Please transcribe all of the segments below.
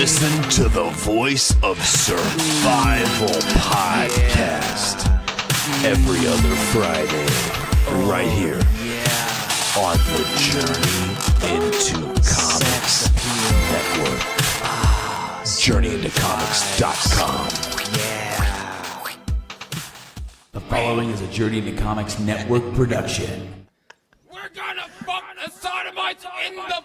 Listen to the Voice of Survival podcast every other Friday, right here on the Journey into Comics Network. JourneyIntoComics.com. The following is a Journey into Comics Network production. We're gonna fuck the sodomites in the...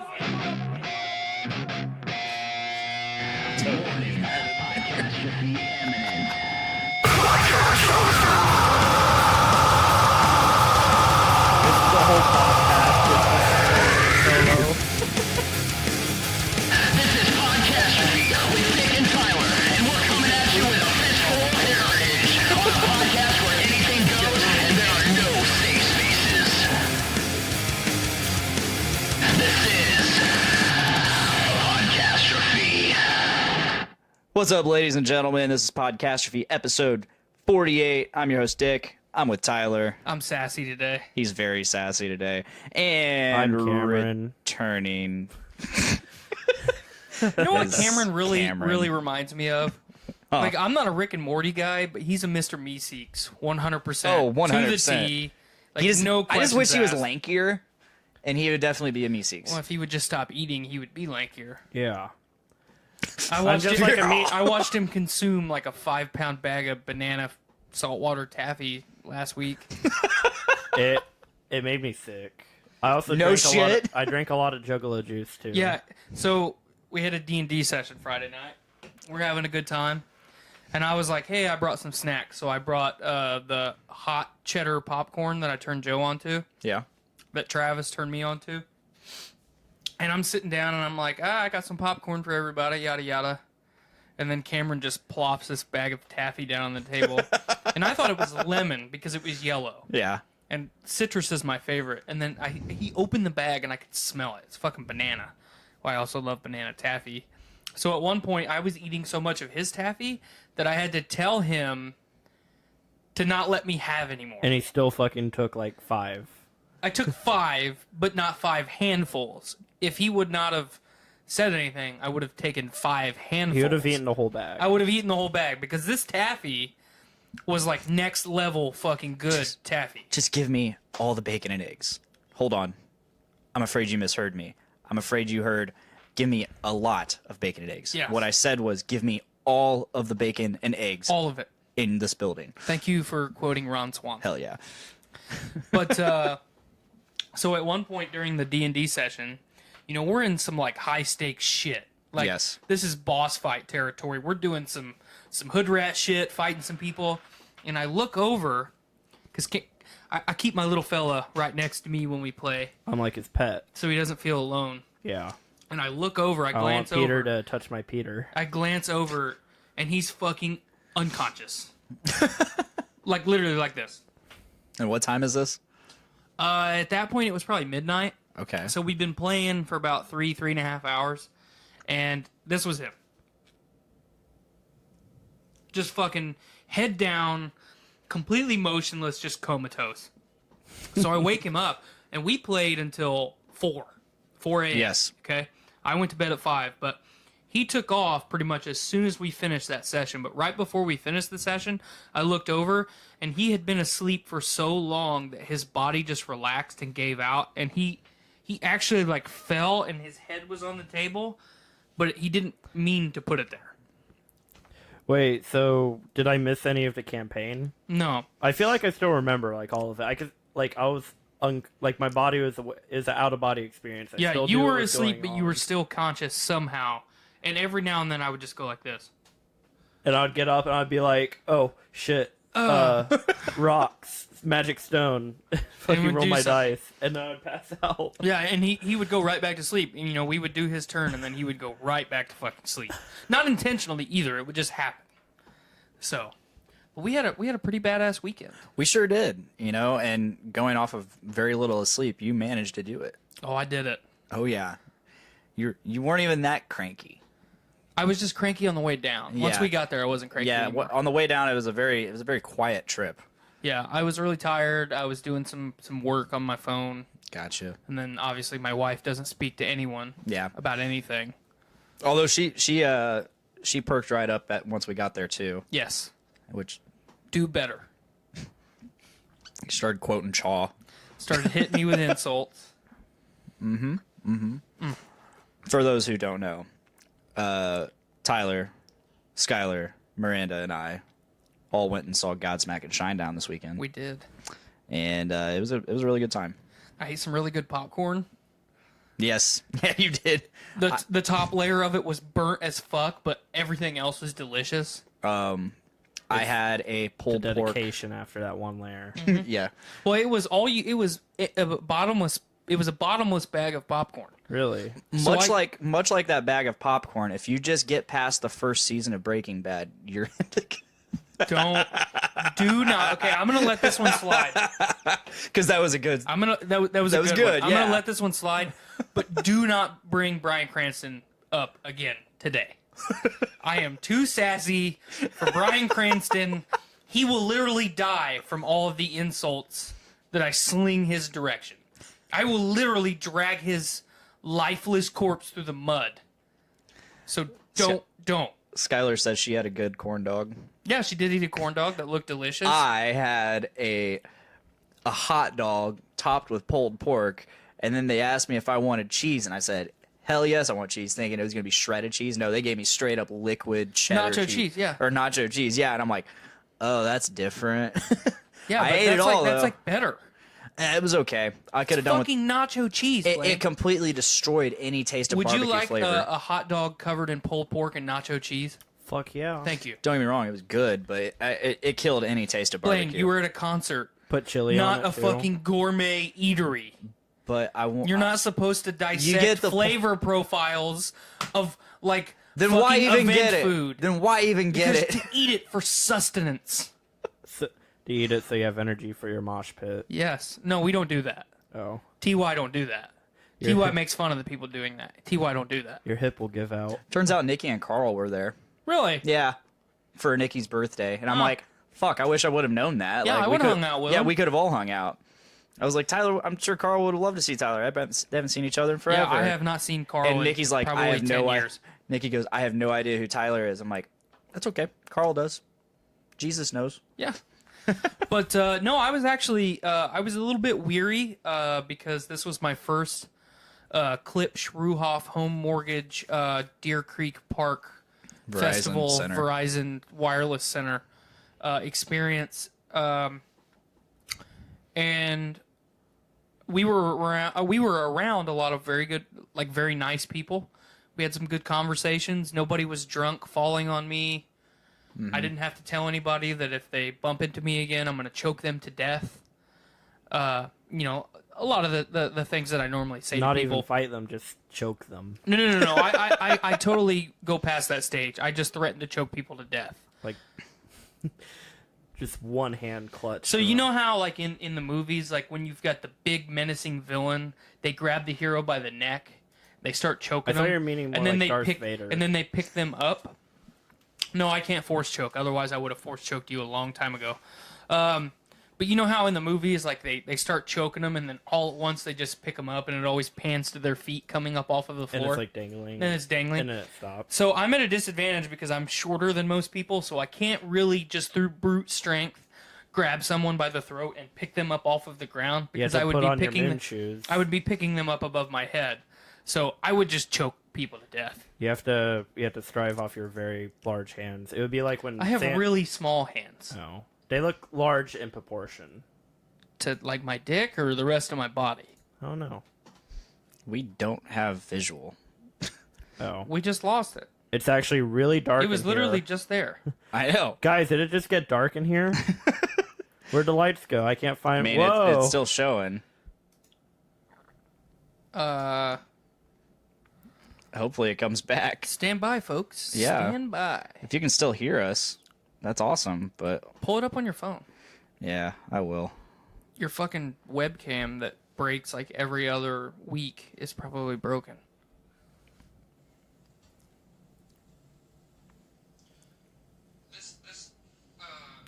This is Podcastrophe with Dick and Tyler, and we're coming at you with a fistful of heritage. On a podcast where anything goes and there are no safe spaces. This is Podcastrophe. What's up, ladies and gentlemen? This is Podcastrophe, episode 48. I'm your host, Dick. I'm with Tyler. I'm sassy today. He's very sassy today. And I'm Cameron. returning. You know what Cameron really Cameron. reminds me of? Like, I'm not a Rick and Morty guy, but he's a Mr. Meeseeks, 100%. Oh, 100%. To the T. Like, He just, no I just questions wish he was asked. lankier, and he would definitely be a Meeseeks. Well, if he would just stop eating, he would be lankier. Yeah. I watched, just him, like a I watched him consume like a 5-pound bag of banana saltwater taffy last week. It made me sick. I also No drank a lot shit. I drank a lot of Juggalo juice too. Yeah, so we had a D&D session Friday night. We're having a good time. And I was like, hey, I brought some snacks. So I brought the hot cheddar popcorn that I turned Joe onto, Yeah. that Travis turned me onto. And I'm sitting down and I'm like, I got some popcorn for everybody, yada, yada. And then Cameron just plops this bag of taffy down on the table. And I thought it was lemon because it was yellow. Yeah. And citrus is my favorite. And then he opened the bag and I could smell it. It's fucking banana. Well, I also love banana taffy. So at one point, I was eating so much of his taffy that I had to tell him to not let me have any more. And he still fucking took like 5. I took 5, but not 5 handfuls. If he would not have said anything, I would have taken 5 handfuls. He would have eaten the whole bag. I would have eaten the whole bag because this taffy was like next level fucking good taffy. Just give me all the bacon and eggs. Hold on. I'm afraid you misheard me. I'm afraid you heard, give me a lot of bacon and eggs. Yes. What I said was, give me all of the bacon and eggs All of it. in this building. Thank you for quoting Ron Swanson. Hell yeah. But so at one point during the D&D session, you know, we're in some like high stakes shit. Like Yes. this is boss fight territory. We're doing some hood rat shit, fighting some people, and I look over because I keep my little fella right next to me when we play, I'm like his pet. so he doesn't feel alone. Yeah. And I look over, I I want glance Peter over, to touch my Peter. I glance over, and he's fucking unconscious, like literally like this. And what time is this? At that point, it was probably midnight. Okay. So we'd been playing for about 3.5 hours, and this was him. Just fucking head down, completely motionless, just comatose. So I wake him up, and we played until 4 a.m. Yes. Okay? I went to bed at 5, but he took off pretty much as soon as we finished that session. But right before we finished the session, I looked over, and he had been asleep for so long that his body just relaxed and gave out, and he actually like fell and his head was on the table, but he didn't mean to put it there. Wait, so did I miss any of the campaign? No. I feel like I still remember like all of it. I could like I was like my body is an out of body experience. I Yeah, still you knew what were was asleep, going but you were on. still conscious somehow. And every now and then I would just go like this. And I'd get up and I'd be like, oh shit, rocks, magic stone, fucking would roll do my something. dice, and then I'd pass out. Yeah, and he would go right back to sleep. And, you know, we would do his turn, and then he would go right back to fucking sleep. Not intentionally either. It would just happen. So, but we had a pretty badass weekend. We sure did, you know, and going off of very little sleep, you managed to do it. Oh, I did it. Oh yeah. You weren't even that cranky. I was just cranky on the way down. Once Yeah. we got there, I wasn't cranky Yeah, anymore. on the way down it was a very quiet trip. Yeah, I was really tired. I was doing some work on my phone. Gotcha. And then obviously my wife doesn't speak to anyone Yeah. about anything. Although she perked right up once we got there too, Yes. which Do better. started quoting Chaw. Started hitting me with insults. For those who don't know, Tyler, Skylar, Miranda, and I all went and saw Godsmack and Shinedown this weekend, We did. and it was a really good time. I ate some really good popcorn. Yes, yeah, you did. The top layer of it was burnt as fuck, but everything else was delicious. I had a pulled pork. Dedication after that one layer. Yeah, Well, it was all you. It was a bottomless. It was a bottomless bag of popcorn. Really? So much like that bag of popcorn. If you just get past the first season of Breaking Bad, you're Do not. Okay, I'm gonna let this one slide. because that was a good. That was good. good, One. I'm yeah. gonna let this one slide, but do not bring Bryan Cranston up again today. I am too sassy for Bryan Cranston. He will literally die from all of the insults that I sling his direction. I will literally drag his lifeless corpse through the mud. So don't. Skylar says she had a good corn dog. Yeah, she did eat a corn dog that looked delicious. I had a hot dog topped with pulled pork, and then they asked me if I wanted cheese, and I said, hell yes, I want cheese, thinking it was going to be shredded cheese. No, they gave me straight up liquid cheddar Nacho cheese, yeah. Or nacho cheese, yeah. And I'm like, oh, that's different. Yeah, I but ate that's it all, that's though. like better. It was okay. I could have done with Fucking nacho cheese. it. Blake. It completely destroyed any taste of Would you barbecue like flavor. a hot dog covered in pulled pork and nacho cheese? Fuck yeah. Thank you. Don't get me wrong, it was good, but it killed any taste of barbecue. Blaine, you were at a concert, Put chili on not it, a too. fucking gourmet eatery. But I won't. You're not supposed to dissect get the flavor profiles of like Then why fucking even event get it? food. Then why even get Because it? to eat it for sustenance. So, do you eat it so you have energy for your mosh pit? Yes. No, we don't do that. Oh. TY don't do that. TY makes fun of the people doing that. TY don't do that. Your hip will give out. Turns out Nikki and Carl were there. Really? Yeah, for Nikki's birthday, and I'm like, fuck, I wish I would have known that. Yeah, like, I we would've could've- hung out with Yeah, him. we could have all hung out. I was like, Tyler, I'm sure Carl would have loved to see Tyler. They haven't seen each other in forever. Yeah, I have not seen Carl And in Nikki's like, probably I have 10 no idea. years. Nikki goes, I have no idea who Tyler is. I'm like, that's okay. Carl does. Jesus knows. Yeah. But no, I was actually I was a little bit weary because this was my first Clip Schruhoff Home Mortgage Deer Creek Park Verizon Festival Center. Verizon Wireless Center experience, and we were around a lot of very good, like very nice people. We had some good conversations. Nobody was drunk falling on me. I didn't have to tell anybody that if they bump into me again, I'm going to choke them to death. You know, a lot of the things that I normally say Not to people. even fight them, just choke them. No. I totally go past that stage. I just threaten to choke people to death. Like, just one hand clutch. So to you them. know how, like, in the movies, like, when you've got the big menacing villain, they grab the hero by the neck, they start choking I thought them, you were meaning more and then like they Darth pick, Vader. and then they pick them up. No, I can't force choke. Otherwise, I would have force choked you a long time ago. But you know how in the movies, like, they start choking them, and then all at once they just pick them up, and it always pans to their feet coming up off of the floor. And it's like dangling. Then it's dangling. And then it stops. So I'm at a disadvantage because I'm shorter than most people, so I can't really just through brute strength grab someone by the throat and pick them up off of the ground You have because to I would put be on your picking men's shoes. I would be picking them up above my head. So I would just choke people to death. You have to strive off your very large hands. It would be like when I have really small hands. No, they look large in proportion. To like my dick or the rest of my body. Oh no. We don't have visual. Oh, We just lost it. it's actually really dark. It was in literally here. just there. I know. Guys, did it just get dark in here? Where'd the lights go? I can't I find. mean, Whoa! it's still showing. Hopefully it comes back. Stand by, folks. Yeah. Stand by. If you can still hear us, that's awesome. But Pull it up on your phone. yeah, I will. Your fucking webcam that breaks like every other week is probably broken.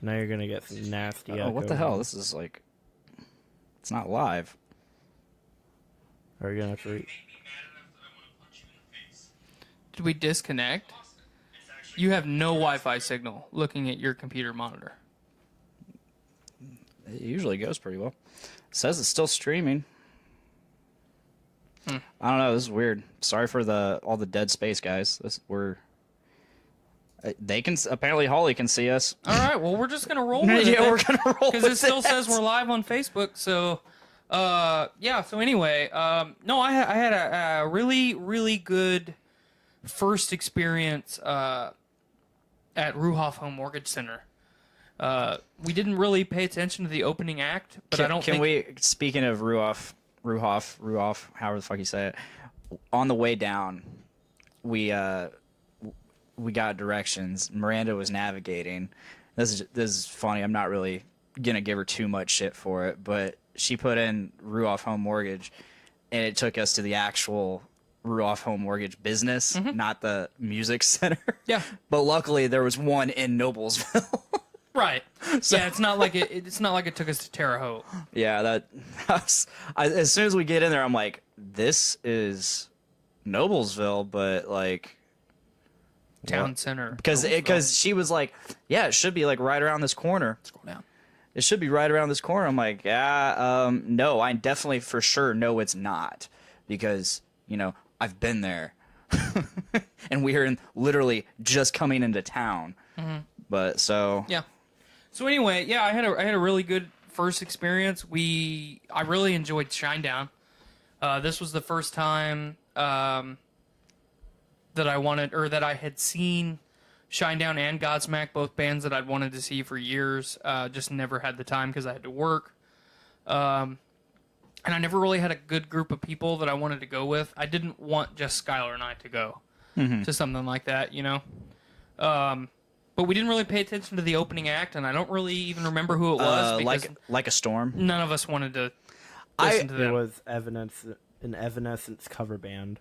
Now you're gonna get some nasty. Oh, what the echo. hell? This is like, it's not live. Are you gonna have to? Did we disconnect? You have no Wi-Fi signal looking at your computer monitor. It usually goes pretty well. It says it's still streaming. I don't know. This is weird. Sorry for all the dead space, guys. They can apparently Holly can see us. All right, well, we're just gonna roll with it. Yeah, we're gonna roll because it still says we're live on Facebook. So, yeah. So anyway, no, I had a really, really good first experience at Ruhoff Home Mortgage Center. We didn't really pay attention to the opening act, but I don't think... Can we, speaking of Ruhoff, however the fuck you say it, on the way down, we got directions. Miranda was navigating. This is funny. I'm not really gonna give her too much shit for it, but she put in Ruhoff Home Mortgage, and it took us to the actual Ruhoff Home Mortgage business, not the music center. Yeah. But luckily, there was one in Noblesville. Right. So, yeah, it's not like it took us to Terre Haute. Yeah, as soon as we get in there, I'm like, this is Noblesville, but like Town center. Because she was like, yeah, it should be like right around this corner. Scroll down. It should be right around this corner. I'm like, yeah, no, I definitely for sure know it's not, because I've been there, and we're literally just coming into town. But so yeah. So anyway, yeah, I had a really good first experience. I really enjoyed Shinedown. This was the first time that I had seen Shinedown and Godsmack, both bands that I'd wanted to see for years. Just never had the time because I had to work. And I never really had a good group of people that I wanted to go with. I didn't want just Skylar and I to go to something like that, But we didn't really pay attention to the opening act, and I don't really even remember who it was. Because like a storm. none of us wanted to listen to them. It was an Evanescence cover band.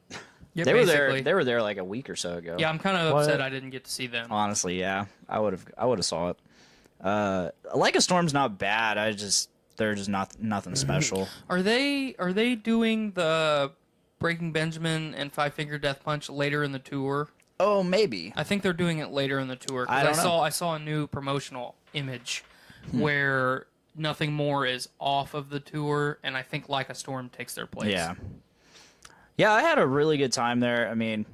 Yeah, They basically. were there like a week or so ago. Yeah, I'm kind of upset I didn't get to see them. Honestly, yeah, I would have saw it. Like a Storm's not bad. They're just nothing special. Are they doing the Breaking Benjamin and Five Finger Death Punch later in the tour? Oh, maybe. I think they're doing it later in the tour. 'Cause I don't know. I saw a new promotional image where Nothing More is off of the tour, and I think Like a Storm takes their place. Yeah, I had a really good time there. I mean,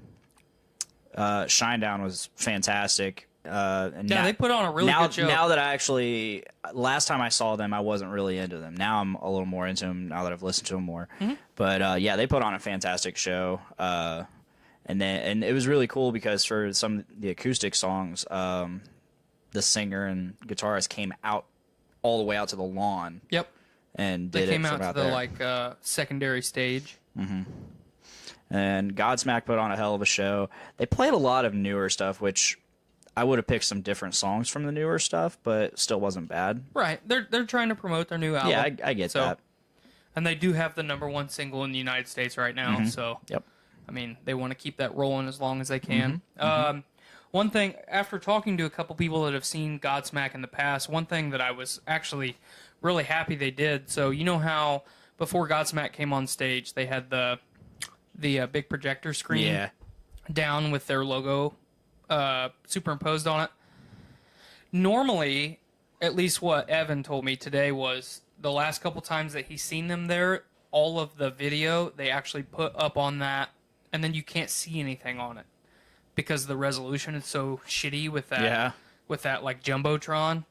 Shinedown was fantastic. They put on a really good show. Now that last time I saw them, I wasn't really into them. Now I'm a little more into them now that I've listened to them more. But yeah, they put on a fantastic show. And it was really cool because for some of the acoustic songs, the singer and guitarist came out all the way out to the lawn. Yep. And They did came it out from to out the there. secondary stage. And Godsmack put on a hell of a show. They played a lot of newer stuff, which I would have picked some different songs from the newer stuff, but still wasn't bad. Right. They're trying to promote their new album. Yeah, I get that. And they do have the #1 single in the United States right now, so Yep. I mean, they want to keep that rolling as long as they can. One thing, after talking to a couple people that have seen Godsmack in the past, one thing that I was actually really happy they did, so you know how before Godsmack came on stage, they had the big projector screen down with their logo superimposed on it? Normally, at least what Evan told me today was the last couple times that he's seen them there, all of the video they actually put up on that, and then you can't see anything on it because the resolution is so shitty with that like jumbotron.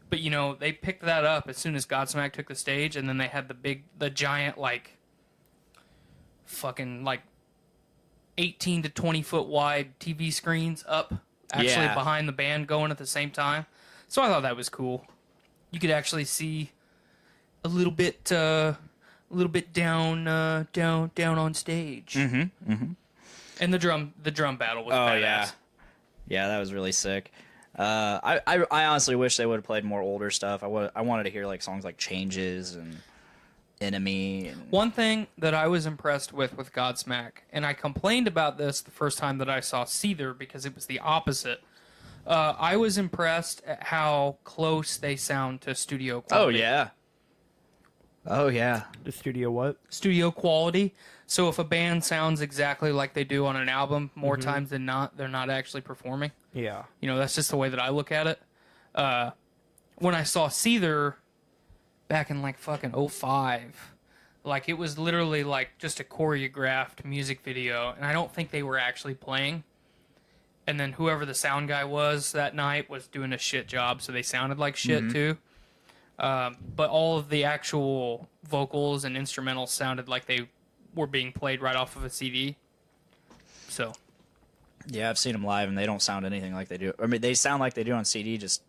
But they picked that up as soon as Godsmack took the stage, and then they had the giant like fucking like 18 to 20 foot wide TV screens up actually behind the band going at the same time. So I thought that was cool. You could actually see a little bit down on stage. And the drum battle was badass. Yeah, that was really sick. I honestly wish they would have played more older stuff. I wanted to hear like songs like Changes and Enemy. One thing that I was impressed with Godsmack, and I complained about this the first time that I saw Seether because it was the opposite. I was impressed at how close they sound to studio quality. Oh yeah. Oh yeah. The studio what? Studio quality. So if a band sounds exactly like they do on an album, more times than not, they're not actually performing. Yeah. You know, that's just the way that I look at it. When I saw Seether back in like fucking 05, like it was literally like just a choreographed music video, and I don't think they were actually playing. And then whoever the sound guy was that night was doing a shit job, so they sounded like shit too. But all of the actual vocals and instrumentals sounded like they were being played right off of a CD. So, Yeah, I've seen them live, and they don't sound anything like they do. I mean, they sound like they do on CD, just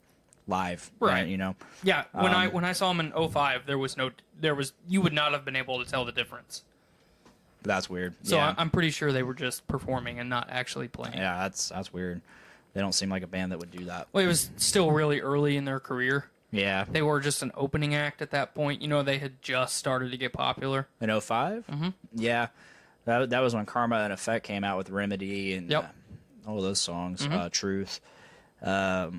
live, right? You know. yeah, when I saw them in 05, there was you would not have been able to tell the difference. That's weird. So yeah. I'm pretty sure they were just performing and not actually playing. Yeah, that's weird. They don't seem like a band that would do that. Well, it was still really early in their career. Yeah. They were just an opening act at that point. You know, they had just started to get popular. In 05? Mm-hmm. Yeah. That was when Karma and Effect came out with Remedy and Yep. all those songs. Truth. Yeah,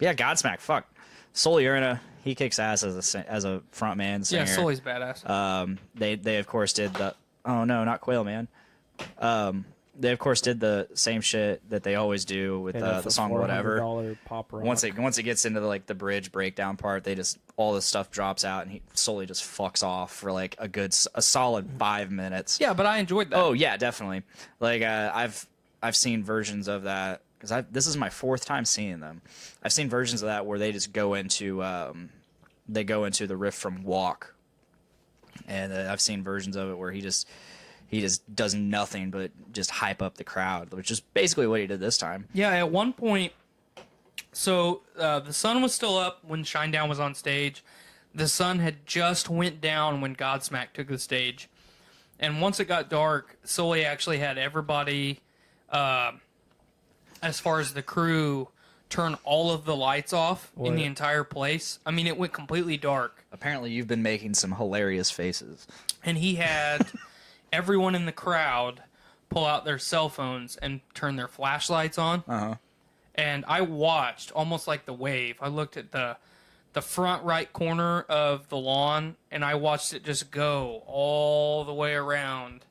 Godsmack. Fuck. Sol Urina, he kicks ass as a frontman singer. Yeah, Sully's badass. They of course did the... Oh, no, not Quail Man. They, of course, did the same shit that they always do with the song Whatever. Pop rock. Once it gets into the bridge breakdown part, they just all this stuff drops out and he solely just fucks off for like a solid 5 minutes. Yeah, but I enjoyed that. Oh yeah, definitely. Like I've seen versions of that because this is my 4th time seeing them. I've seen versions of that where they just go into the riff from Walk, and I've seen versions of it where he just does nothing but just hype up the crowd, which is basically what he did this time. Yeah, at one point, so the sun was still up when Shinedown was on stage. The sun had just went down when Godsmack took the stage. And once it got dark, Sully actually had everybody, as far as the crew, turn all of the lights off in the entire place. I mean, it went completely dark. Apparently, you've been making some hilarious faces. And he had... everyone in the crowd pull out their cell phones and turn their flashlights on. Uh-huh. And I watched, almost like the wave. I looked at the front right corner of the lawn, and I watched it just go all the way around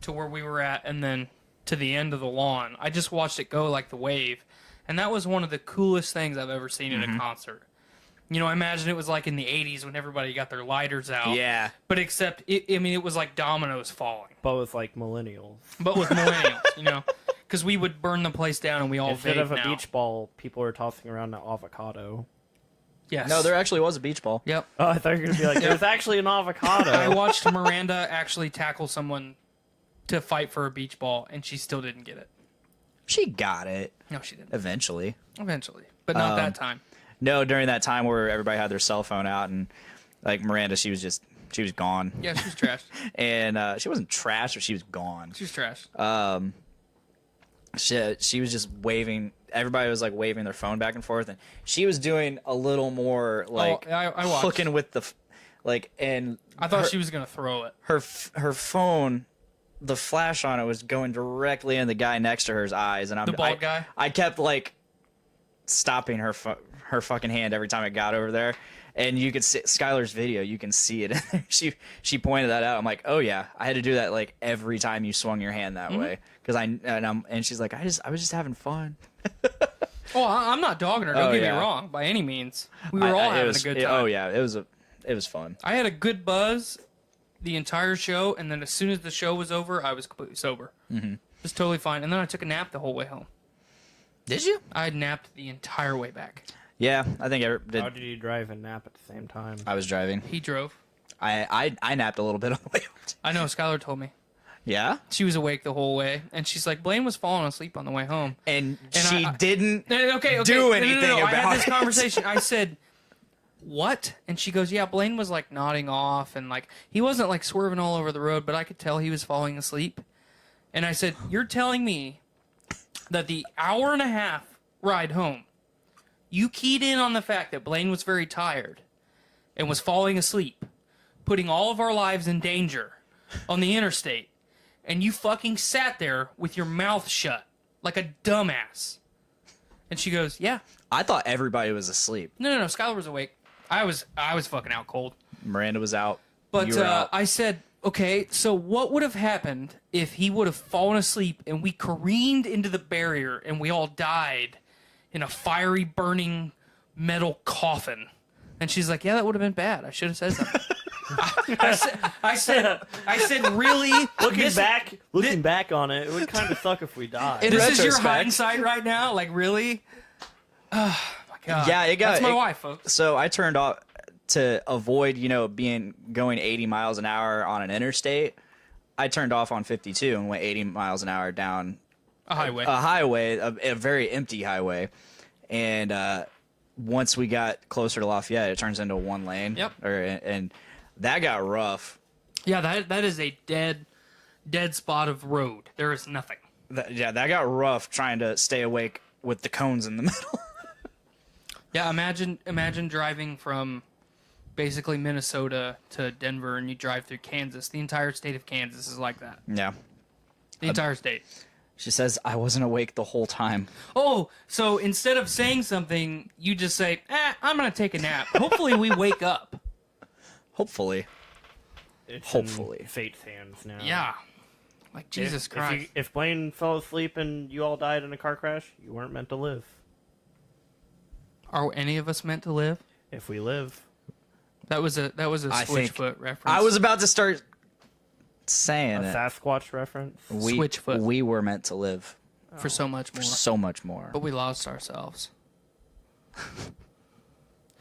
to where we were at, and then to the end of the lawn. I just watched it go like the wave. And that was one of the coolest things I've ever seen in a concert. You know, I imagine it was like in the 80s when everybody got their lighters out. Yeah. But except, it was like dominoes falling. But with like millennials. But with millennials, you know. Because we would burn the place down and we all Instead vape of a now. beach ball, people are tossing around an avocado. Yes. No, there actually was a beach ball. Yep. Oh, I thought you were going to be like, there's actually an avocado. I watched Miranda actually tackle someone to fight for a beach ball, and she still didn't get it. She got it. No, she didn't. Eventually. Eventually. But not that time. No, during that time where everybody had their cell phone out and like Miranda, she was gone. Yeah, she was trashed. And she wasn't trashed, but she was gone. She was trashed. She was just waving. Everybody was like waving their phone back and forth, and she was doing a little more like I watched. hooking with the and I thought she was going to throw it. her phone, the flash on it was going directly in the guy next to her's eyes, and The bald guy? I kept like stopping her fucking hand every time it got over there, and you could see Skylar's video. You can see it. she pointed that out. I'm like, oh yeah, I had to do that like every time you swung your hand that way because and she's like, I was just having fun. Oh, I'm not dogging her. Don't get me yeah. wrong, by any means. We were all having a good time. Oh yeah, it was fun. I had a good buzz the entire show, and then as soon as the show was over, I was completely sober. Mm-hmm. It was totally fine. And then I took a nap the whole way home. Did you? I had napped the entire way back. Yeah, I think I did. How did you drive and nap at the same time? I was driving. He drove. I napped a little bit on the way home. I know, Skylar told me. Yeah? She was awake the whole way, and she's like, Blaine was falling asleep on the way home. And she didn't Okay, do anything no. about I had this it. conversation. I said, what? And she goes, yeah, Blaine was like nodding off, and like he wasn't like swerving all over the road, but I could tell he was falling asleep. And I said, you're telling me that the hour and a half ride home, you keyed in on the fact that Blaine was very tired and was falling asleep, putting all of our lives in danger on the interstate, and you fucking sat there with your mouth shut like a dumbass. And she goes, yeah. I thought everybody was asleep. No, Skylar was awake. I was fucking out cold. Miranda was out. But You were out. I said, okay, so what would have happened if he would have fallen asleep and we careened into the barrier and we all died in a fiery, burning metal coffin? And she's like, yeah, that would have been bad. I should have said something. I said, really? Looking back on it, it would kind of suck if we died. This is your retrospect. hindsight right now? Like, really? Oh, my God. Yeah, That's my wife, folks. So I turned off to avoid, going 80 miles an hour on an interstate. I turned off on 52 and went 80 miles an hour down A highway. a very empty highway. And once we got closer to Lafayette, it turns into one lane. Yep. And that got rough. Yeah, that is a dead spot of road. There is nothing. That got rough trying to stay awake with the cones in the middle. Yeah, imagine driving from basically Minnesota to Denver and you drive through Kansas. The entire state of Kansas is like that. Yeah. The entire state. She says, I wasn't awake the whole time. Oh, so instead of saying something, you just say, I'm going to take a nap. Hopefully we wake up. Hopefully. It's Hopefully. in fate's hands now. Yeah. Like, Jesus Christ. If Blaine fell asleep and you all died in a car crash, you weren't meant to live. Are any of us meant to live? If we live. That was a I think- Switchfoot reference. I was about to start saying A it. Sasquatch reference. Switchfoot. We were meant to live for so much more. for so much more. But we lost ourselves.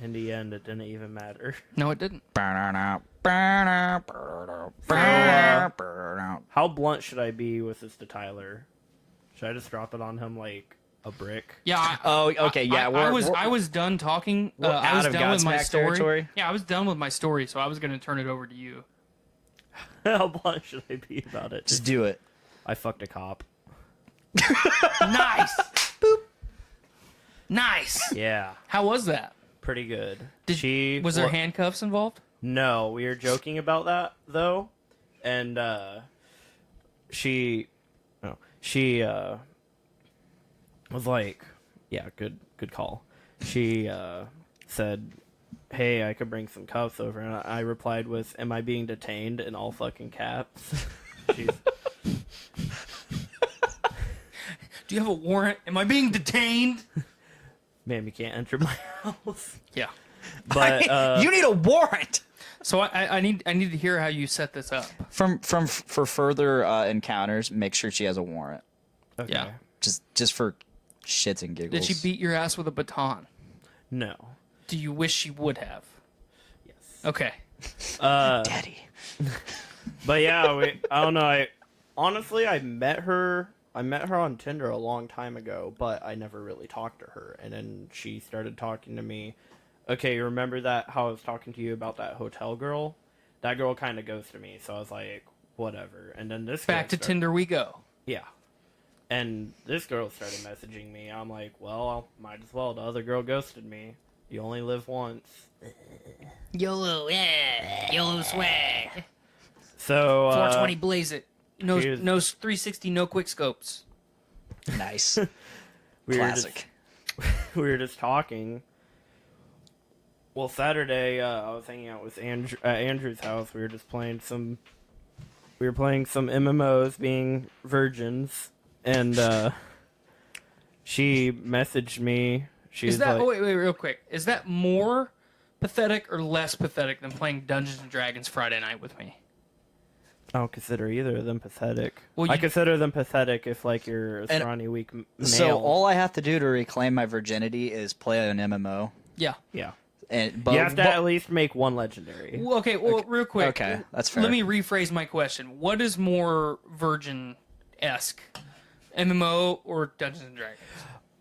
In the end, it didn't even matter. No, it didn't. How blunt should I be with this to Tyler? Should I just drop it on him like a brick? Yeah. Oh, okay, yeah. I was done talking. I out was of done with my Godsmack story. territory? Yeah, I was done with my story, so I was going to turn it over to you. How blunt should I be about it? Just do it. I fucked a cop. Nice. Boop. Nice. Yeah, How was that? pretty good. Was there handcuffs involved? No, we were joking about that though, and she was like, "Yeah, good call." She said, "Hey, I could bring some cuffs over," and I replied with, "Am I being detained?" in all fucking caps. She's, Do you have a warrant? Am I being detained? "Ma'am, you can't enter my house." Yeah. But You need a warrant. So I need to hear how you set this up. For further encounters, make sure she has a warrant. okay. Yeah. Just for shits and giggles. Did she beat your ass with a baton? No. Do you wish she would have? Yes. Okay. Daddy? But yeah, I don't know. I met her on Tinder a long time ago, but I never really talked to her. And then she started talking to me. Okay, you remember how I was talking to you about that hotel girl? That girl kind of ghosted me, so I was like, whatever. And then this Back to Tinder we go. Yeah. And this girl started messaging me. I'm like, well, might as well. The other girl ghosted me. You only live once. YOLO, yeah. YOLO swag. So 420 blaze it. No, Cheers. no 360, no quick scopes. Nice. we Classic. we were just talking. Well, Saturday, I was hanging out with Andrew's house. We were just playing some MMOs, being virgins, and she messaged me. She's like, wait, real quick. Is that more pathetic or less pathetic than playing Dungeons and Dragons Friday night with me? I don't consider either of them pathetic. Well, I you- consider them pathetic if, like, you're a And- scrawny, weak male. So all I have to do to reclaim my virginity is play an MMO. Yeah. Yeah. But You have to at least make one legendary. Well, okay, real quick. Okay, that's fair. Let me rephrase my question. What is more virgin-esque? MMO or Dungeons and Dragons?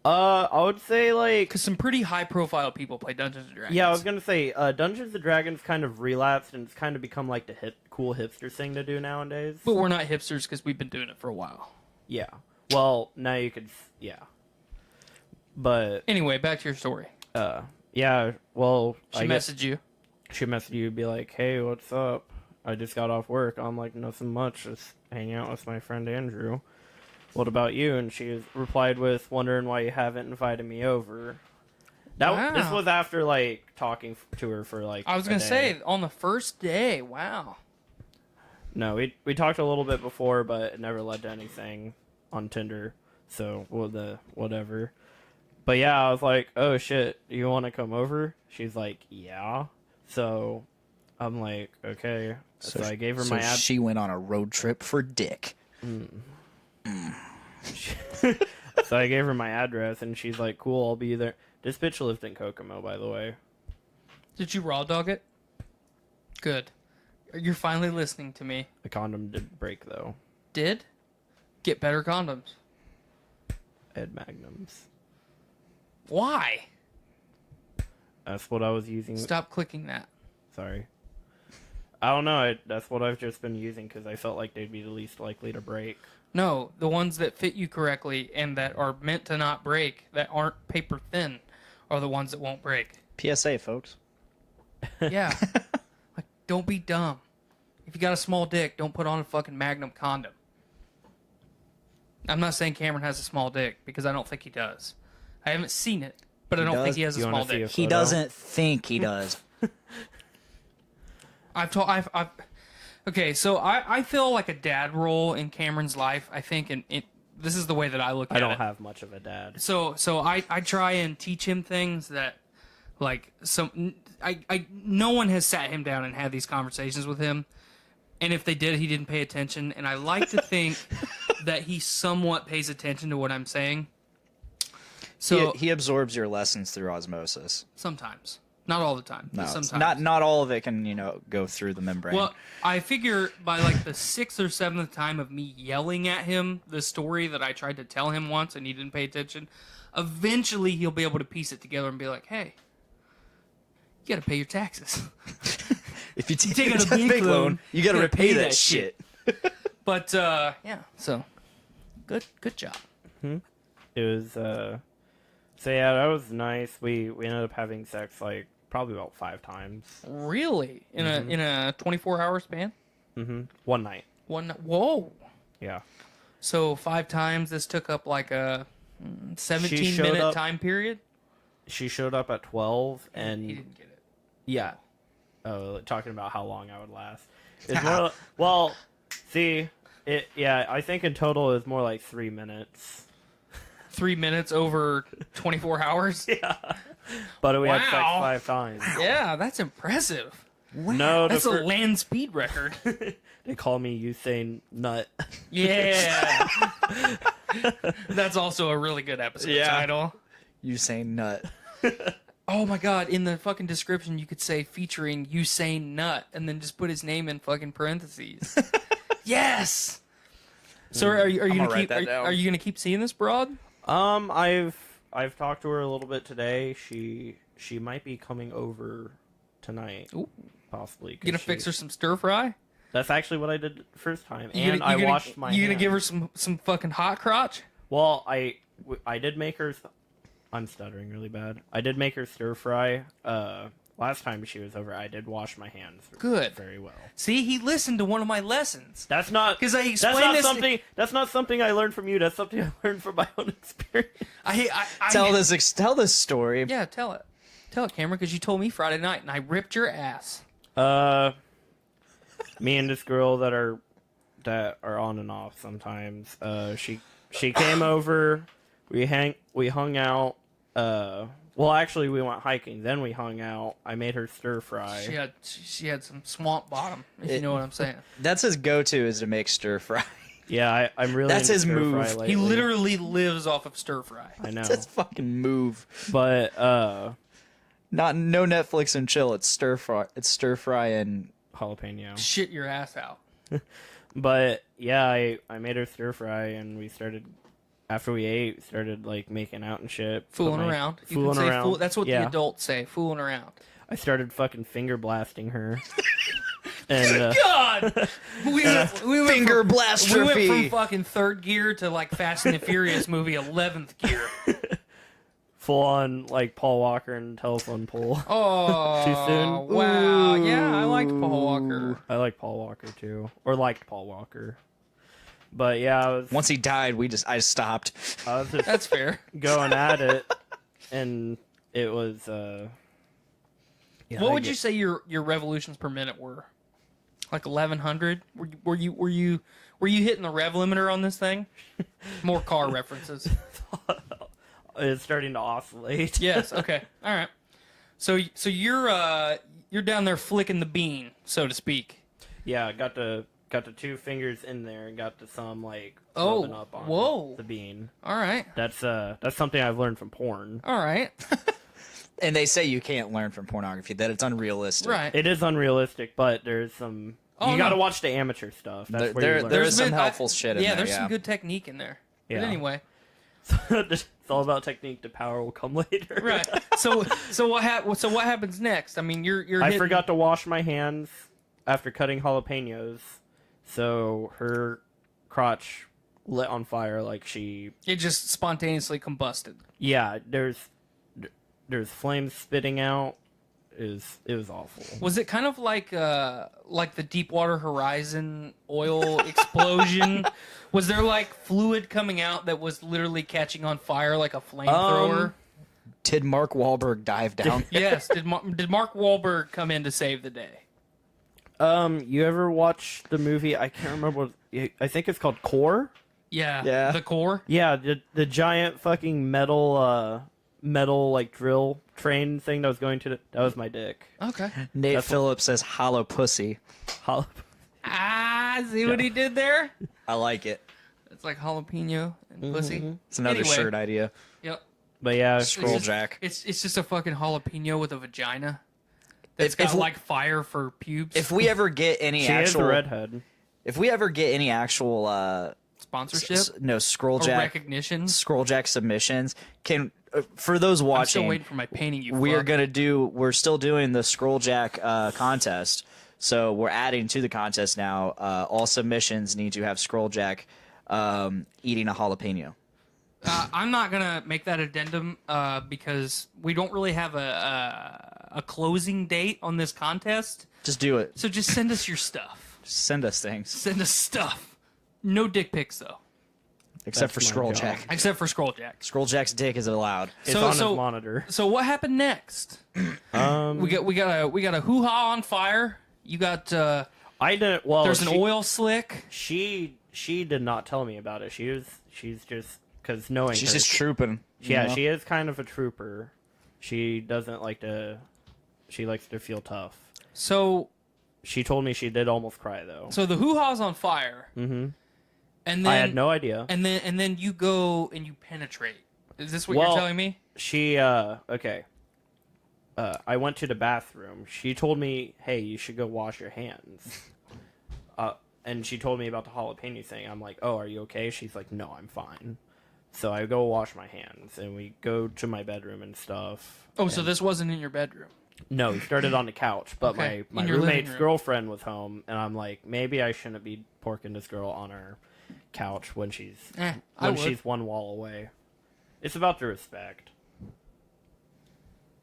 I would say, like... Because some pretty high-profile people play Dungeons and Dragons. Yeah, I was gonna say, Dungeons and Dragons kind of relapsed, and it's kind of become, like, the cool hipster thing to do nowadays. But we're not hipsters because we've been doing it for a while. Yeah. Well, now you could... Yeah. But, Anyway, back to your story. yeah, well... She messaged you. She messaged you, be like, hey, what's up? I just got off work. I'm like, nothing much, just hanging out with my friend Andrew. What about you? And she replied with, wondering why you haven't invited me over. This was after like talking to her for like. I was gonna say on the first day. Wow. No, we talked a little bit before, but it never led to anything on Tinder. So whatever. But yeah, I was like, oh shit, you want to come over? She's like, yeah. So I'm like, okay. So I gave her my address. She went on a road trip for dick. So I gave her my address, and she's like, cool, I'll be there. This bitch lived in Kokomo, by the way. Did you raw dog it? Good. You're finally listening to me. The condom did break, though. Did? Get better condoms. Ed Magnums. Why? That's what I was using. Stop clicking that. Sorry. I don't know. That's what I've just been using because I felt like they'd be the least likely to break. No, the ones that fit you correctly and that are meant to not break, that aren't paper thin, are the ones that won't break. PSA, folks. Yeah. Like, don't be dumb. If you got a small dick, don't put on a fucking Magnum condom. I'm not saying Cameron has a small dick, because I don't think he does. I haven't seen it, but I don't think he has a small dick. He doesn't think he does. Okay, so I feel like a dad role in Cameron's life, I think, and this is the way that I look at it. I don't have much of a dad. So I try and teach him things that, like, no one has sat him down and had these conversations with him, and if they did, he didn't pay attention, and I like to think that he somewhat pays attention to what I'm saying. So he absorbs your lessons through osmosis. Sometimes. Not all the time. No, sometimes. not all of it can, go through the membrane. Well, I figure by like the 6th or 7th time of me yelling at him the story that I tried to tell him once and he didn't pay attention, eventually he'll be able to piece it together and be like, hey, you gotta pay your taxes. If you take out a big loan, you gotta repay that shit. But, yeah, so, good job. Mm-hmm. It was, so yeah, that was nice. We ended up having sex, like, probably about 5 times. Really? In a 24-hour span? Mm-hmm. One night. Whoa. Yeah. So 5 times, this took up like a 17-minute time period? She showed up at 12, and... He didn't get it. Yeah. Oh, talking about how long I would last. It's more, well, see, I think in total it's more like 3 minutes. 3 minutes over 24 hours? Yeah. But we had sex 5 times. Yeah, that's impressive. Wow. No, that's a land speed record. They call me Usain Nutt. Yeah. That's also a really good episode title. Usain Nutt. Oh my god, in the fucking description you could say featuring Usain Nutt and then just put his name in fucking parentheses. Yes. So are you gonna keep seeing this broad? I've talked to her a little bit today. She might be coming over tonight. Ooh. Possibly. You gonna fix her some stir fry? That's actually what I did the first time. And I washed my hands. You gonna give her some fucking hot crotch? Well, I did make her... I'm stuttering really bad. I did make her stir fry. Last time she was over, I did wash my hands. Good. Very well. See, he listened to one of my lessons. That's not... Because I explained this... That's not something I learned from you. That's something I learned from my own experience. Tell this story. Yeah, tell it. Tell it, Cameron, because you told me Friday night, and I ripped your ass. Me and this girl that are on and off sometimes. She came over. We hung out. Well, actually, we went hiking. Then we hung out. I made her stir fry. She had some swamp bottom, if you know what I'm saying. That's his go-to, is to make stir fry. Yeah, I'm really. That's his move. He literally lives off of stir fry. I know. That's his fucking move. But no Netflix and chill. It's stir fry. It's stir fry and jalapeno. Shit your ass out. But yeah, I made her stir fry, and we started. After we ate, started like making out and shit. Fooling around. Fooling around. That's what the adults say, fooling around. I started fucking finger blasting her. And God! We went from fucking 3rd gear to like Fast and the Furious movie 11th gear. Full on like Paul Walker and telephone pole. Oh, too soon? Wow. Ooh. Yeah, I liked Paul Walker. I like Paul Walker too. Or liked Paul Walker. But yeah, once he died, I stopped. I was just That's fair. Going at it, and it was. Yeah, What would you say your revolutions per minute were? Like 1,100? Were you hitting the rev limiter on this thing? More car references. It's starting to oscillate. Yes. Okay. All right. So you're down there flicking the bean, so to speak. Yeah, got the 2 fingers in there and got to some like Oh, rubbing up on whoa. the bean. All right. That's something I've learned from porn. All right. And they say you can't learn from pornography, that it's unrealistic. Right. It is unrealistic, but there's some. Oh, you got to no. watch the amateur stuff. That's where There you learn. is some been- helpful shit in yeah, there. there's some good technique in there. Yeah. But anyway. It's all about technique. The power will come later. Right. So what happens next? I mean, you're I hitting... forgot to wash my hands after cutting jalapenos, so her crotch lit on fire like she. It just spontaneously combusted. Yeah, there's flames spitting out. It was awful. Was it kind of like the Deepwater Horizon oil explosion? Was there like fluid coming out that was literally catching on fire like a flamethrower? Did Mark Wahlberg dive down? Yes. Did Mark Wahlberg come in to save the day? You ever watch the movie? I can't remember what. I think it's called Core. Yeah. Yeah. The core. Yeah, the giant fucking metal like drill train thing that was going to. That was my dick. Okay. Nate Phillips says hollow pussy. Hol- See what he did there? I like it. It's like jalapeno and pussy. It's another Anyway. shirt idea. Yep. But yeah, Scroll jack. It's just a fucking jalapeno with a vagina. That's If- got if- like fire for pubes. If we ever get any she is actual, a redhead. if we ever get any actual, Sponsorship no scroll or jack, recognition. scroll jack submissions, for those I'm watching, still waiting for my painting. You. we're still doing the scroll jack contest. So we're adding to the contest now. All submissions need to have scroll jack eating a jalapeno. I'm not gonna make that addendum because we don't really have a closing date on this contest. Just do it. So just send us your stuff. Send us things. Send us stuff. No dick pics though, Except for That's my scroll job. jack. except for scroll jack. Scroll jack's dick is allowed. It's So- on so- his monitor. So what happened next? We got a hoo ha on fire. You got I didn't. Well, there's an oil slick. She did not tell me about it. She's just because knowing She's her, just trooping. yeah, you know? she is kind of a trooper. She doesn't like to. She likes to feel tough. So She told me she did almost cry though. the hoo ha's on fire. Mm-hmm. And then I had no idea. And then you go and you penetrate. Is this what Well, you're telling me? She okay. I went to the bathroom. She told me, "Hey, you should go wash your hands." And she told me about the jalapeno thing. I'm like, "Oh, are you okay?" She's like, "No, I'm fine." So I go wash my hands, and we go to my bedroom and stuff. Oh, so this wasn't in your bedroom. No, we started on the couch, but Okay, my in your living roommate's room. girlfriend was home, and I'm like, maybe I shouldn't be porking this girl on her couch when she's I when would. she's one wall away. It's about the respect.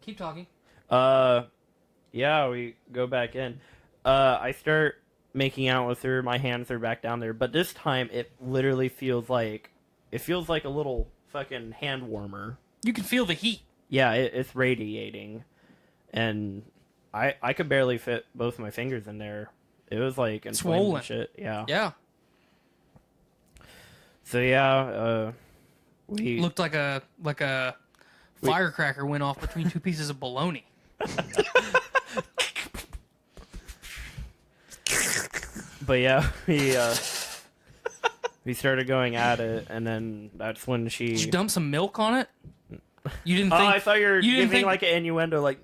Keep talking. Yeah, we go back in. I start making out with her. My hands are back down there, but this time it literally feels like a little fucking hand warmer. You can feel the heat. Yeah, it's radiating, and I could barely fit both my fingers in there. It was like inflamed Swollen. and shit. Yeah. Yeah. So yeah, we Looked like a firecracker went off between two pieces of bologna. But yeah, we started going at it, and then that's when she. Did you dump some milk on it? You didn't Oh, think I thought you were you didn't giving think- like an innuendo, like.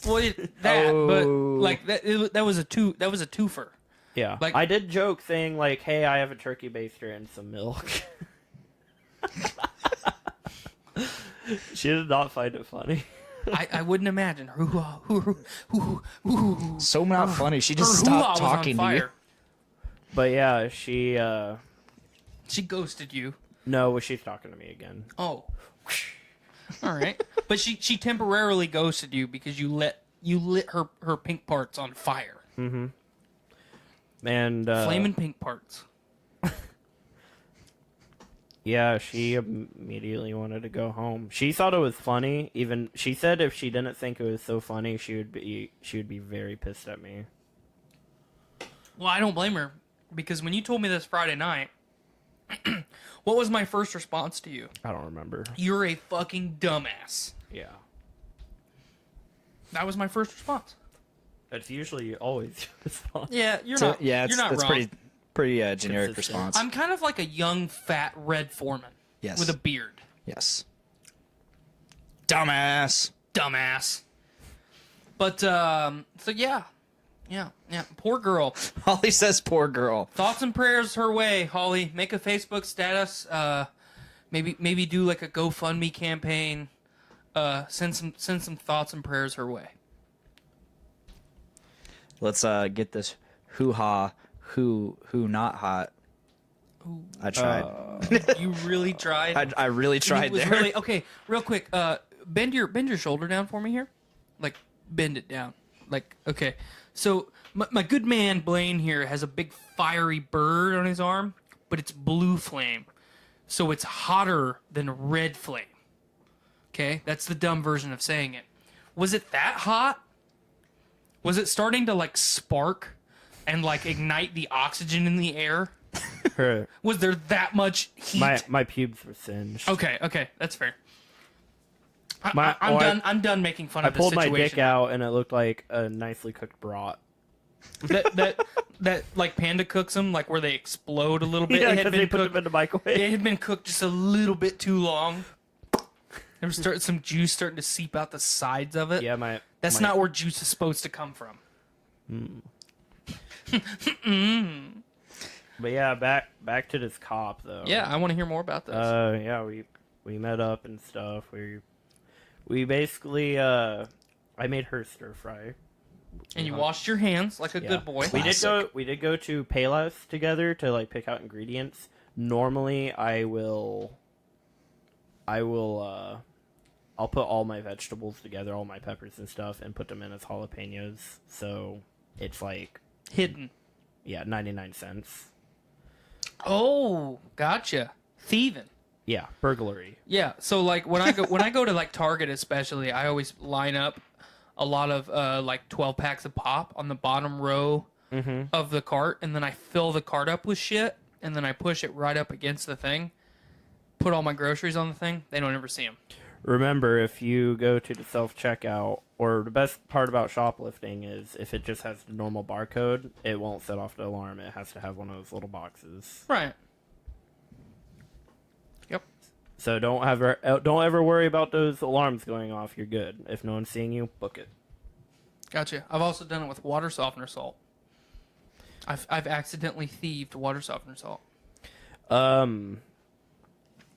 well, that, Oh. but like that was a twofer. Yeah, Like- I did joke saying like, "Hey, I have a turkey baster and some milk." She did not find it funny. I wouldn't imagine. So not funny. She Her just hoo-ha stopped was on talking to you. fire. But yeah, she She ghosted you. no, she's talking to me again. Oh. All right. But she temporarily ghosted you because you lit her pink parts on fire. And Flaming pink parts. Yeah, she immediately wanted to go home. She thought it was funny. Even she said if she didn't think it was so funny, she would be very pissed at me. Well, I don't blame her, because when you told me this Friday night, what was my first response to you? I don't remember. You're a fucking dumbass. Yeah. That was my first response. That's usually always your response. Yeah, you're not. Yeah, you're not it's wrong. pretty generic Consistent. response. I'm kind of like a young, fat Red Foreman. Yes. With a beard. Yes. Dumbass. Dumbass. But so yeah. Poor girl. Holly says, "Poor girl." Thoughts and prayers her way, Holly. Make a Facebook status. Maybe do like a GoFundMe campaign. Send some thoughts and prayers her way. Let's get this hoo-ha, who not hot. I tried. You really tried. I really tried It was there. really okay. Real quick, bend your shoulder down for me here. Like bend it down. Like okay. So my good man Blaine here has a big fiery bird on his arm, but it's blue flame, so it's hotter than red flame. Okay, that's the dumb version of saying it. Was it that hot? Was it starting to like spark and like ignite the oxygen in the air? Was there that much heat? My pubes were singed. Okay, that's fair. My- I'm oh, done. I'm done making fun I of this pulled my situation. dick out and it looked like a nicely cooked brat. That like Panda cooks them, like where they explode a little bit. Yeah, It had because been they put cooked. them in the microwave. It had been cooked just a little bit too long. There was some juice starting to seep out the sides of it. Yeah, That's not where juice is supposed to come from. But yeah, back to this cop though. Yeah, I want to hear more about this. Yeah, we met up and stuff. We basically I made her stir fry. and you washed your hands like a good boy. We did go to Payless together to like pick out ingredients. Normally I'll put all my vegetables together, all my peppers and stuff, and put them in as jalapenos. So it's like Hidden. 99 cents. Oh, gotcha. Thieving. Yeah, burglary. Yeah, so like when I go to like Target especially, I always line up a lot of like 12 packs of pop on the bottom row of the cart, and then I fill the cart up with shit, and then I push it right up against the thing, put all my groceries on the thing. They don't ever see them. Remember, if you go to the self-checkout, or the best part about shoplifting is if it just has the normal barcode, it won't set off the alarm. It has to have one of those little boxes. Right. Yep. So don't ever worry about those alarms going off. You're good. If no one's seeing you, book it. Gotcha. I've also done it with water softener salt. I've accidentally thieved water softener salt.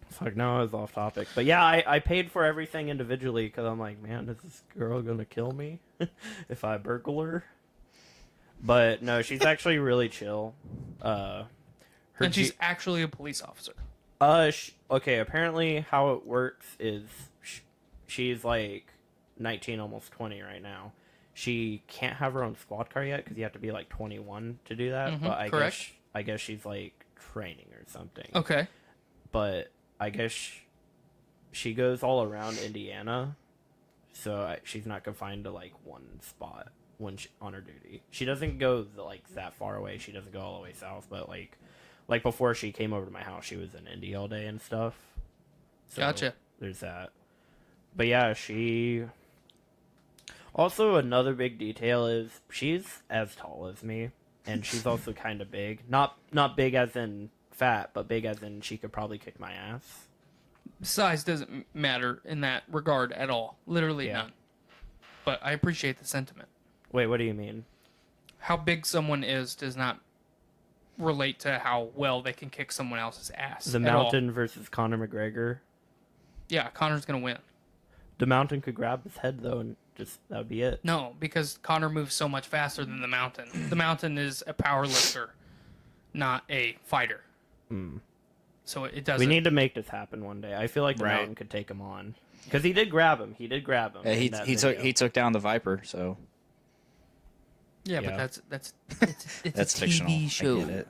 Fuck, no, I was off topic. But yeah, I paid for everything individually because I'm like, man, is this girl gonna kill me if I burgle her? But no, she's actually really chill. And she's actually a police officer. Okay, apparently how it works is she's like 19, almost 20 right now. She can't have her own squad car yet because you have to be like 21 to do that. But I guess she's like training or something. Okay. But I guess she goes all around Indiana, so she's not confined to like one spot when on her duty. She doesn't go like that far away. She doesn't go all the way south, but like before she came over to my house, she was in Indy all day and stuff. So Gotcha. There's that. But yeah, she. Also, another big detail is she's as tall as me, and she's also kind of big. Not big as in fat, but big as in she could probably kick my ass. Size doesn't matter in that regard at all. Literally none. But I appreciate the sentiment. Wait, what do you mean? How big someone is does not relate to how well they can kick someone else's ass. The at Mountain all. versus Conor McGregor. Yeah, Connor's going to win. The Mountain could grab his head, though, and that would be it. No, because Connor moves so much faster than the Mountain. The Mountain is a power lifter, not a fighter. So it doesn't. We need to make this happen one day. I feel like the Mountain could take him on. Because he did grab him. Yeah, he took down the Viper, so... Yeah, but it's that's a fictional. TV show. I get it.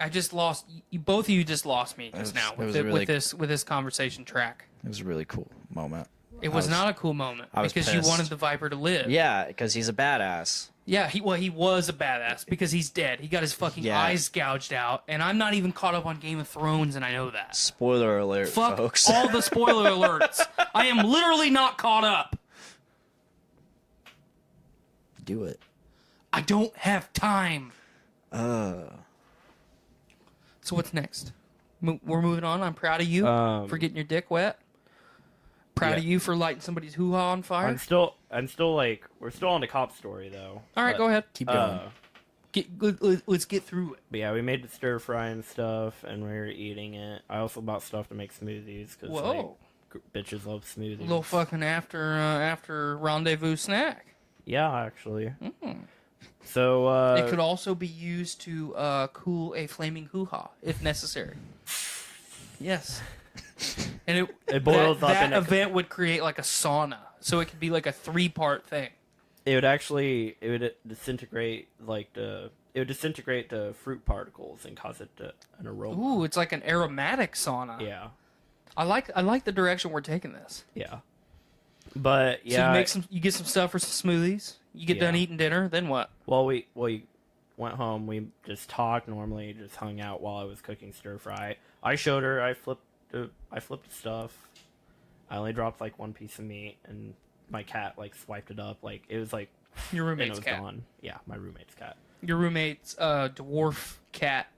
I just lost. Both of you just lost me just now with this conversation track. It was a really cool moment. It was not a cool moment because you wanted the Viper to live. Yeah, because he's a badass. Yeah, he was a badass because he's dead. He got his fucking eyes gouged out, and I'm not even caught up on Game of Thrones, and I know that. Spoiler alert, Fuck folks. all the spoiler alerts. I am literally not caught up. Do it. I don't have time. So what's next? We're moving on. I'm proud of you for getting your dick wet. Proud of you for lighting somebody's hoo-ha on fire. I'm still like, we're still on the cop story though. All right, go ahead. Keep going. Let's get through it. But yeah, we made the stir fry and stuff, and we were eating it. I also bought stuff to make smoothies because like, bitches love smoothies. Little fucking after rendezvous snack. Yeah, actually. So It could also be used to cool a flaming hoo-ha if necessary. Yes. And it boils up that in a event would create like a sauna, so it could be like a 3-part thing. It would disintegrate the fruit particles and cause it an aroma. Ooh, it's like an aromatic sauna. Yeah. I like the direction we're taking this. Yeah. But yeah, So you get some stuff for some smoothies. You get done eating dinner, then what? Well, we went home. We just talked normally, just hung out while I was cooking stir fry. I showed her. I flipped the stuff. I only dropped like one piece of meat, and my cat like swiped it up. Like it was like Your roommate's and it was cat. gone. Yeah, my roommate's cat. Your roommate's dwarf cat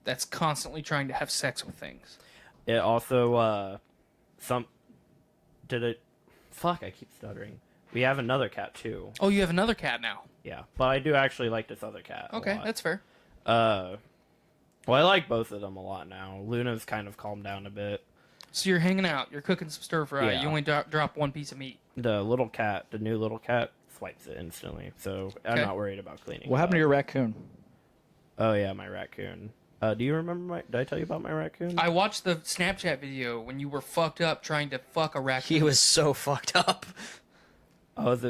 that's constantly trying to have sex with things. It also Fuck, I keep stuttering. We have another cat too. Oh, you have another cat now. Yeah, but I do actually like this other cat. Okay, a lot. that's fair. Well, I like both of them a lot now. Luna's kind of calmed down a bit. So you're hanging out. You're cooking some stir fry. Yeah. You only drop one piece of meat. The new little cat, swipes it instantly. So I'm not worried about cleaning. What happened to your raccoon? Oh yeah, my raccoon. Do you remember did I tell you about my raccoon? I watched the Snapchat video when you were fucked up trying to fuck a raccoon. He was so fucked up. I was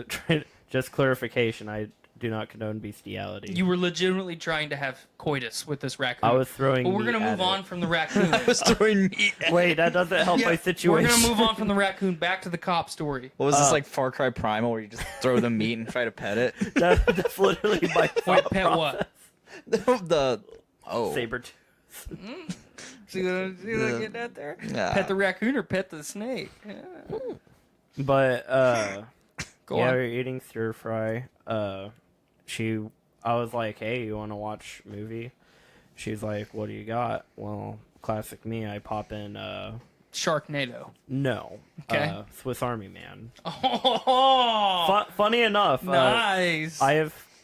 just clarification. I do not condone bestiality. You were legitimately trying to have coitus with this raccoon. I was throwing. But we're gonna meat move at on it. from the raccoon. I was throwing meat. Wait, that doesn't help my situation. We're gonna move on from the raccoon back to the cop story. What was this, like Far Cry Primal, where you just throw the meat and try to pet it? That's literally my Wait, pet what? saber tooth. See what I'm getting at there? Yeah. Pet the raccoon or pet the snake? Yeah. But Go yeah, on. we were eating stir fry. I was like, "Hey, you want to watch a movie?" She's like, "What do you got?" Well, classic me. I pop in. Sharknado. No. Okay. Swiss Army Man. Oh, Funny enough, nice. I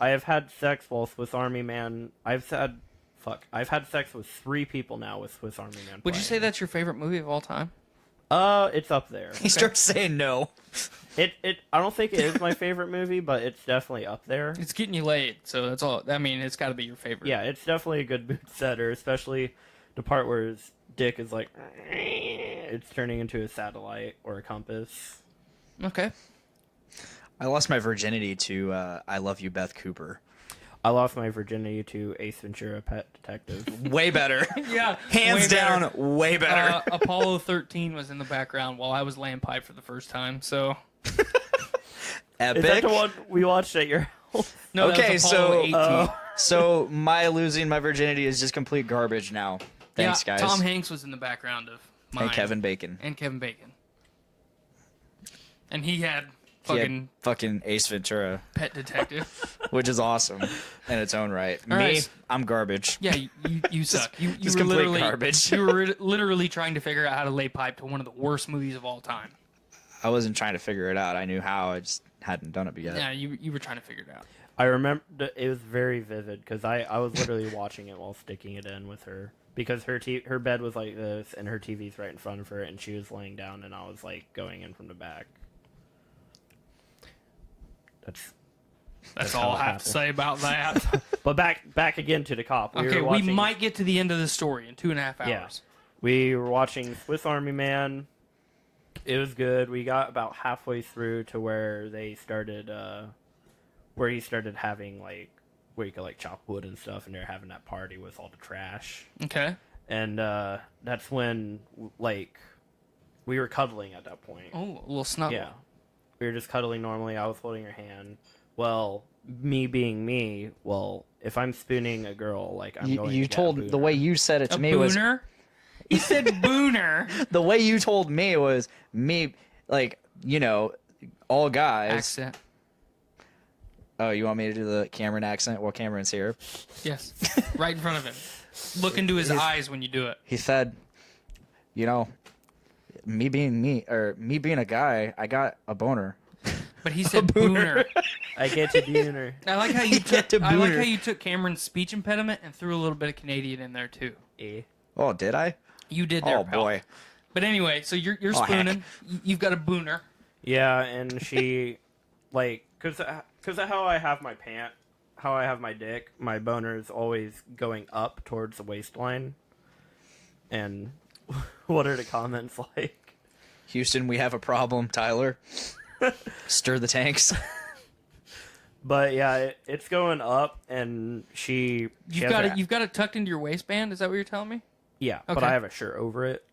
have had sex while Swiss Army Man. I've had sex with 3 people now with Swiss Army Man. Would you say that's your favorite movie of all time? It's up there. He starts saying no. I don't think it is my favorite movie, but it's definitely up there. It's getting you laid, so that's all. I mean, it's got to be your favorite. Yeah, it's definitely a good mood setter, especially the part where his dick is like, it's turning into a satellite or a compass. Okay. I lost my virginity to I Love You, Beth Cooper. I lost my virginity to Ace Ventura: Pet Detective. Way better. Yeah. Hands way down, better. way better. Apollo 13 was in the background while I was laying pipe for the first time, so. Epic. Is that the one we watched at your house? No, that Okay, was Apollo so 18. so my losing my virginity is just complete garbage now. Thanks, yeah, guys. Tom Hanks was in the background of mine. And Kevin Bacon. And Kevin Bacon. And he had He had fucking fucking Ace Ventura, Pet Detective. which is awesome in its own right. All Me, right. I'm garbage. Yeah, you suck. You just were complete literally garbage. You were literally trying to figure out how to lay pipe to one of the worst movies of all time. I wasn't trying to figure it out. I knew how. I just hadn't done it yet. Yeah, you were trying to figure it out. I remember it was very vivid because I was literally watching it while sticking it in with her because her bed was like this and her TV's right in front of her and she was laying down and I was like going in from the back. That's how all it I have happened. to say about that. But back again to the cop. We might get to the end of the story in 2.5 hours. Yeah. We were watching Swiss Army Man. It was good. We got about halfway through to where they started, where he started having like, where you could like chop wood and stuff, and they're having that party with all the trash. Okay. And that's when like we were cuddling at that point. Oh, a little snuggle. Yeah, we were just cuddling normally. I was holding her hand. Well, me being me, well, if I'm spooning a girl, like I'm going. You to told get a the way you said it to A me was booner? He said booner. the way you told me was me, like, you know, all guys. Accent. Oh, you want me to do the Cameron accent? Well, Cameron's here. Yes. Right in front of him. Look into his eyes when you do it. He said, you know, me being a guy, I got a boner. But he said booner. I get to booner. I like how you Get took. to I like booner. how you took Cameron's speech impediment and threw a little bit of Canadian in there too. Oh, did I? You did there, Oh, pal. boy. But anyway, so you're Oh, heck. spooning. You've got a booner. Yeah, and she, like, cause of how I have my dick, my boner is always going up towards the waistline. And what are the comments like? Houston, we have a problem. Tyler, stir the tanks. But yeah, it's going up, and she You've got it. You've got it tucked into your waistband. Is that what you're telling me? Yeah, but Okay. I have a shirt over it.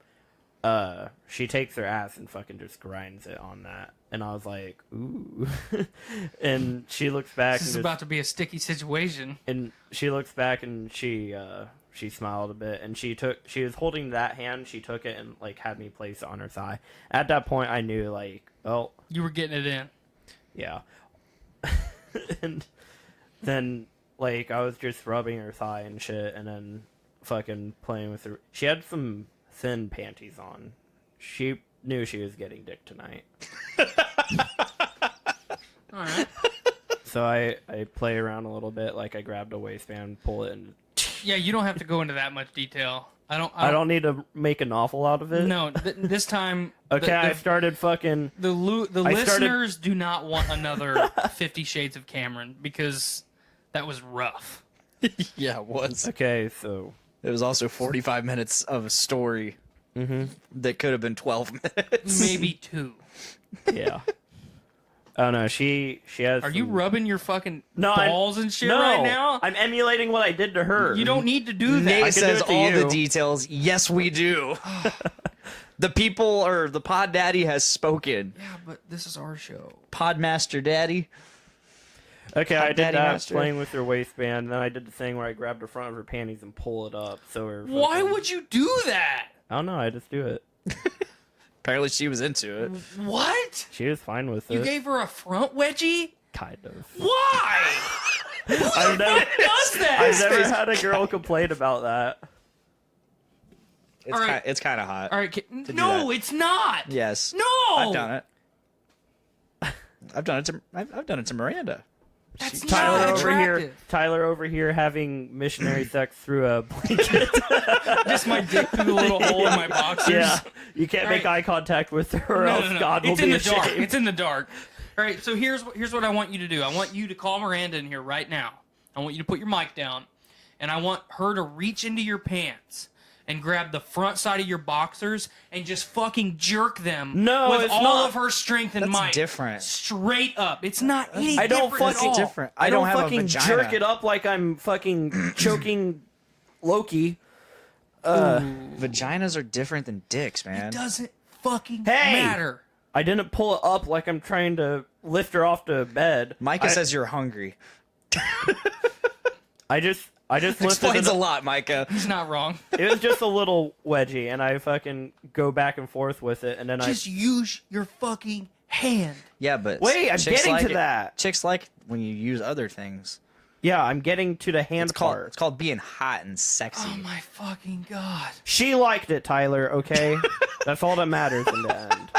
She takes her ass and fucking just grinds it on that, and I was like, ooh. And she looks back. This is and about to be a sticky situation. And she looks back and she smiled a bit, and she was holding that hand. She took it and like had me place it on her thigh. At that point, I knew like, oh You were getting it in. yeah. And then like I was just rubbing her thigh and shit, and then fucking playing with her. She had some thin panties on. She knew she was getting dick tonight. All right. So I play around a little bit. Like I grabbed a waistband, pull it, and Yeah, you don't have to go into that much detail. I don't need to make a novel out of it. No, this time. Okay, I started fucking. The I listeners do not want another 50 Shades of Cameron because that was rough. Yeah, it was. Okay, so It was also 45 minutes of a story that could have been 12 minutes. Maybe 2. yeah. Oh no, she has. Are you some- rubbing your fucking No, balls and shit no, right now? I'm emulating what I did to her. You don't need to do that. Nate can do says it to all the you. details. Yes, we do. The people, or the Pod Daddy has spoken. Yeah, but this is our show. Podmaster Daddy. Okay, I did Daddy that Master. playing with her waistband. Then I did the thing where I grabbed the front of her panties and pull it up. So her. Why fucking- would you do that? I don't know. I just do it. Apparently she was into it. What? She was fine with You it. gave her a front wedgie? Kind of. Why? I've never, Does that? I've never had a girl complain about that. It's, All right. it's kind of hot. All right. do No, that. it's not. Yes. No. I've done it. I've done it to Miranda. That's Tyler not over here. attractive. Tyler over here having missionary sex through a blanket. Just my dick through the little hole in my boxers. Yeah, you can't make All right. eye contact with her, or else God will it's be in the dark. ashamed. It's in the dark. All right, so here's what I want you to do. I want you to call Miranda in here right now. I want you to put your mic down, and I want her to reach into your pants and grab the front side of your boxers and just fucking jerk them No, with it's all not. of her strength and That's might. different. Straight up. It's not any I don't different fucking- at all. different. I don't don't have a fucking vagina. jerk it up like I'm fucking choking Loki. Vaginas are different than dicks, man. It doesn't fucking Hey! matter. I didn't pull it up like I'm trying to lift her off to bed. Micah says you're hungry. I just lifted Explains it a up. lot, Micah. He's not wrong. It was just a little wedgie, and I fucking go back and forth with it, and then Just use your fucking hand. Yeah, but Wait, I'm chicks getting like to that. Chicks like when you use other things. yeah, I'm getting to the hand part. It's called being hot and sexy. Oh my fucking god. She liked it, Tyler, okay? That's all that matters in the end.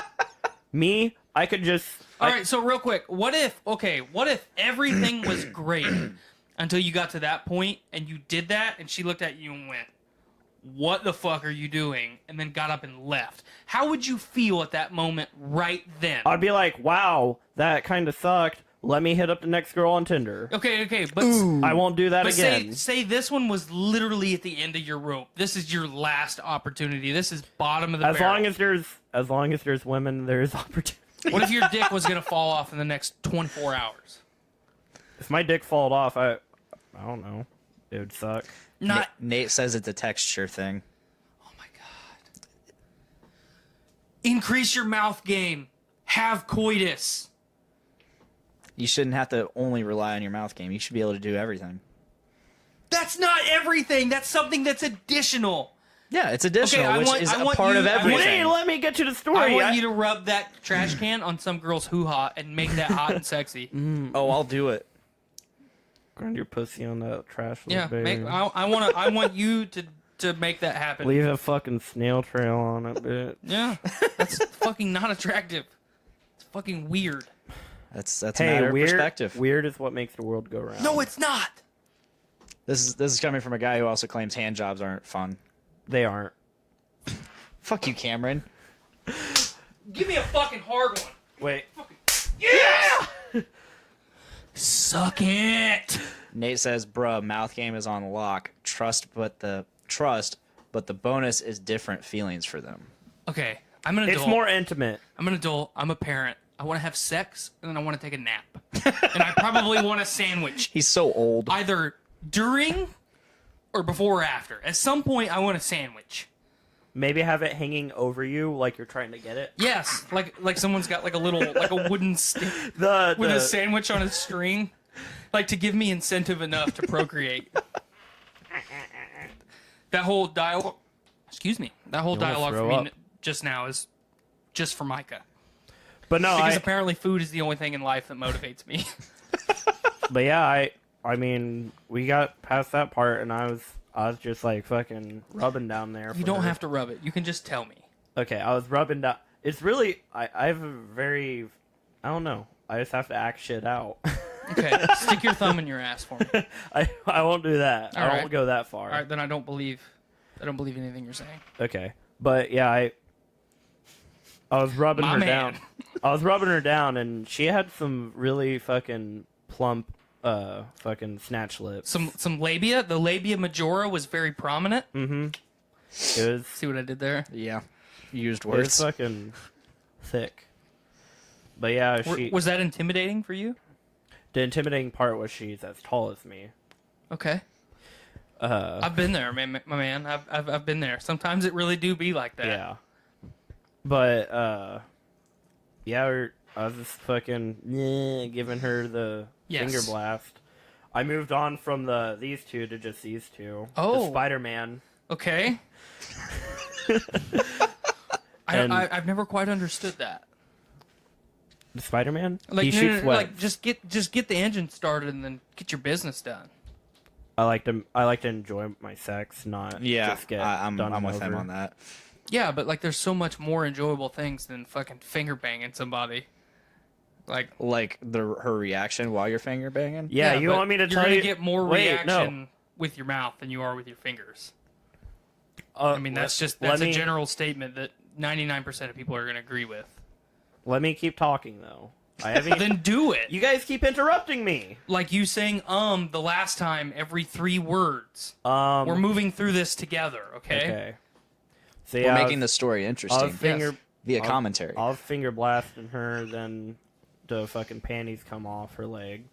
Me, I could just... All right, so real quick, what if everything was great until you got to that point and you did that and she looked at you and went, "What the fuck are you doing?" and then got up and left. How would you feel at that moment right then? I'd be like, wow, that kind of sucked. Let me hit up the next girl on Tinder. Okay, but I won't do that but again. say this one was literally at the end of your rope. This is your last opportunity. This is bottom of the As barrel. long as there's women, there's opportunity. What if your dick was gonna fall off in the next 24 hours? If my dick falls off, I I don't know. It would suck. Not. Nate says it's a texture thing. Oh my god. Increase your mouth game. Have coitus. You shouldn't have to only rely on your mouth game. You should be able to do everything. That's not everything. That's something that's additional. Yeah, it's additional, Okay, which is I a want part you- of I want- everything. Hey, let me get to the story. I want you to rub that trash can on some girl's hoo-ha and make that hot and sexy. Oh, I'll do it. Grind your pussy on that trash. Yeah, baby. I want you to make that happen. Leave a fucking snail trail on it, bitch. Yeah, that's fucking not attractive. It's fucking weird. That's a matter of perspective. Weird is what makes the world go round. No, it's not. This is coming from a guy who also claims hand jobs aren't fun. They aren't. Fuck you, Cameron. Give me a fucking hard one. Wait. Yeah. Suck it. Nate says, "Bruh, mouth game is on lock. But the bonus is different feelings for them." Okay, I'm an adult. It's more intimate. I'm an adult. I'm a parent. I want to have sex and then I want to take a nap. And I probably want a sandwich, He's so old. either during or before or after. At some point, I want a sandwich. Maybe have it hanging over you like you're trying to get it. Yes, like someone's got like a wooden stick with a sandwich on a string, like to give me incentive enough to procreate. That whole dialogue, that whole You wanna dialogue for throw me up? just now is just for Micah. But no, Because apparently food is the only thing in life that motivates me. But yeah, I mean, we got past that part, and I was just like fucking rubbing down there. You don't have to rub it. You can just tell me. Okay, I was rubbing down. It's really I have a very, I don't know. I just have to act shit out. Okay, stick your thumb in your ass for me. I won't do that. All I right. won't go that far. All right, then I don't believe anything you're saying. Okay, but yeah, I was rubbing My her man. down. I was rubbing her down, and she had some really fucking plump, fucking snatch lips. Some labia. The labia majora was very prominent. It was, See what I did there? Yeah. Used it was words. fucking thick. But yeah, Was that intimidating for you? the intimidating part was she's as tall as me. Okay. I've been there, man. My man. I've been there. Sometimes it really do be like that. Yeah. But yeah, I was just fucking giving her the Yes. finger blast. I moved on from these two to just these two. Oh. The Spider-Man. Okay. And- I've never quite understood that. The Spider-Man? Like, He no, shoots no, like webs. just get the engine started and then get your business done. I like to enjoy my sex, not Yeah, just get I'm done with him over. on that. Yeah, but like, there's so much more enjoyable things than fucking finger banging somebody. Like, Like her reaction while you're finger banging. Yeah, you but want me to you're tell gonna you? get more Wait, reaction no. with your mouth than you are with your fingers. I I mean, that's a general statement that 99% of people are gonna agree with. Let me keep talking though. I haven't. Then do it. You guys keep interrupting me. Like you saying the last time every 3 words. We're We're moving through this together, okay? okay. So We're yeah, making the story interesting finger via commentary. I was finger blasting her, then the fucking panties come off her leg,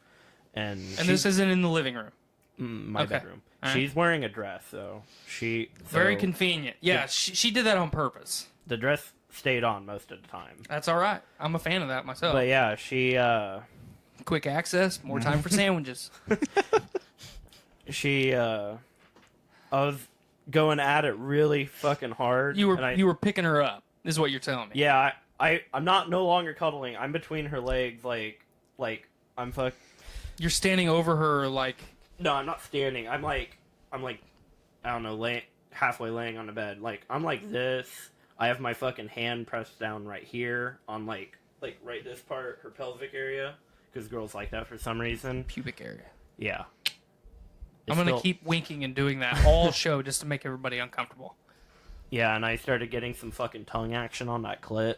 and And this isn't in the living room. my okay. bedroom. All right. She's wearing a dress, so Very convenient. Yeah, she did that on purpose. the dress stayed on most of the time. That's all right. I'm a fan of that myself. But yeah, she Quick access, more time for sandwiches. I was going at it really fucking hard. You and were picking her up, is what you're telling me. Yeah, I'm not no longer cuddling. I'm between her legs, like I'm You're standing over her like. No, I'm not standing. I'm like I don't know, halfway laying on the bed. Like I'm like this. I have my fucking hand pressed down right here on like right this part, her pelvic area, because girls like that for some reason. Pubic area. Yeah. I'm going to keep winking and doing that all show just to make everybody uncomfortable. Yeah, and I started getting some fucking tongue action on that clit.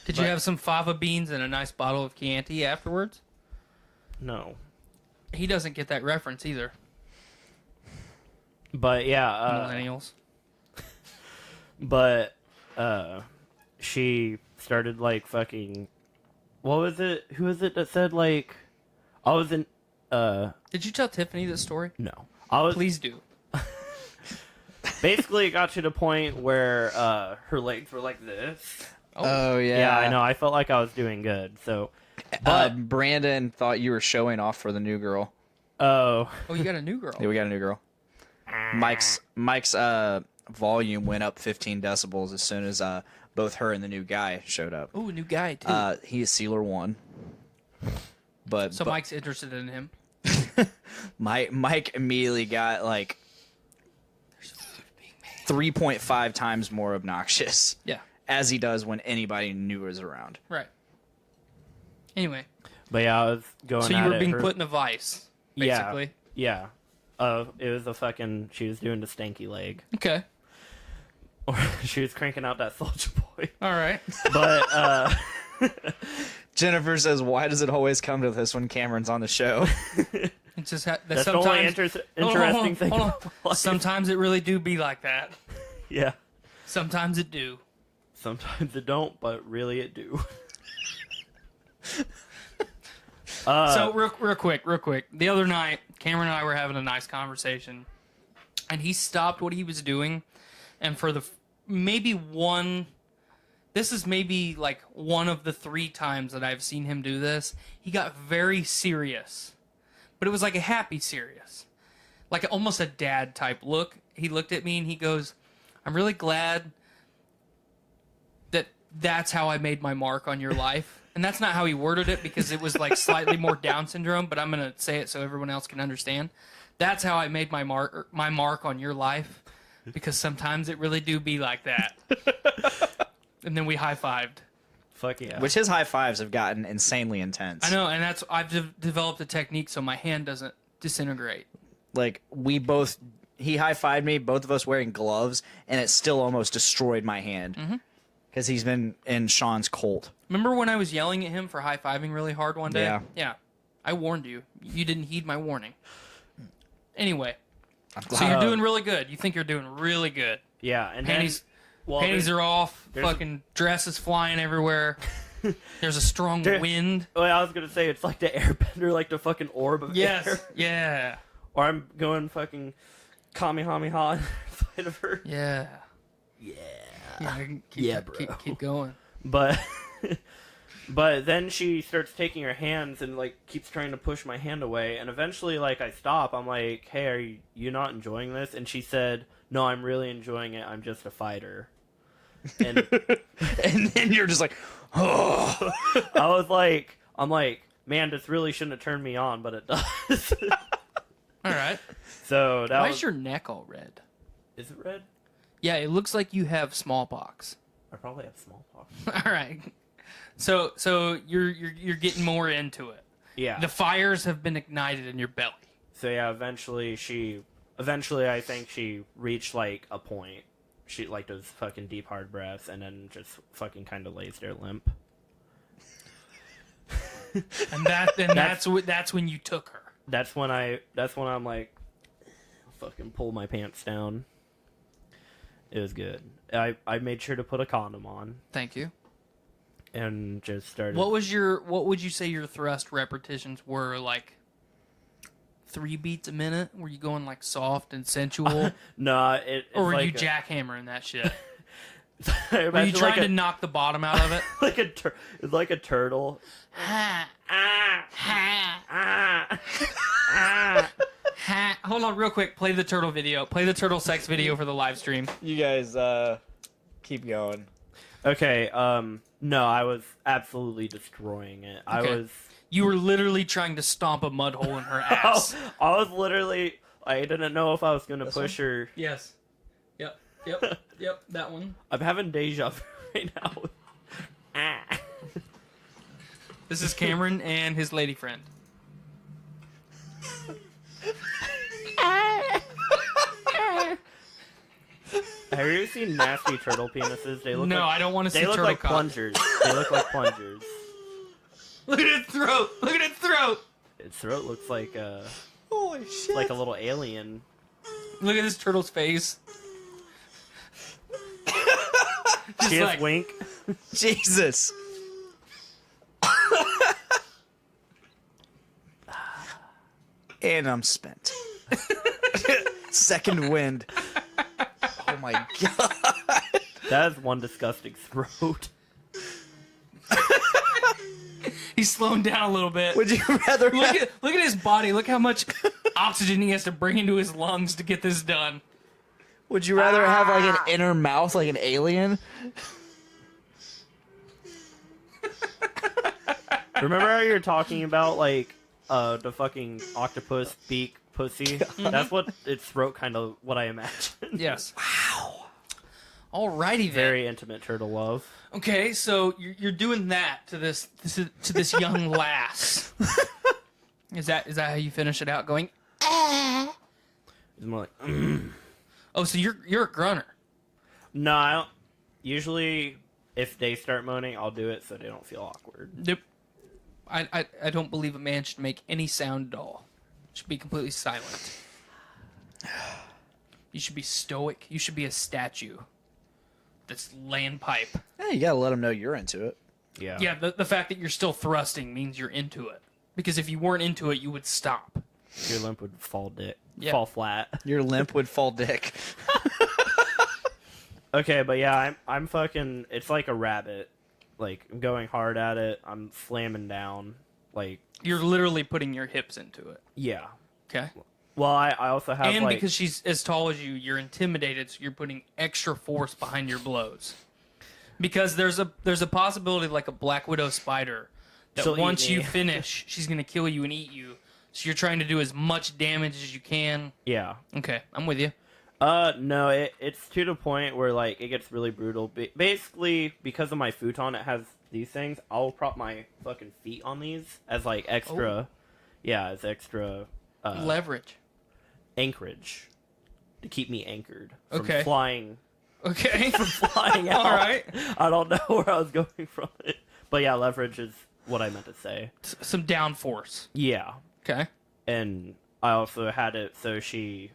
Did you have some fava beans and a nice bottle of Chianti afterwards? No. He doesn't get that reference either. But yeah, Millennials. but she started like fucking what was it? Who was it that said, like, I was in, Did you tell Tiffany this story? no. I was, Please do. basically, it got to the point where, her legs were like this. Oh, yeah. Yeah, I know. I felt like I was doing good, so. But, Brandon thought you were showing off for the new girl. oh. Oh, you got a new girl. Yeah, we got a new girl. Mike's volume went up 15 decibels as soon as both her and the new guy showed up. Oh, a new guy, too. He is Sealer 1. But Mike's interested in him. Mike immediately got like 3.5 times more obnoxious. Yeah. As he does when anybody new is around. Right. Anyway. But yeah, I was going So at you were it. being Her- put in a vice, basically. Yeah. It was a fucking, she was doing the stanky leg. Okay. Or she was cranking out that Soulja Boy. All right. But, Jennifer says, "Why does it always come to this when Cameron's on the show?" It's just that's the sometimes only interesting thing. hold on. about life. Sometimes it really do be like that. Yeah. Sometimes it do. Sometimes it don't, but really it do. So real quick. The other night, Cameron and I were having a nice conversation, and he stopped what he was doing, and for the this is maybe like one of the 3 times that I've seen him do this. He got very serious, but it was like a happy serious, like almost a dad type look. He looked at me and he goes, "I'm really glad that that's how I made my mark on your life." And that's not how he worded it because it was like slightly more Down syndrome, but I'm going to say it so everyone else can understand. That's how I made my mark on your life, because sometimes it really do be like that. And then we high-fived. Fuck yeah. Which his high fives have gotten insanely intense. I know, and I've developed a technique so my hand doesn't disintegrate. Like he high fived me, both of us wearing gloves, and it still almost destroyed my hand because he's been in Sean's cult. Remember when I was yelling at him for high-fiving really hard one day? Yeah. Yeah. I warned you. You didn't heed my warning. Anyway, I'm so you're doing really good. You think you're doing really good. Yeah, and Panties, then, panties are off. there's a- Fucking dress is flying everywhere. There's a strong wind. Well, I was gonna say it's like the airbender, like the fucking orb of air. Yes. Yeah. Or I'm going fucking Kamehameha inside of her. Yeah. Yeah, bro. Keep going. But but then she starts taking her hands and like keeps trying to push my hand away, and eventually like I stop. I'm like, "Hey, are you not enjoying this?" And she said, "No, I'm really enjoying it. I'm just a fighter." And And then you're just like, oh. I'm like, man, this really shouldn't have turned me on, but it does. All right. So that Why was, is your neck all red? is it red? Yeah, it looks like you have smallpox. I probably have smallpox. All right. So you're getting more into it. Yeah. The fires have been ignited in your belly. So yeah, eventually I think she reached like a point. She like those fucking deep hard breaths, and then just fucking kind of lays there limp. And that's when you took her. That's when I'm like, fucking pull my pants down. It was good. I made sure to put a condom on Thank you. and just started. What would you say your thrust repetitions were, like 3 beats a minute? Were you going like soft and sensual? No, it's Or were like you jackhammering that shit? Were Were you trying to knock the bottom out of it? it's like a turtle. Hold on real quick. Play the turtle video. Play the turtle sex video for the live stream. You guys keep going. Okay, no, I was absolutely destroying it. Okay. You were literally trying to stomp a mud hole in her ass. I was literally, I didn't know if I was going to push her. Yes. Yep. That one. I'm having deja vu right now. This is Cameron and his lady friend. Have you ever seen nasty turtle penises? They look No, like, I don't want to see They look turtle like cock. plungers. They look like plungers. Look at its throat. Look at its throat. Its throat looks like Holy shit. like a little alien. Look at this turtle's face. See his like- wink? Jesus. And I'm spent. Second wind. Oh my god. That is one disgusting throat. He's slowing down a little bit. Would you rather look at his body. Look how much oxygen he has to bring into his lungs to get this done. Would you rather have like an inner mouth like an alien? Remember how you were talking about like the fucking octopus beak pussy? That's what its throat kind of what I imagine. Yes. Wow. Alrighty then. Very intimate turtle love. Okay, so you're doing that to this young lass. Is that how you finish it out? Going. It's more like. Oh, so you're a grunter. No, I don't. Usually, if they start moaning, I'll do it so they don't feel awkward. Nope. I don't believe a man should make any sound at all. Should be completely silent. You should be stoic. You should be a statue that's laying pipe. Yeah, you gotta let them know you're into it. Yeah. Yeah, the fact that you're still thrusting means you're into it. Because if you weren't into it, you would stop. Your limp would fall Yeah. fall flat. Your limp would fall dick. Okay, but yeah, I'm fucking. It's like a rabbit. Like I'm going hard at it. I'm slamming down. Like You're literally putting your hips into it. yeah. Okay? Well, I also have And like because she's as tall as you, you're intimidated, so you're putting extra force behind your blows. Because there's a possibility like a Black Widow spider that She'll eat once me. you finish, she's gonna kill you and eat you. So you're trying to do as much damage as you can. yeah. Okay, I'm with you. No, it's to the point where like it gets really brutal. Basically, because of my futon, it has these things. I'll prop my fucking feet on these as like extra, as extra Leverage. anchorage to keep me anchored from Okay. flying. Okay. Flying out. All right. I don't know where I was going from it, but yeah, leverage is what I meant to say. Some downforce. Yeah, Okay. and I also had it so she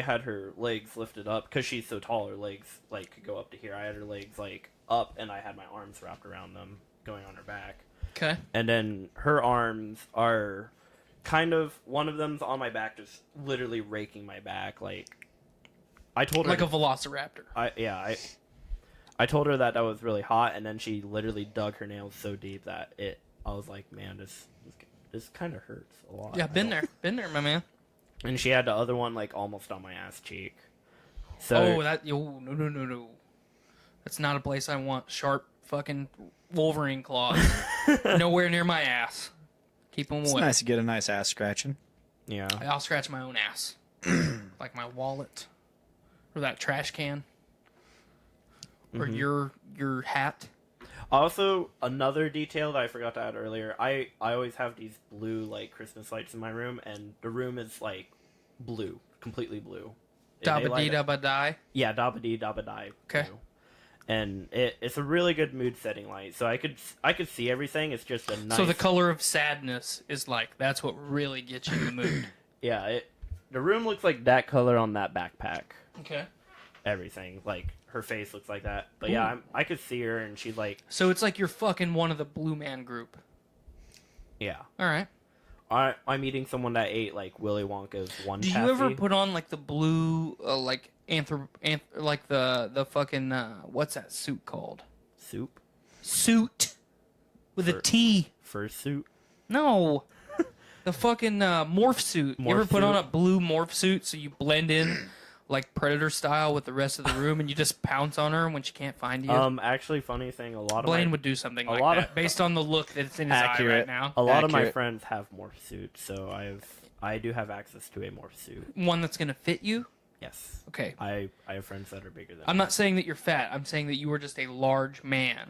had her legs lifted up because she's so tall. Her legs like could go up to here. I had her legs like up, and I had my arms wrapped around them, going on her back. Okay. And then her arms are kind of one of them's on my back, just literally raking my back. Like I told her, Like a velociraptor. I told her that was really hot, and then she literally dug her nails so deep that I was like, man, this kind of hurts a lot. Yeah, been there, my man. And she had the other one like almost on my ass cheek. So No. That's not a place I want sharp fucking Wolverine claws. Nowhere near my ass. Keep them It's away. nice to get a nice ass scratching. yeah, I'll scratch my own ass. Like my wallet. Or that trash can. Or your hat. Also, another detail that I forgot to add earlier, I always have these blue, like, Christmas lights in my room, and the room is, like, blue. Completely blue. Dabba-dee-dabba-die. Yeah, dabba-dee-dabba-die. Okay. Blue. And it's a really good mood-setting light, so I could see everything, it's just a nice... So the color of sadness is like, that's what really gets you in the mood. Yeah, the room looks like that color on that backpack. Okay. Everything. Like, her face looks like that. But yeah, I could see her, and she's like... So it's like you're fucking one of the Blue Man group. Yeah. All right. I'm eating someone that ate like Willy Wonka's one. Do you taffy. ever put on like the blue, like like the fucking what's that suit called? soup? Suit with a T. Fursuit? No, the fucking morph suit. You ever Morph put on suit? a blue morph suit so you blend in like Predator style with the rest of the room and you just pounce on her when she can't find you? Actually, funny thing, a lot of Blaine my, would do something like lot that of- based on the look that's in his eye right Accurate. now. a lot of my Accurate. friends have morph suits, so I do have access to a morph suit. One that's gonna fit you. Yes. Okay. I have friends that are bigger than I'm me. not saying that you're fat. I'm saying that you are just a large man.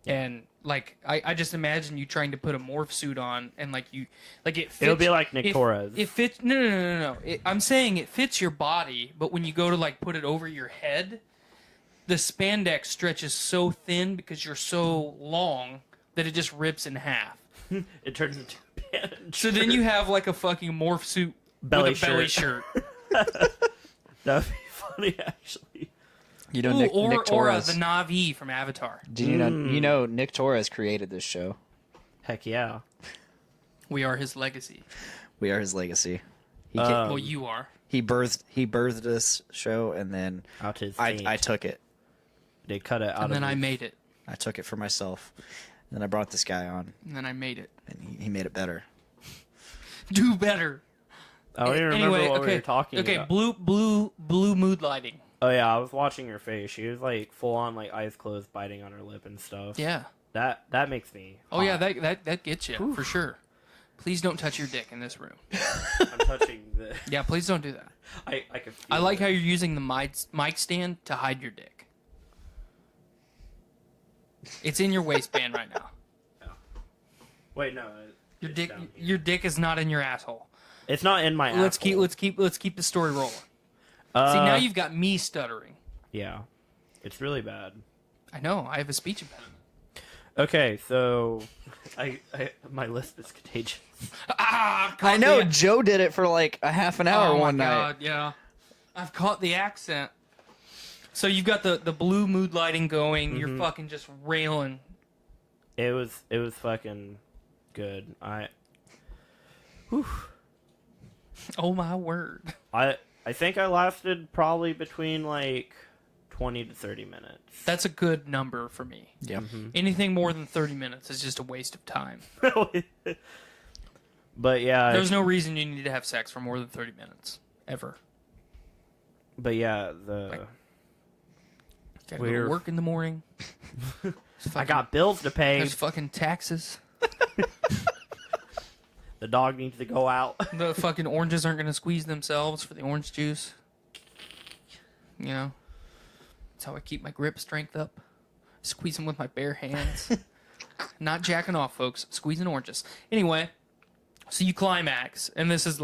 And like I just imagine you trying to put a morph suit on and like it fits. It'll be like Nick Torres. It fits. No. I'm saying it fits your body, but when you go to like put it over your head, the spandex stretches so thin because you're so long that it just rips in half. It turns into a band. So then you have like a fucking morph suit Belly with a belly shirt. shirt. That'd be funny, actually. You know, Ooh, Nick or Torres. the Na'vi from Avatar. Do you know Nick Torres created this show? Heck yeah. We are his legacy. We are his legacy. He Well, you are. He birthed this show, and then Out his I feet. took it. They cut it out And then of I his- made it. I took it for myself. And then I brought this guy on, And then I made it. and he made it better. Do better. I don't even remember what we were talking about. Blue mood lighting. Oh yeah, I was watching her face. She was like full on like eyes closed, biting on her lip and stuff. Yeah. That makes me. Oh yeah, hot. that gets you for sure. Please don't touch your dick in this room. I'm touching the. Yeah, please don't do that. I can. Feel I like it. how you're using the mic stand to hide your dick. It's in your waistband right now. Wait, no. Your it's dick, down here. your dick is not in your asshole. It's not in my. Let's asshole. keep the story rolling. See, now you've got me stuttering. Yeah, it's really bad. I know. I have a speech impediment. Okay, so my list is contagious. I know Joe did it for like a half an hour Oh one my night. god, yeah. I've caught the accent. So you've got the blue mood lighting going. You're fucking just railing. It was fucking good. Oh my word. I think I lasted probably between like 20 to 30 minutes. That's a good number for me. Yeah. Anything more than 30 minutes is just a waste of time. But yeah, There's no reason you need to have sex for more than 30 minutes. Ever. but yeah, Gotta go to work in the morning. I got bills to pay. There's fucking taxes. The dog needs to go out. The fucking oranges aren't going to squeeze themselves for the orange juice. You know? That's how I keep my grip strength up. Squeeze them with my bare hands. Not jacking off, folks. Squeezing oranges. Anyway, so you climax, and this is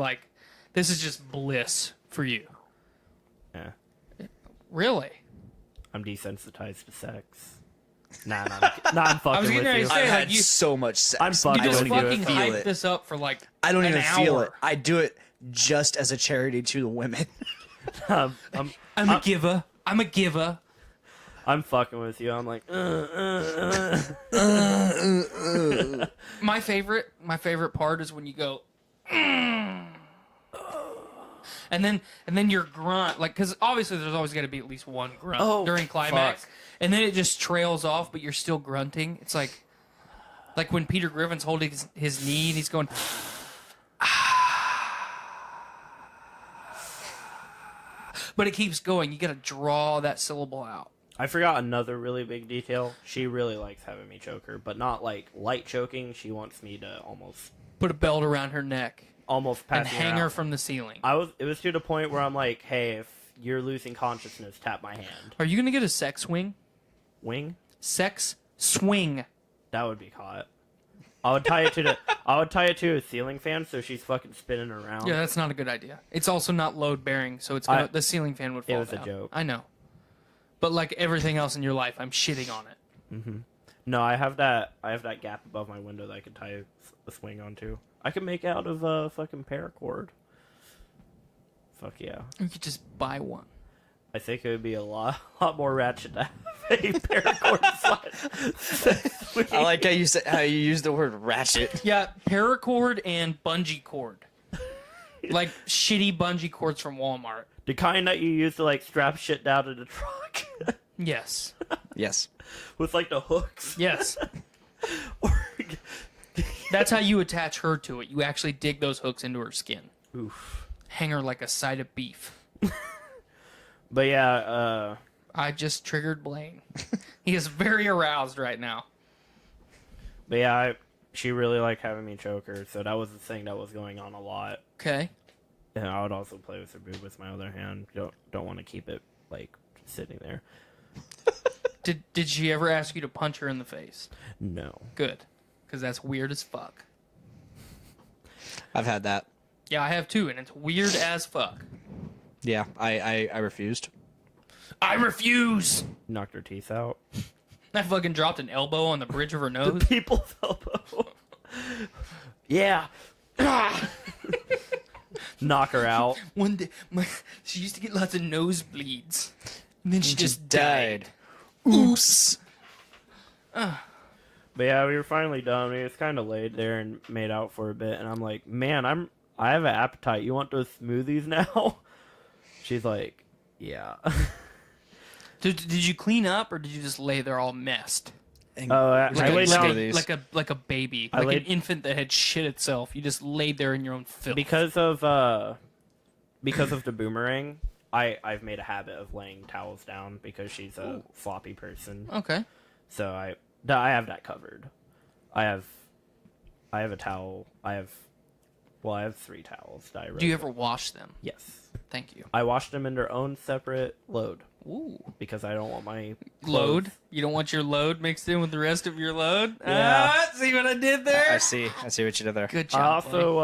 just bliss for you. Yeah, Really? I'm desensitized to sex. Nah, I'm fucking I was with getting ready you. to I've say, had like, you so much sex. I'm fucking You just with you. fucking feel hype it. this up for like I don't an even feel hour. it. I do it just as a charity to the women. I'm I'm a giver. I'm a giver. I'm fucking with you. I'm like, My favorite part is when you go, and then your grunt, like, because obviously there's always got to be at least one grunt during climax, fuck. and then it just trails off, but you're still grunting. It's like when Peter Griffin's holding his knee and he's going, but it keeps going. You got to draw that syllable out. I forgot another really big detail. She really likes having me choke her, but not like light choking. She wants me to almost Put a belt around her neck pass and me hang her out. from the ceiling. It was to the point where I'm like, hey, if you're losing consciousness, tap my hand. Are you gonna get a sex swing? Wing? Sex swing. That would be hot. I would tie it to a ceiling fan so she's fucking spinning around. Yeah, that's not a good idea. It's also not load bearing, so the ceiling fan would fall was a down. joke. I know. But like everything else in your life, I'm shitting on it. No, I have that gap above my window that I could tie a swing onto. I could make out of a fucking paracord. Fuck yeah. You could just buy one. I think it would be a lot more ratchet to have a paracord slide. I like how you use the word ratchet. Yeah, paracord and bungee cord. Like shitty bungee cords from Walmart. The kind that you use to like strap shit down to the truck. Yes. Yes. With like the hooks. Yes. That's how you attach her to it. You actually dig those hooks into her skin. Oof. Hang her like a side of beef. But yeah, I just triggered Blaine. He is very aroused right now. she really liked having me choke her, so that was the thing that was going on a lot. Okay. And I would also play with her boob with my other hand. Don't want to keep it like sitting there. Did she ever ask you to punch her in the face? No. Good. Because that's weird as fuck. I've had that. Yeah, I have too, and it's weird as fuck. Yeah, I refused. I refuse! Knocked her teeth out. I fucking dropped an elbow on the bridge of her nose. People's elbow. Yeah. Knock her out. One day, she used to get lots of nosebleeds. And then she just died. Oops. But yeah, we were finally done. We just kind of laid there and made out for a bit, and I'm like, man, I have an appetite. You want those smoothies now? She's like, yeah. Did you clean up or did you just lay there all messed? I laid down Like a baby, I like laid- an infant that had shit itself. You just laid there in your own filth. because of the boomerang. I've made a habit of laying towels down because she's a sloppy person. Okay. So I have that covered. I have a towel. I have 3 towels. That I Do you wrote. ever wash them? Yes. Thank you. I wash them in their own separate load Ooh. because I don't want my Load? clothes- You don't want your load mixed in with the rest of your load? Yeah. See what I did there? I see what you did there. Good I job. also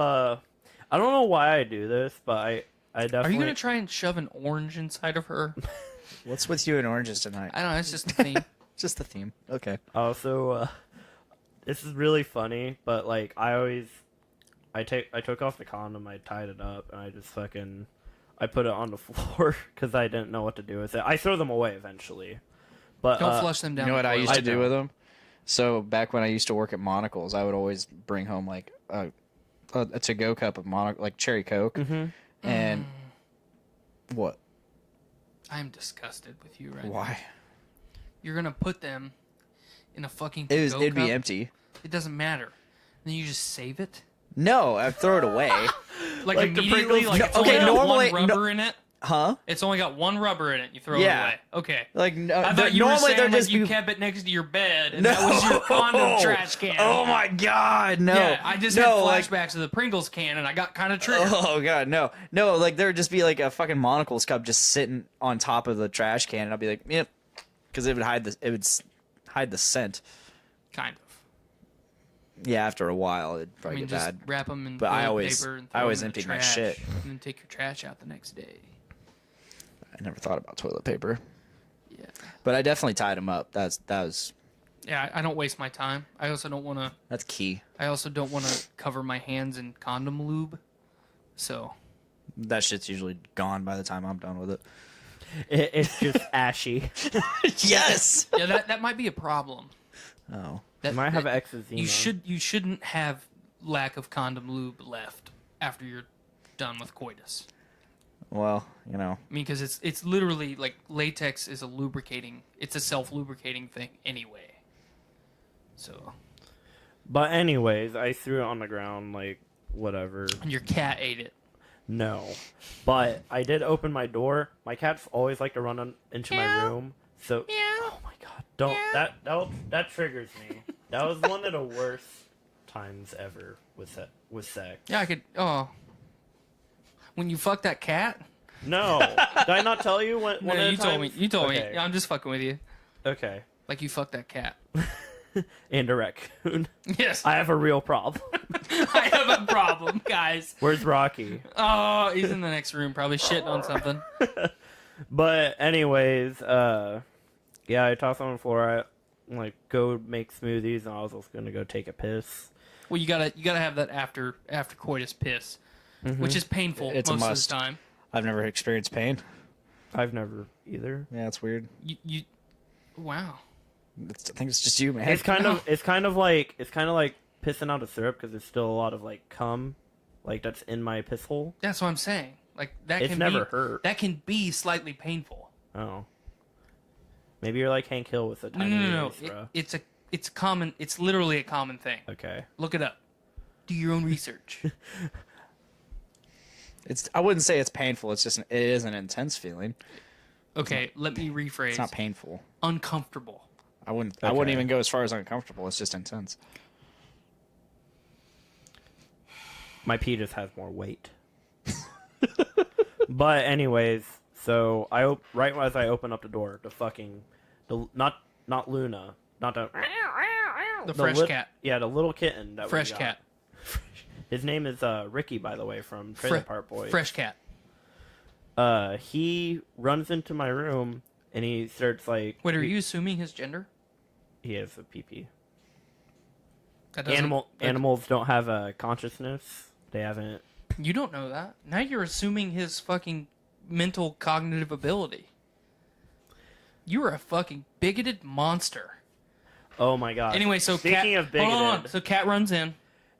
I don't know why I do this, but I definitely. Are you gonna try and shove an orange inside of her? What's with you and oranges tonight? I don't know. It's just a theme. Just the theme. Okay. Also, this is really funny, but like I took off the condom, I tied it up, and I just I put it on the floor because I didn't know what to do with it. I throw them away eventually, but Don't flush them down. You know the what I toilet. used to do don't. with them? So back when I used to work at Monocles, I would always bring home like a to-go cup of like cherry Coke, and what? I'm disgusted with you right now. Why? You're gonna put them in a fucking It'd to-go be cup? empty. It doesn't matter. Then you just save it. No, I'd throw it away. Like Like the immediately, Pringles- like No, it's okay, only got normally- one rubber in it. Huh? It's only got one rubber in it. You throw it Yeah. away. Okay. Like no, I thought you were normally saying they're like just you be- kept it next to your bed, and that was your condom trash can. Oh my god, no. Yeah, I just no, had like- flashbacks of the Pringles can, and I got kind of triggered. Oh god, no. Like there would just be like a fucking Monocles cup just sitting on top of the trash can, and I'd be like, yep, because it would hide the scent. Kind of. Yeah, after a while, it'd I probably mean, get just bad. wrap them in But I toilet always- paper and I throw always them in the emptied my trash, shit. and then take your trash out the next day. I never thought about toilet paper, Yeah. but I definitely tied them up. That was Yeah, I don't waste my time. I also don't want to. that's key. I also don't want to cover my hands in condom lube. So That shit's usually gone by the time I'm done with it. It's just ashy. Yes. yeah, that might be a problem. Oh. That You might have that- eczema. You shouldn't have lack of condom lube left after you're done with coitus. Well, you know. I mean, because it's literally like latex is a lubricating. It's a self-lubricating thing anyway. So But anyways, I threw it on the ground, like whatever. and your cat ate it. No, but I did open my door. My cats always like to run into my room. So oh my god, don't that triggers me. That was one of the worst times ever with sex. Yeah, I could. Oh, when you fuck that cat? No, did I not tell you when? No, you told me. You told me. Okay. Yeah, I'm just fucking with you. Okay, Like you fucked that cat. and a raccoon. Yes, I have a real problem. I have a problem, guys. Where's Rocky? Oh, he's in the next room, probably shitting on something. But anyways, yeah, I tossed on the floor. I like go make smoothies, and I was also gonna go take a piss. Well, you gotta have that after coitus piss, which is painful It's a most must. of the time. I've never experienced pain. I've never either. Yeah, it's weird. You wow. I think it's just you, man. It's kind of like pissing out a syrup because there's still a lot of like cum, like that's in my piss hole. That's what I'm saying. Like that It's can never be hurt. That can be slightly painful. Oh, maybe you're like Hank Hill with a tiny No. urethra. It's common. It's literally a common thing. Okay. Look it up. Do your own research. I wouldn't say it's painful. It's just it is an intense feeling. Okay, let me rephrase. It's not painful. Uncomfortable. I wouldn't Okay. even go as far as uncomfortable. It's just intense. My pee just has more weight. But anyways, so right as I open up the door, not Luna, not The fresh cat. Yeah, the little kitten. That we Fresh got. cat. His name is Ricky, by the way, from Trailer Park Boys. Fresh cat. He runs into my room and he starts like. Wait, are you assuming his gender? He has a pee-pee. That doesn't- Animals don't have a consciousness. They haven't. You don't know that. Now you're assuming his fucking mental cognitive ability. You are a fucking bigoted monster. Oh my god. Anyway, so speaking Cat, of bigoted, hold on. So Cat runs in.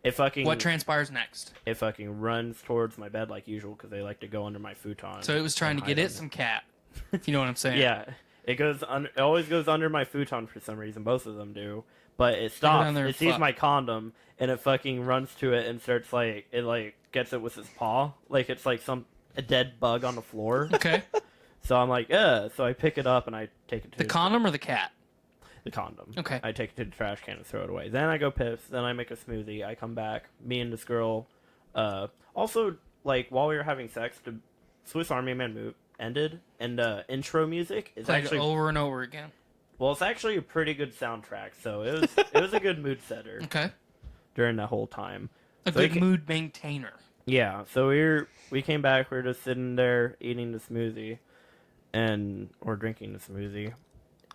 it fucking What transpires next? it fucking runs towards my bed like usual because they like to go under my futon. So it was trying to get it some cat. If you know what I'm saying. Yeah, it always goes under my futon for some reason. Both of them do, but it Go stops. down there It and sees fuck. my condom and it fucking runs to it and starts like gets it with its paw, like it's like a dead bug on the floor. Okay. So I'm like, ugh. So I pick it up and I take it to The condom or the cat? the condom. Okay. I take it to the trash can and throw it away. Then I go piss. Then I make a smoothie. I come back. Me and this girl. Also, like while we were having sex, the Swiss Army Man move ended, and intro music is Played actually over and over again. well, it's actually a pretty good soundtrack. So it was a good mood setter Okay. during that whole time. A So we good ca- mood maintainer. Yeah. So we came back. We were just sitting there eating the smoothie, or drinking the smoothie.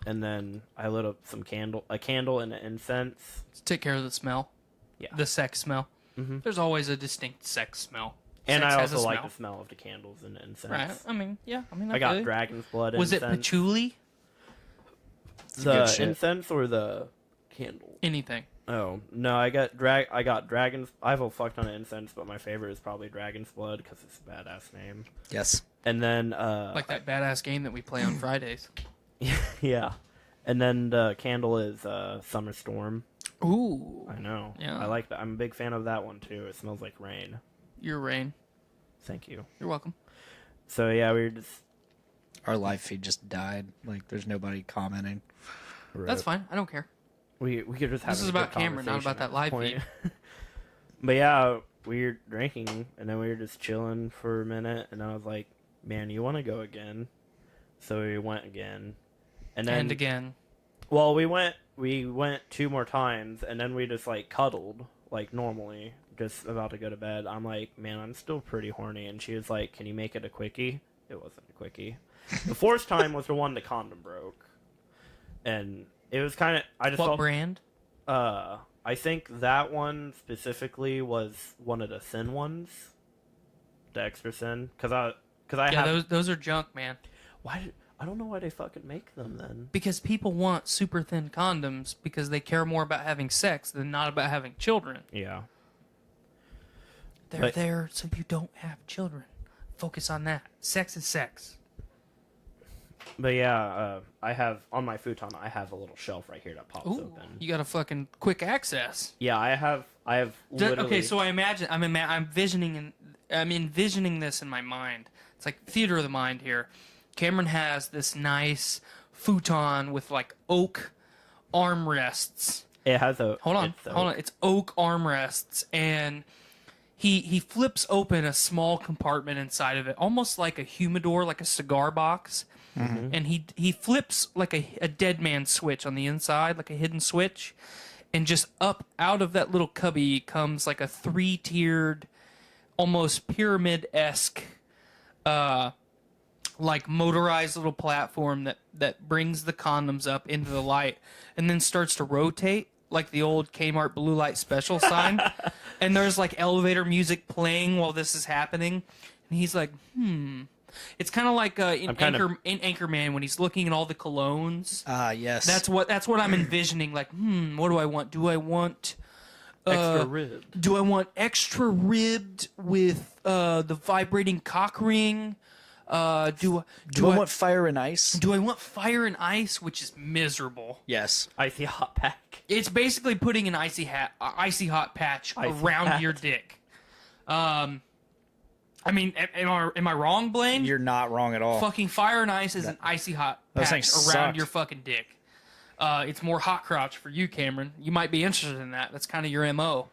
And then I lit up a candle and an incense. Let's take care of the smell. Yeah. The sex smell. Mhm. There's always a distinct sex smell. And Sex I has a also like smell. the smell of the candles and the incense. Right. I mean, yeah. I mean, I got feel you. dragon's blood Was it incense. patchouli? The good shit. incense or the candle? Anything. Oh, no, I got dragon's... I have a fuck ton of incense, but my favorite is probably dragon's blood because it's a badass name. Yes. And then... Like that badass game that we play on Fridays. yeah. And then the candle is Summer Storm. Ooh. I know. Yeah. I like that. I'm a big fan of that one, too. It smells like rain. Your rain. Thank you. You're welcome. So, yeah, we were just... Our live feed just died. Like, there's nobody commenting. That's fine. I don't care. We could just have This is about Cameron, not about that live feed. But yeah, we were drinking, and then we were just chilling for a minute, and I was like, man, you want to go again? So we went again. And then... And again. Well, we went 2 more times, and then we just, like, cuddled, like, normally, just about to go to bed. I'm like, man, I'm still pretty horny, and she was like, can you make it a quickie? It wasn't a quickie. The 4th time was the one the condom broke. And it was kind of... I just What felt, brand? I think that one specifically was one of the thin ones. The extra thin. Because I Yeah, have... those are junk, man. I don't know why they fucking make them then. Because people want super thin condoms because they care more about having sex than not about having children. Yeah. They're But- there so you don't have children. Focus on that. Sex is sex. But yeah, I have... On my futon, I have a little shelf right here that pops Ooh, open. you got a fucking quick access. Yeah, I have literally... Okay, so I imagine I'm envisioning this in my mind. It's like theater of the mind here. Cameron has this nice futon with like oak armrests. It has a... Hold on. It's oak armrests, and he flips open a small compartment inside of it, almost like a humidor, like a cigar box. Mm-hmm. And he flips like a dead man switch on the inside, like a hidden switch, and just up out of that little cubby comes like a 3-tiered, almost pyramid-esque, like motorized little platform that brings the condoms up into the light, and then starts to rotate like the old Kmart blue light special sign. And there's like elevator music playing while this is happening, and he's like, It's kind of like in Anchorman when he's looking at all the colognes. Yes. That's what I'm envisioning. Like, what do I want? Do I want extra ribbed. Do I want extra ribbed with the vibrating cock ring? Do I want fire and ice? Do I want fire and ice, which is miserable? Yes. Icy hot pack. It's basically putting an icy hot patch around your dick. I mean, am I wrong, Blaine? You're not wrong at all. Fucking fire and ice is an icy hot Those patch things around suck. your fucking dick. It's more hot crotch for you, Cameron. You might be interested in that. That's kind of your MO.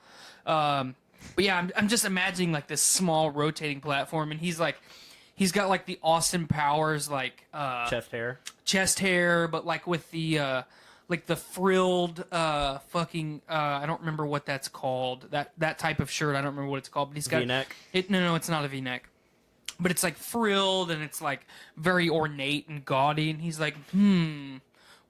But yeah, I'm just imagining like this small rotating platform, and he's got like the Austin Powers like chest hair, but like with the like the frilled I don't remember what that's called. That type of shirt, I don't remember what it's called, but he's got V-neck? No, it's not a V-neck. But it's like frilled and it's like very ornate and gaudy, and he's like,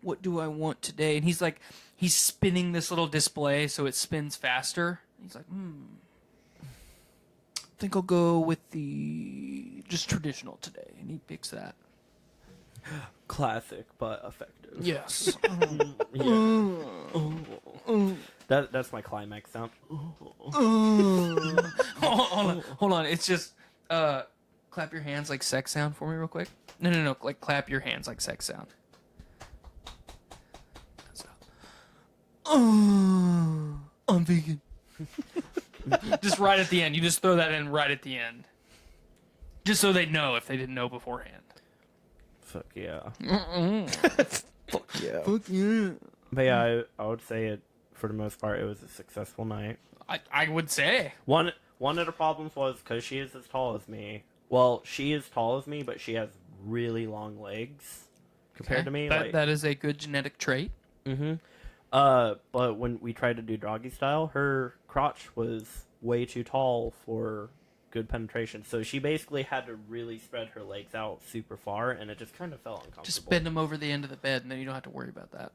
what do I want today? And he's spinning this little display so it spins faster. He's like, I think I'll go with the just traditional today, and he picks that. Classic, but effective. Yes. That's my climax sound. Hold on. It's just clap your hands like sex sound for me real quick. No. Like clap your hands like sex sound. I'm vegan. Just right at the end. You just throw that in right at the end. Just so they know if they didn't know beforehand. Fuck yeah. Fuck yeah. But yeah, I would say it, for the most part, it was a successful night. I would say. One of the problems was because she is as tall as me. Well, she is tall as me, but she has really long legs compared to me. That is a good genetic trait. Mm-hmm. But when we tried to do doggy style, her crotch was way too tall for good penetration. So she basically had to really spread her legs out super far, and it just kind of felt uncomfortable. Just bend them over the end of the bed, and then you don't have to worry about that.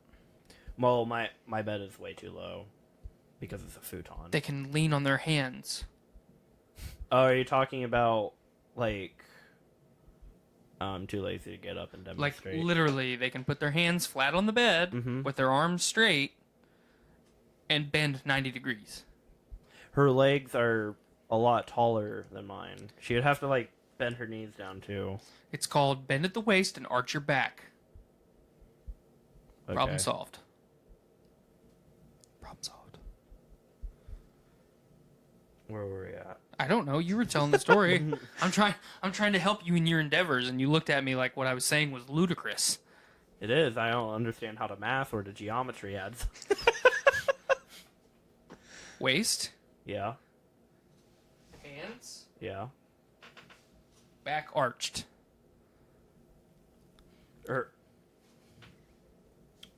Well, my bed is way too low because it's a futon. They can lean on their hands. Oh, are you talking about, like, I'm too lazy to get up and demonstrate? Like, literally, they can put their hands flat on the bed with their arms straight and bend 90 degrees. Her legs are a lot taller than mine. She would have to, like, bend her knees down, too. It's called bend at the waist and arch your back. Okay. Problem solved. Problem solved. Where were we at? I don't know. You were telling the story. I'm trying to help you in your endeavors, and you looked at me like what I was saying was ludicrous. It is. I don't understand how the math or the geometry adds. Waist. Yeah. Hands. Yeah. Back arched.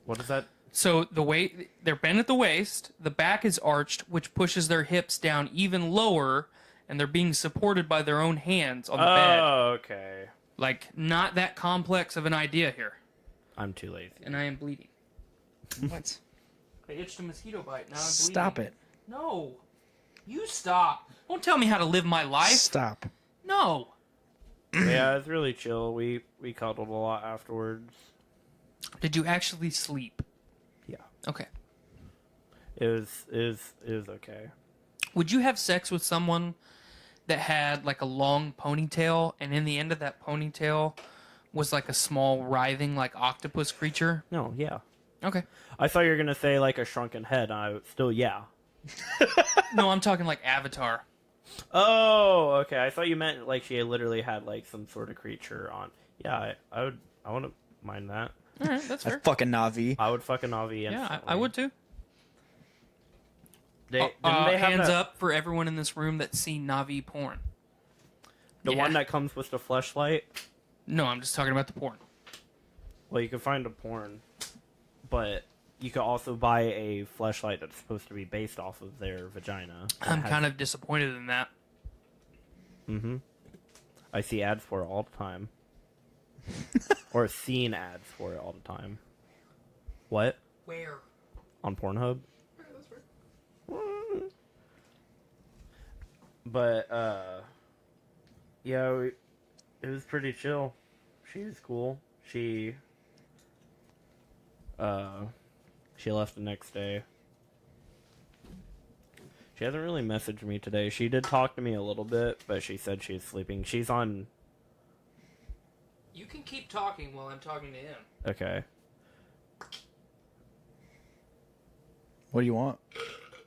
What is that? So they're bent at the waist, the back is arched, which pushes their hips down even lower, and they're being supported by their own hands on the bed. Oh, okay. Like, not that complex of an idea here. I'm too lazy. And I am bleeding. What? I itched a mosquito bite, now I'm bleeding. Stop it. No. You stop. Don't tell me how to live my life. Stop. No. Yeah, it's really chill. We cuddled a lot afterwards. Did you actually sleep? Yeah. Okay. It was okay. Would you have sex with someone that had like a long ponytail, and in the end of that ponytail was like a small writhing like octopus creature? No, yeah. Okay. I thought you were gonna say like a shrunken head. Yeah. No, I'm talking like Avatar. Oh, okay. I thought you meant like she literally had like some sort of creature on. Yeah, I wouldn't mind that. All right, that's fair. Fucking Navi. I would fucking Navi. Yeah, I would too. Didn't they have hands that, up for everyone in this room that's seen Navi porn. the Yeah. one that comes with the fleshlight? No, I'm just talking about the porn. Well, you can find a porn, but you could also buy a fleshlight that's supposed to be based off of their vagina. I'm kind of disappointed in that. Mm-hmm. I see ads for it all the time. Or seen ads for it all the time. What? Where? On Pornhub? But, yeah, it was pretty chill. She was cool. She left the next day. She hasn't really messaged me today. She did talk to me a little bit, but she said she's sleeping. She's on... You can keep talking while I'm talking to him. Okay. What do you want?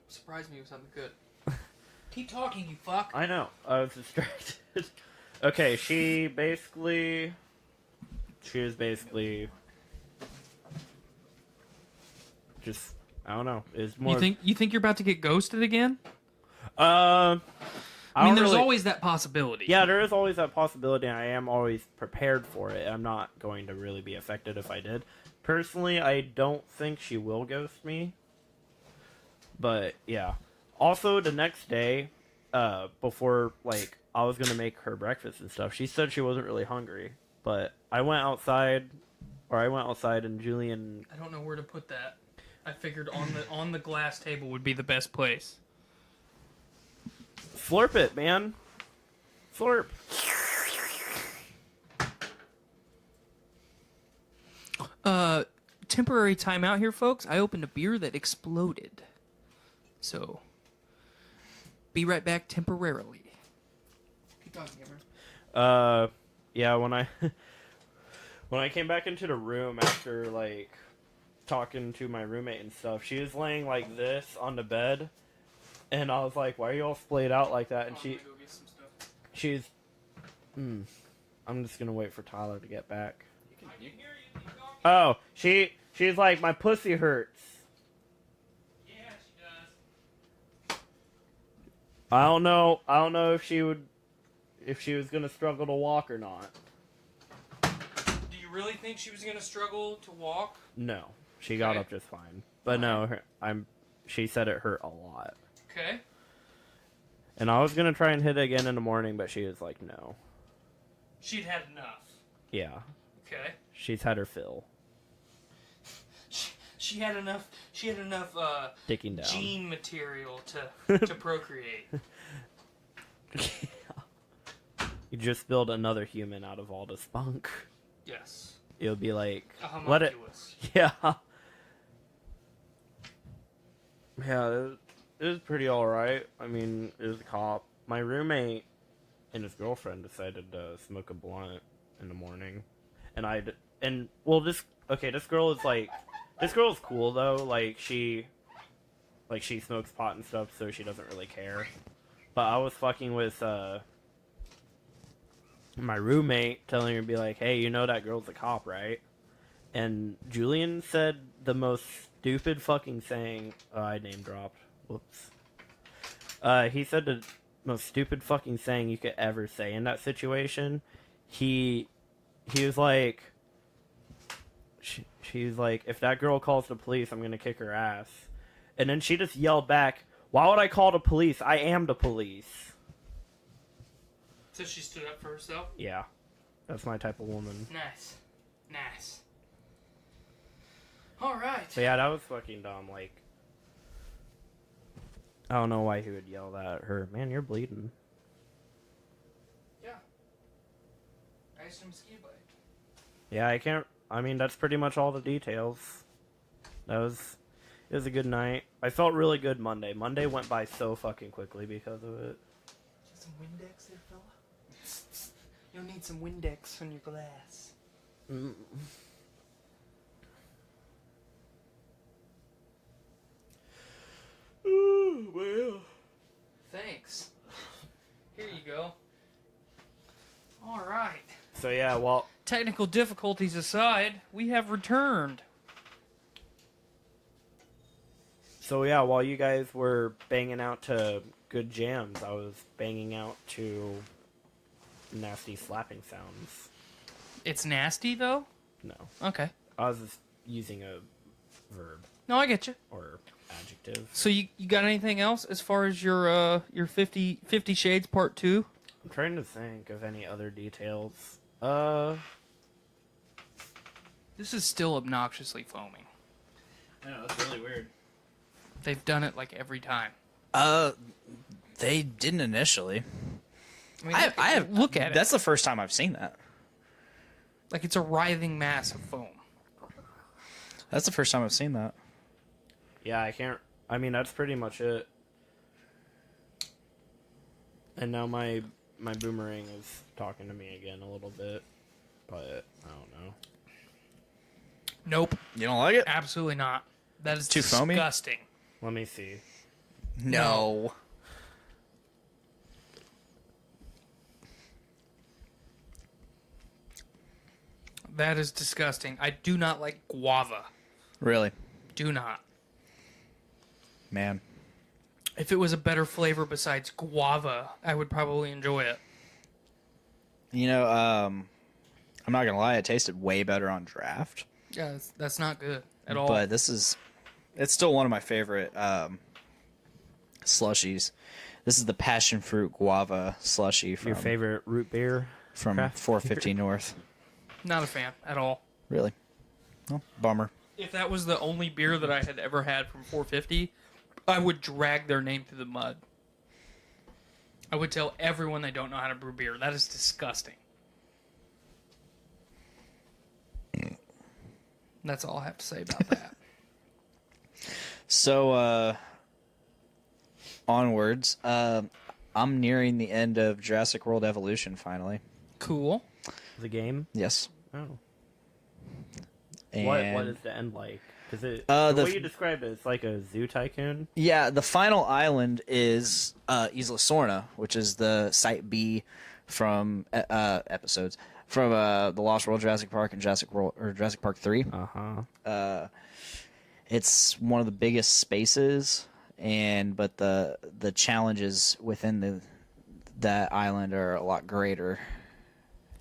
Surprise me with something good. Keep talking, you fuck. I know. I was distracted. Okay, she was basically just, I don't know. It's more. You think you're about to get ghosted again? I mean, don't there's really- always that possibility. Yeah, there is always that possibility, and I am always prepared for it. I'm not going to really be affected if I did. Personally, I don't think she will ghost me. But, yeah. Also, the next day, before, like, I was going to make her breakfast and stuff, she said she wasn't really hungry. But I went outside and Julian... I don't know where to put that. I figured on the glass table would be the best place. Slurp it, man. Slurp. Temporary timeout here, folks. I opened a beer that exploded. So, be right back temporarily. Keep talking, Cameron. Yeah, when I when I came back into the room after like talking to my roommate and stuff, she was laying like this on the bed, and I was like, "Why are you all splayed out like that?" And she's, I'm just gonna wait for Tyler to get back. Oh, she's like, my pussy hurts. Yeah, she does. I don't know if she was gonna struggle to walk or not. Do you really think she was gonna struggle to walk? No, she got up just fine. But no, she said it hurt a lot. Okay. And I was gonna try and hit it again in the morning, but she was like, no. She'd had enough. Yeah. Okay. She's had her fill. She had enough. She had enough Dicking down. gene material to procreate. You just build another human out of all the spunk. Yes. It would be like, A let it. homunculus. Yeah. Yeah, it was pretty alright. I mean, it was a cop. My roommate and his girlfriend decided to smoke a blunt in the morning. This girl is cool though. Like she smokes pot and stuff, so she doesn't really care. But I was fucking with my roommate, telling her to be like, "Hey, you know that girl's a cop, right?" And Julian said the most stupid fucking thing. I name dropped. Whoops. He said the most stupid fucking thing you could ever say in that situation. He was like, she's like, if that girl calls the police, I'm gonna kick her ass. And then she just yelled back, "Why would I call the police? I am the police." So she stood up for herself? Yeah. That's my type of woman. Nice. Nice. Alright. But yeah, that was fucking dumb. Like, I don't know why he would yell that at her. Man, you're bleeding. Yeah. I used to mosquito bite. Yeah, I mean, that's pretty much all the details. It was a good night. I felt really good Monday. Monday went by so fucking quickly because of it. Some Windex there, fella? You'll need some Windex on your glass. Ooh, well. Thanks. Here you go. Alright. So yeah, well, Technical difficulties aside, we have returned. while you guys were banging out to good jams, I was banging out to nasty slapping sounds. It's nasty, though? No. Okay. I was just using a verb No, I get you. or adjective. So you got anything else as far as your 50 Shades Part 2? I'm trying to think of any other details. This is still obnoxiously foaming. I know, that's really weird. They've done it like every time. They didn't initially. I mean, I have look at it. That's the first time I've seen that. Like it's a writhing mass of foam. That's the first time I've seen that. Yeah, I mean, that's pretty much it. And now my boomerang is talking to me again a little bit, but I don't know. Nope. You don't like it? Absolutely not. That is Too foamy? disgusting. Let me see. No. That is disgusting. I do not like guava. Really? Do not. Man. If it was a better flavor besides guava, I would probably enjoy it. You know, I'm not going to lie, it tasted way better on draft. Yeah, that's not good at all. But it's still one of my favorite slushies. This is the passion fruit guava slushie from Your favorite root beer? from craft 450 beer? North. Not a fan at all. Really? Oh, bummer. If that was the only beer that I had ever had from 450, I would drag their name through the mud. I would tell everyone they don't know how to brew beer. That is disgusting. That's all I have to say about that. So, onwards. I'm nearing the end of Jurassic World Evolution, finally. Cool. The game? Yes. Oh. And What is the end like? Because the way you describe it, it's like a zoo tycoon. Yeah, the final island is Isla Sorna, which is the Site B from episodes from the Lost World Jurassic Park and Jurassic Park 3. It's one of the biggest spaces, but the challenges within that island are a lot greater,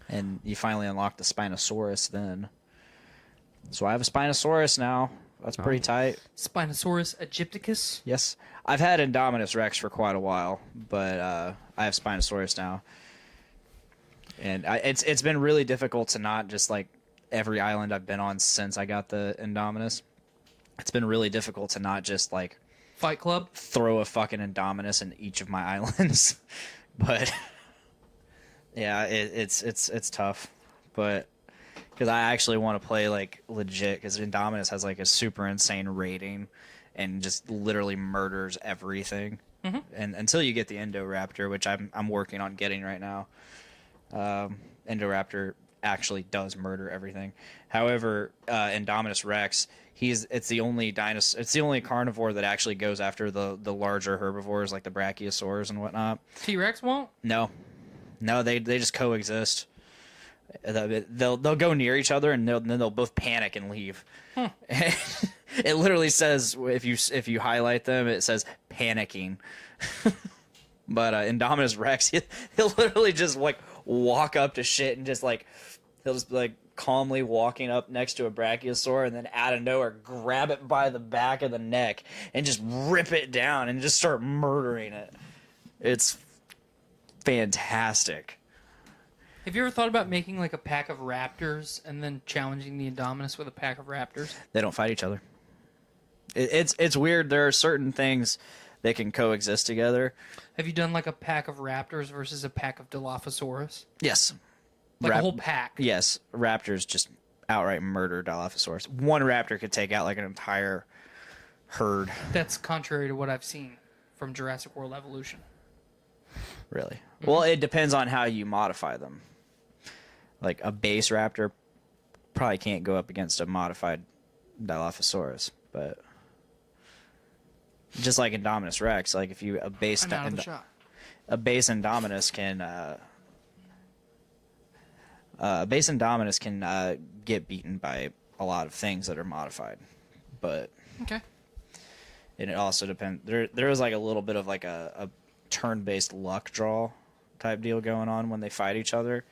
and you finally unlock the Spinosaurus then. So I have a Spinosaurus now. That's pretty tight. Spinosaurus aegypticus. Yes. I've had Indominus Rex for quite a while, but I have Spinosaurus now. And it's been really difficult to not just, like, every island I've been on since I got the Indominus. It's been really difficult to not just, like, Fight Club. throw a fucking Indominus in each of my islands. But, yeah, it's tough. But... because I actually want to play, like, legit, because Indominus has, like, a super insane rating and just literally murders everything. Mm-hmm. And until you get the Indoraptor, which I'm working on getting right now, Indoraptor actually does murder everything. However, Indominus Rex, it's the only carnivore that actually goes after the larger herbivores, like the brachiosaurs and whatnot. T-Rex won't? No, they just coexist. They'll go near each other and then they'll both panic and leave. It literally says, if you highlight them, it says panicking. But Indominus Rex, he'll literally just like walk up to shit and just like he'll just be like calmly walking up next to a brachiosaur and then out of nowhere grab it by the back of the neck and just rip it down and just start murdering it. It's fantastic. Have you ever thought about making like a pack of raptors and then challenging the Indominus with a pack of raptors? They don't fight each other. It's weird. There are certain things that can coexist together. Have you done like a pack of raptors versus a pack of Dilophosaurus? Yes. Like a whole pack? Yes. Raptors just outright murder Dilophosaurus. One raptor could take out like an entire herd. That's contrary to what I've seen from Jurassic World Evolution. Really? Mm-hmm. Well, it depends on how you modify them. Like a base raptor probably can't go up against a modified Dilophosaurus, but just like Indominus Rex, like if you a base Indominus can get beaten by a lot of things that are modified, but okay. And it also depends. There is like a little bit of like a turn-based luck draw type deal going on when they fight each other.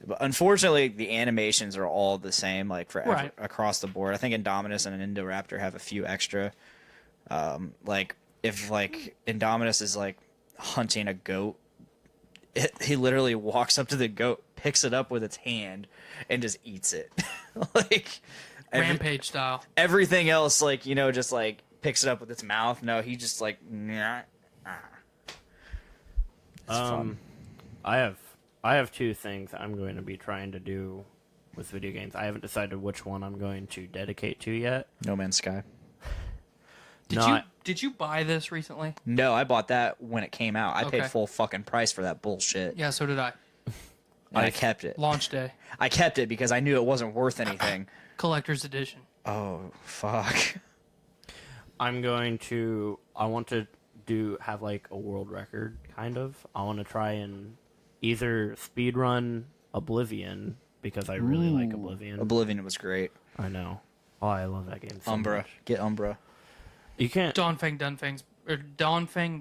But unfortunately, the animations are all the same, like across the board. I think Indominus and an Indoraptor have a few extra. Like if like Indominus is like hunting a goat, he literally walks up to the goat, picks it up with its hand, and just eats it. Like Rampage style. Everything else, like just like picks it up with its mouth. No, he just like. It's fun. I have two things I'm going to be trying to do with video games. I haven't decided which one I'm going to dedicate to yet. No Man's Sky. Did you buy this recently? No, I bought that when it came out. I paid full fucking price for that bullshit. Yeah, so did I. And I kept it. Launch day. I kept it because I knew it wasn't worth anything. Collector's edition. Oh, fuck. I want to have like a world record, kind of. I want to try and either speedrun Oblivion, because I really like Oblivion. Oblivion was great. I know. Oh, I love that game so Umbra. much. Get Umbra. You can't... Dawnfang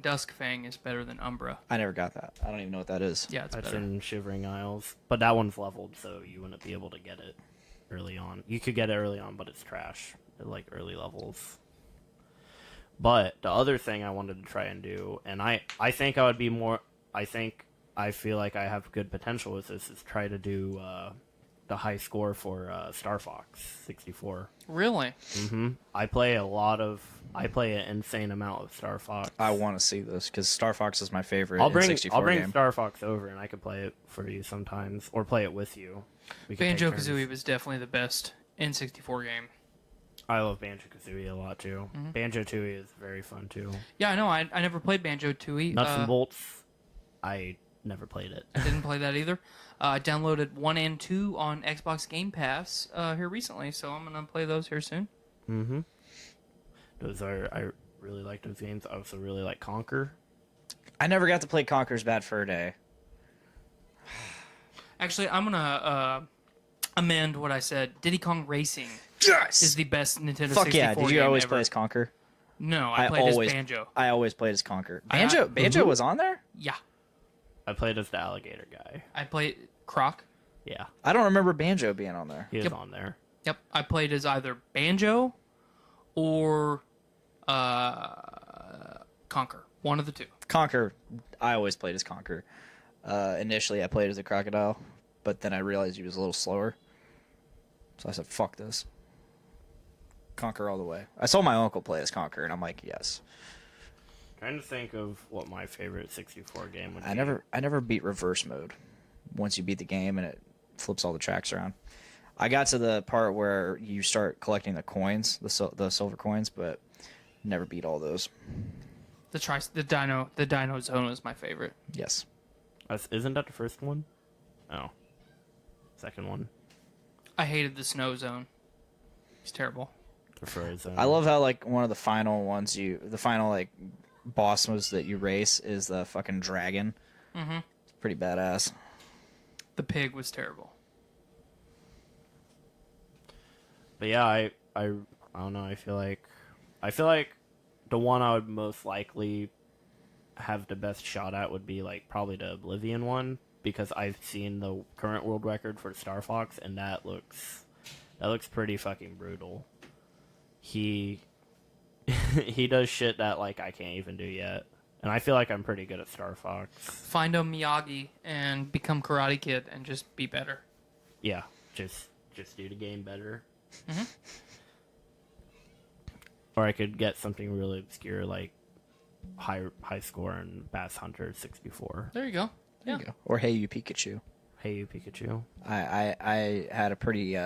Duskfang is better than Umbra. I never got that. I don't even know what that is. Yeah, it's That's better. in Shivering Isles. But that one's leveled, so you wouldn't be able to get it early on. You could get it early on, but it's trash at like early levels. But the other thing I wanted to try and do, and I think I would be more... I feel like I have good potential with this, is try to do the high score for Star Fox 64. Really? Mm-hmm. I play an insane amount of Star Fox. I want to see this, because Star Fox is my favorite I'll bring game. Star Fox over, and I could play it for you sometimes, or play it with you. Banjo-Kazooie was definitely the best N64 game. I love Banjo-Kazooie a lot, too. Banjo-Tooie is very fun, too. Yeah, I know. I never played Banjo-Tooie. Nuts and Bolts, I never played it. I didn't play that either. I downloaded 1 and 2 on Xbox Game Pass here recently, so I'm going to play those here soon. Mm-hmm. I really like those games. I also really like Conquer. I never got to play Conker's Bad Fur Day. Actually, I'm going to amend what I said. Diddy Kong Racing Yes! is the best Nintendo 64 Fuck yeah, did you game always ever. play as Conker? No, I played as Banjo. I always played as Conker. I- Banjo was on there? Yeah. I played as the alligator guy. I played Croc. Yeah, I don't remember Banjo being on there. he was Yep. on there. Yep. I played as either Banjo or Conquer. One of the two. Conker, I always played as Conker. Initially, I played as a crocodile, but then I realized he was a little slower. So I said, fuck this. Conker all the way. I saw my uncle play as Conker, and I'm like, yes. Trying to think of what my favorite 64 game would be. I never beat reverse mode. Once you beat the game and it flips all the tracks around. I got to the part where you start collecting the coins, the silver coins, but never beat all those. The Dino Zone is my favorite. Yes. Isn't that the first one? Oh. Second one. I hated the Snow Zone. It's terrible. The Frozen. I love how like one of the final ones the final like boss moves that you race is the fucking dragon. Mm-hmm. It's pretty badass. The pig was terrible. But yeah, I don't know. I feel like the one I would most likely have the best shot at would be like probably the Oblivion one, because I've seen the current world record for Star Fox, and that looks pretty fucking brutal. He does shit that like I can't even do yet, and I feel like I'm pretty good at Star Fox. Find a Miyagi and become Karate Kid and just be better. Yeah, just do the game better. Mm-hmm. Or I could get something really obscure like high score in Bass Hunter 64. There you go. There Yeah. you go. Or Hey You Pikachu. Hey You Pikachu. I had a pretty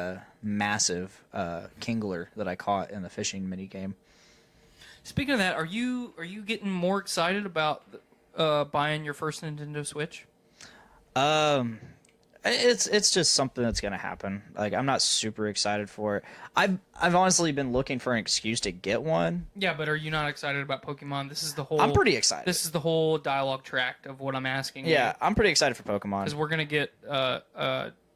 massive kingler that I caught in the fishing mini game. Speaking of that, are you getting more excited about buying your first Nintendo Switch? It's just something that's gonna happen. Like I'm not super excited for it. I've honestly been looking for an excuse to get one. Yeah, but are you not excited about Pokemon? This is the whole. I'm pretty excited. This is the whole dialogue tract of what I'm asking. Yeah, I'm pretty excited for Pokemon. because we're gonna get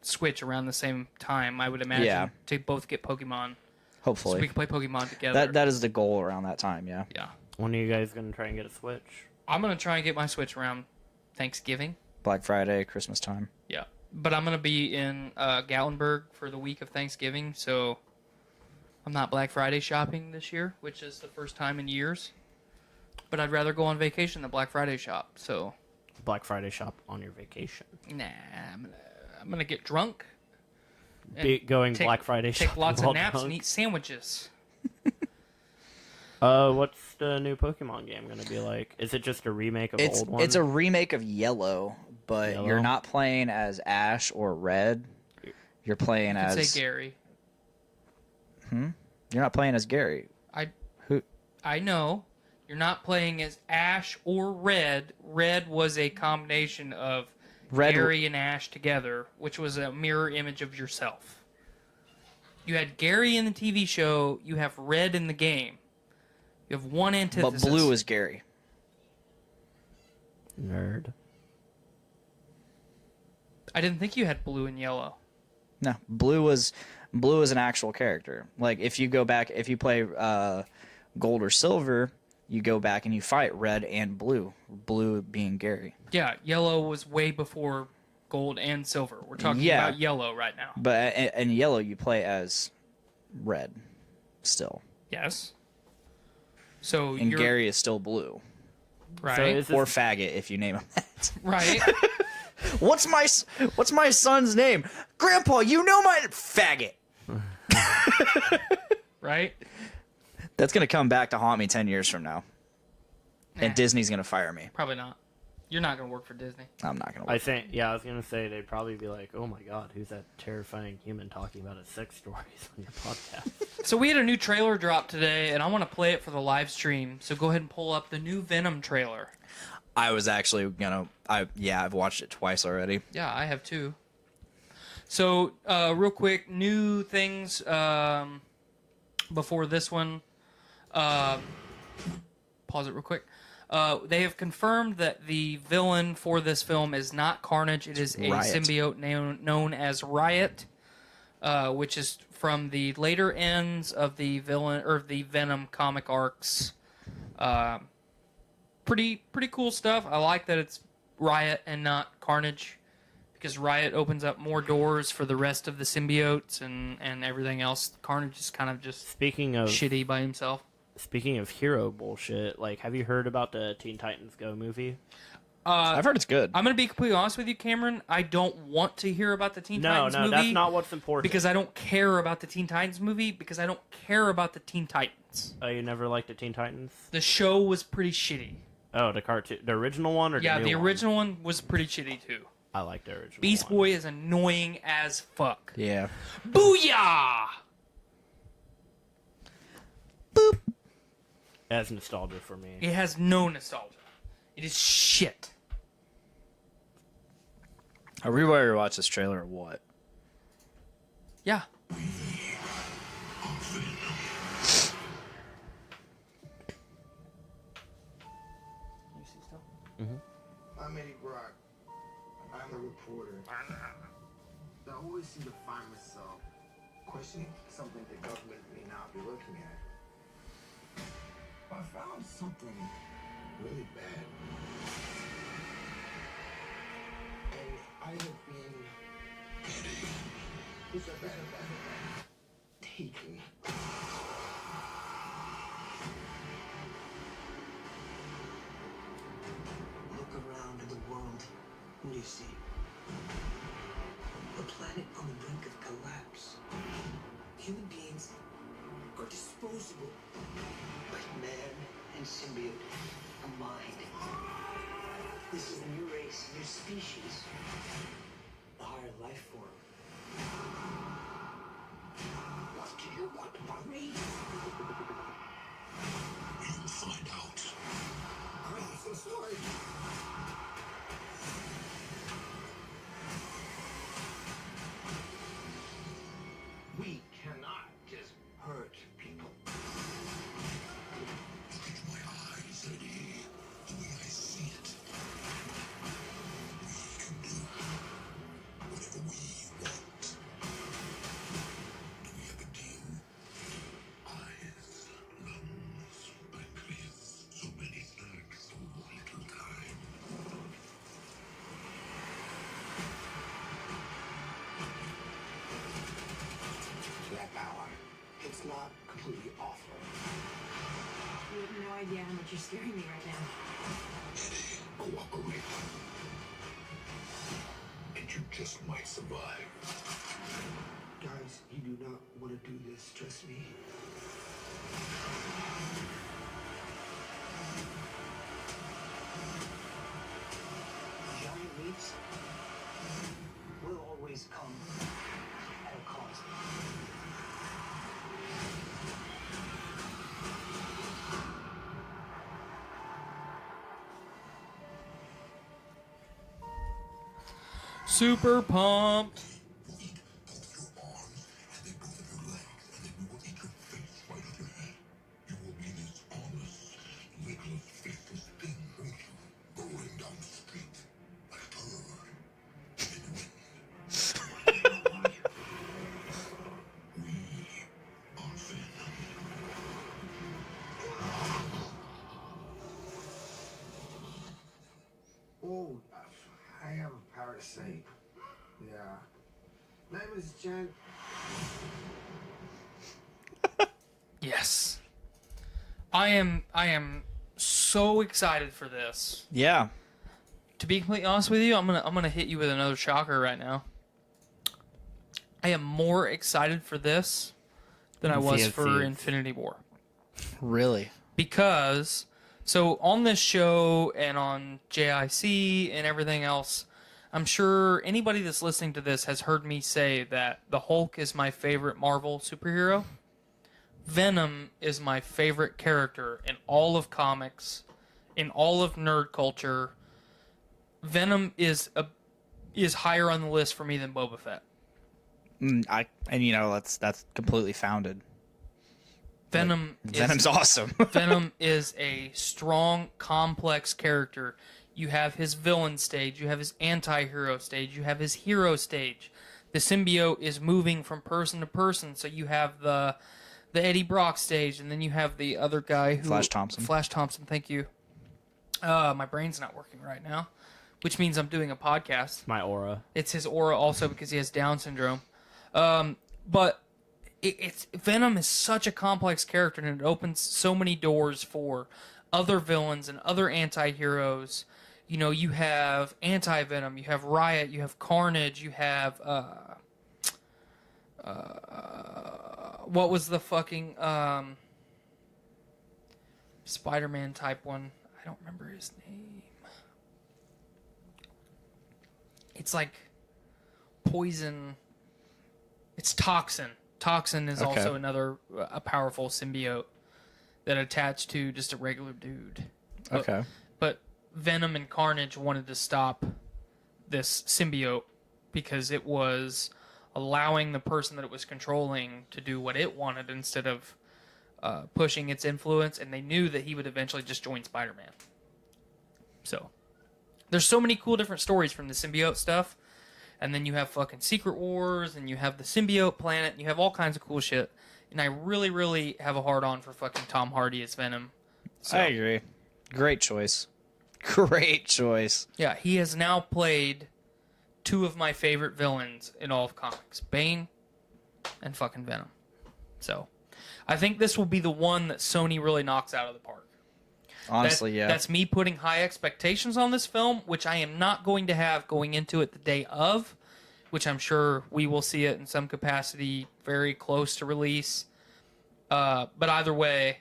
Switch around the same time. I would imagine. Yeah. To both get Pokemon, so Hopefully, we can play Pokemon together. that is the goal around that time. Yeah. Yeah, When are you guys gonna try and get a Switch? I'm gonna try and get my Switch around Thanksgiving. Black Friday, Christmas time. Yeah, but I'm gonna be in Gatlinburg for the week of Thanksgiving, so I'm not Black Friday shopping this year, which is the first time in years. But I'd rather go on vacation than Black Friday shop. So Black Friday shop on your vacation. nah, I'm gonna get drunk. Going take- Black Friday Take shopping lots of while naps drunk? and eat sandwiches. What's the new Pokemon game gonna be like? Is it just a remake of the old one? It's a remake of Yellow, but Yellow? you're not playing as Ash or Red. You're playing You could as say Gary. You're not playing as Gary. I know you're not playing as Ash or Red. Red was a combination of Gary and Ash together, which was a mirror image of yourself. You had Gary in the TV show. You have Red in the game. You have one antithesis. But Blue is Gary. Nerd. I didn't think you had Blue and Yellow. No, Blue was an actual character. Like if you go back, if you play Gold or Silver, you go back and you fight Red and Blue. Blue being Gary. Yeah, Yellow was way before Gold and Silver. We're talking Yeah. about Yellow right now. But in Yellow, you play as Red still. Yes. So And you're Gary is still Blue. right. So is Or this, Faggot, if you name him that. Right. What's my son's name? Grandpa, you know my... Faggot. Right. That's going to come back to haunt me 10 years from now. Nah, And Disney's going to fire me. probably not. You're not gonna work for Disney. I'm not gonna. I think, yeah, I was gonna say they'd probably be like, "Oh my God, who's that terrifying human talking about his sex stories on your podcast?" So we had a new trailer drop today, and I want to play it for the live stream. So go ahead and pull up the new Venom trailer. I was actually gonna. I've watched it twice already. Yeah, I have too. So real quick, new things before this one. Pause it real quick. They have confirmed that the villain for this film is not Carnage. It is a Riot. symbiote known as Riot, which is from the later ends of the villain or the Venom comic arcs. Pretty cool stuff. I like that it's Riot and not Carnage, because Riot opens up more doors for the rest of the symbiotes and everything else. Carnage is kind of just Speaking of shitty by himself. Speaking of hero bullshit, like, have you heard about the Teen Titans Go movie? I've heard it's good. I'm going to be completely honest with you, Cameron. I don't want to hear about the Teen Titans movie. No, that's not what's important. Because I don't care about the Teen Titans movie, because I don't care about the Teen Titans. Oh, you never liked the Teen Titans? The show was pretty shitty. Oh, the cartoon, the original one, or Yeah, the new the one? original one was pretty shitty too. I like the original. Beast one. Boy is annoying as fuck. Yeah. Booyah! That's nostalgia for me. It has no nostalgia. It is shit. Are we ready to watch this trailer or what? Yeah. I'm Eddie Brock. I'm a reporter. I always seem to find myself questioning something the government may not be looking at. I found something really bad. And I have been taken. Look around in the world. What do you see? A planet on the brink of collapse. Human beings are disposable. But man and symbiote combined. This is a new race, a new species. A higher life form. What do you want from me? You'll find out. I'm so sorry. We cannot just hurt people. Look into my eyes, Eddie. The way I see it. We can do whatever we want. Do we have a deal? Eyes, lungs, pancreas, so many snacks, so little time. That power, it's not completely awful. You have no idea how much you're scaring me right now. Eddie, cooperate. And you just might survive. Guys, you do not want to do this, trust me. Giant leaps will always come at a cost. Super pumped. We'll eat both your arms and then both of your legs, and then we will eat your face right on your head. You will be this honest, legless, faceless thing, won't you? Rolling down the street like a bird. In the wind. We are Venom. Oh, I have a power to say. Yeah. Name is Jen. Yes. I am so excited for this. Yeah. To be completely honest with you, I'm gonna hit you with another shocker right now. I am more excited for this than I was for CFC. Infinity War. Really? Because So on this show and on JIC and everything else, I'm sure anybody that's listening to this has heard me say that the Hulk is my favorite Marvel superhero. Venom is my favorite character in all of comics, in all of nerd culture. Venom is higher on the list for me than Boba Fett. That's completely founded. Venom's awesome. Venom is a strong, complex character. You have his villain stage, you have his anti-hero stage, you have his hero stage. The symbiote is moving from person to person, so you have the Eddie Brock stage, and then you have the other guy who... Flash Thompson, thank you. My brain's not working right now, which means I'm doing a podcast. My aura. It's his aura also because he has Down syndrome. But Venom is such a complex character, and it opens so many doors for other villains and other anti-heroes. You know, you have Anti-Venom, you have Riot, you have Carnage, you have... what was the fucking Spider-Man type one? I don't remember his name. It's like Poison. It's Toxin. Toxin is also another a powerful symbiote that attached to just a regular dude. Okay. But Venom and Carnage wanted to stop this symbiote because it was allowing the person that it was controlling to do what it wanted instead of pushing its influence, and they knew that he would eventually just join Spider-Man. So, there's so many cool different stories from the symbiote stuff, and then you have fucking Secret Wars, and you have the symbiote planet, and you have all kinds of cool shit, and I really, really have a hard-on for fucking Tom Hardy as Venom. So, I agree. Great choice. Great choice. Yeah, he has now played two of my favorite villains in all of comics, Bane and fucking Venom. So, I think this will be the one that Sony really knocks out of the park. Honestly, yeah. That's me putting high expectations on this film, which I am not going to have going into it the day of, which I'm sure we will see it in some capacity very close to release. But either way,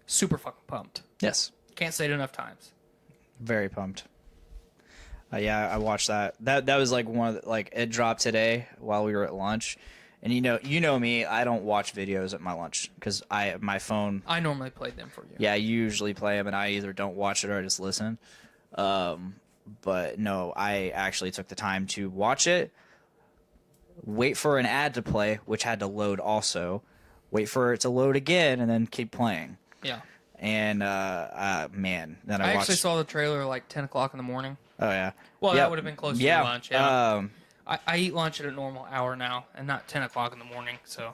super fucking pumped. Yes. Can't say it enough times. Very pumped. Yeah, I watched that. That was like one of the, like it dropped today while we were at lunch, and you know me, I don't watch videos at my lunch because my phone. I normally play them for you. Yeah, I usually play them, and I either don't watch it or I just listen. But no, I actually took the time to watch it, wait for an ad to play, which had to load also, wait for it to load again, and then keep playing. Yeah. And man, then I I actually watched. saw the trailer like 10 o'clock in the morning. Oh yeah. Well, Yep. that would have been close to lunch. Yeah. I eat lunch at a normal hour now, and not 10 o'clock in the morning. So.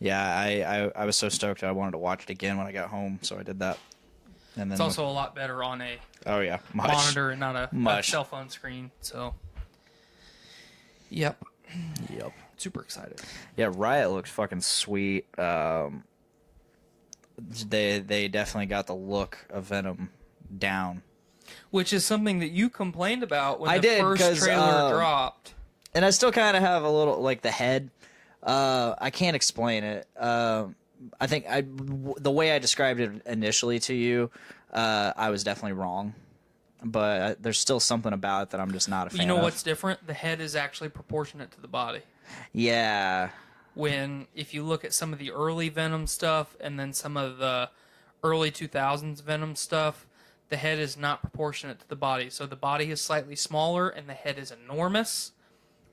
Yeah, I was so stoked I wanted to watch it again when I got home, so I did that. And then It's also a lot better on a much. monitor and not a cell phone screen. So. Yep. Super excited. Yeah, Riot looks fucking sweet. They definitely got the look of Venom down. Which is something that you complained about when I the did, first 'cause, trailer dropped. And I still kind of have a little, like, the head. I can't explain it. I think the way I described it initially to you, I was definitely wrong. But there's still something about it that I'm just not a fan of. You know what's different? The head is actually proportionate to the body. Yeah. If you look at some of the early Venom stuff and then some of the early 2000s Venom stuff, the head is not proportionate to the body. So the body is slightly smaller and the head is enormous,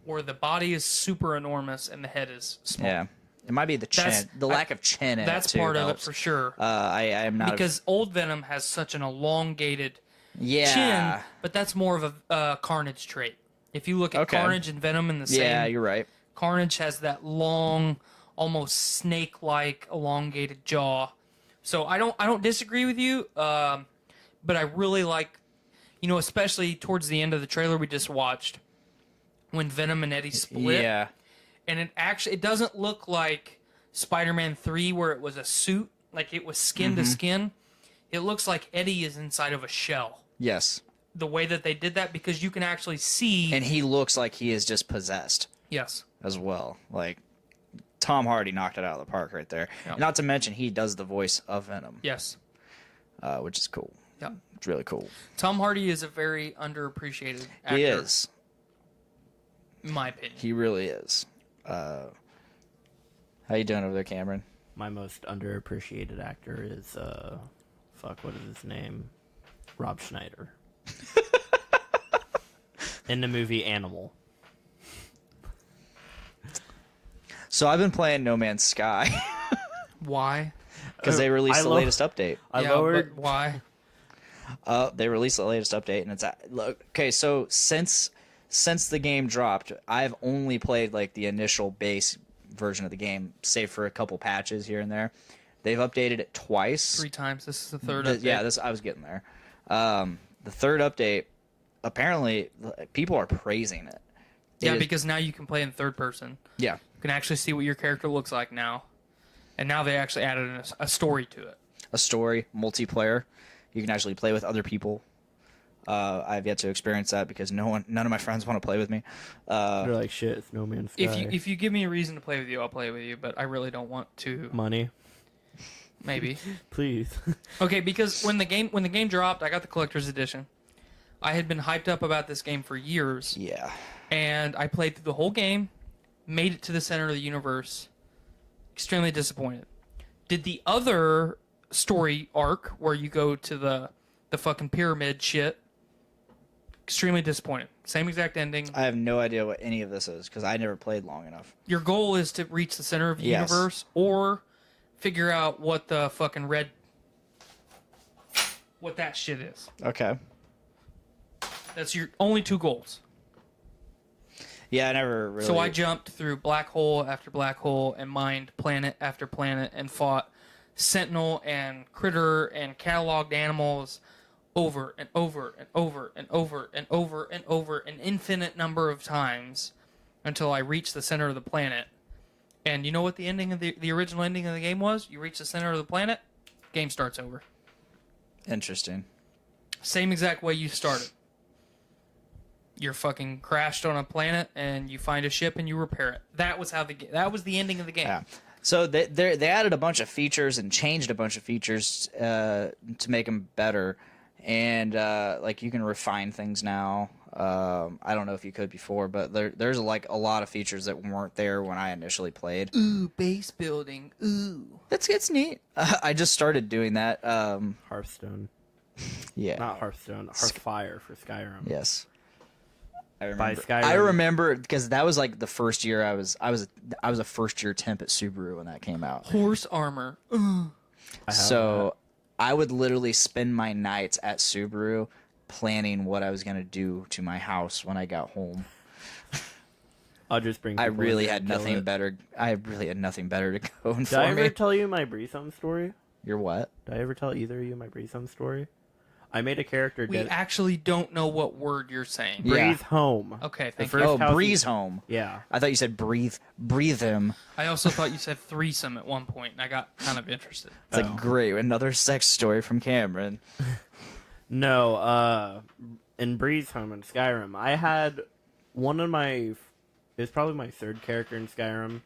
or the body is super enormous and the head is small. Yeah. It might be the chin, the lack of chin in it, too. That's part of it helps. for sure. I am not... Because old Venom has such an elongated Yeah. chin, but that's more of a Carnage trait. If you look at Carnage and Venom in the same... Yeah, you're right. Carnage has that long, almost snake-like elongated jaw. So I don't disagree with you, but I really like, especially towards the end of the trailer we just watched, when Venom and Eddie split. Yeah. And it doesn't look like Spider-Man 3 where it was a suit, like it was skin to skin. It looks like Eddie is inside of a shell. Yes. The way that they did that, because you can actually see... And he looks like he is just possessed. Yes. As well. Like, Tom Hardy knocked it out of the park right there. Yep. Not to mention, he does the voice of Venom. Yes. which is cool. Yeah. It's really cool. Tom Hardy is a very underappreciated actor. He is. In my opinion. He really is. How you doing over there, Cameron? My most underappreciated actor is what is his name? Rob Schneider. In the movie Animal. So I've been playing No Man's Sky Why? because they released the latest update. I lowered. But why? They released the latest update, and it's okay. So since the game dropped, I've only played like the initial base version of the game, save for a couple patches here and there. They've updated it twice. 3 times. This is the third update. Yeah, I was getting there. The third update, apparently, people are praising it. Yeah, because now you can play in third person. Yeah. You can actually see what your character looks like now. And now they actually added a story to it. A story, multiplayer. You can actually play with other people. I've yet to experience that because none of my friends want to play with me. They're like, shit, it's No Man's Sky. If you give me a reason to play with you, I'll play with you, but I really don't want to. Money. Maybe. Please. Okay, because when the game dropped, I got the collector's edition. I had been hyped up about this game for years. Yeah. And I played through the whole game, made it to the center of the universe. Extremely disappointed. Did the other story arc where you go to the fucking pyramid shit. Extremely disappointed. Same exact ending. I have no idea what any of this is because I never played long enough. Your goal is to reach the center of the Yes. universe or figure out what the fucking what that shit is. Okay. That's your only 2 goals. Yeah, I never really... So I jumped through black hole after black hole and mined planet after planet and fought sentinel and critter and cataloged animals over and over and over and over and over and over an infinite number of times until I reached the center of the planet. And you know what the ending of the original ending of the game was? You reach the center of the planet, game starts over. Interesting. Same exact way you started. You're fucking crashed on a planet and you find a ship and you repair it. That was that was the ending of the game. Yeah. So they added a bunch of features and changed a bunch of features to make them better, and like you can refine things now. I don't know if you could before, but there's like a lot of features that weren't there when I initially played. Ooh, base building. Ooh, It's neat. I just started doing that. Hearthstone. Yeah. Not Hearthstone. Hearthfire for Skyrim. Yes. I By remember. Skyrim. I remember because that was like the first year I was a first year temp at Subaru when that came out. horse armor. Ooh. So I would literally spend my nights at Subaru planning what I was gonna do to my house when I got home. I'll just bring. I people in really there had and kill nothing it. better. I really had nothing better to go Did for I ever me. tell you my Breathe Home story? You're what? Did I ever tell either of you my Breathe Home story? I made a character. We actually don't know what word you're saying. Yeah. Breathe Home. Okay, The thank first you. Oh, house breeze home. Yeah. I thought you said breathe him. I also thought you said threesome at one point, and I got kind of interested. It's like great, another sex story from Cameron. No, in Breeze Home in Skyrim, I had one of my. It was probably my third character in Skyrim.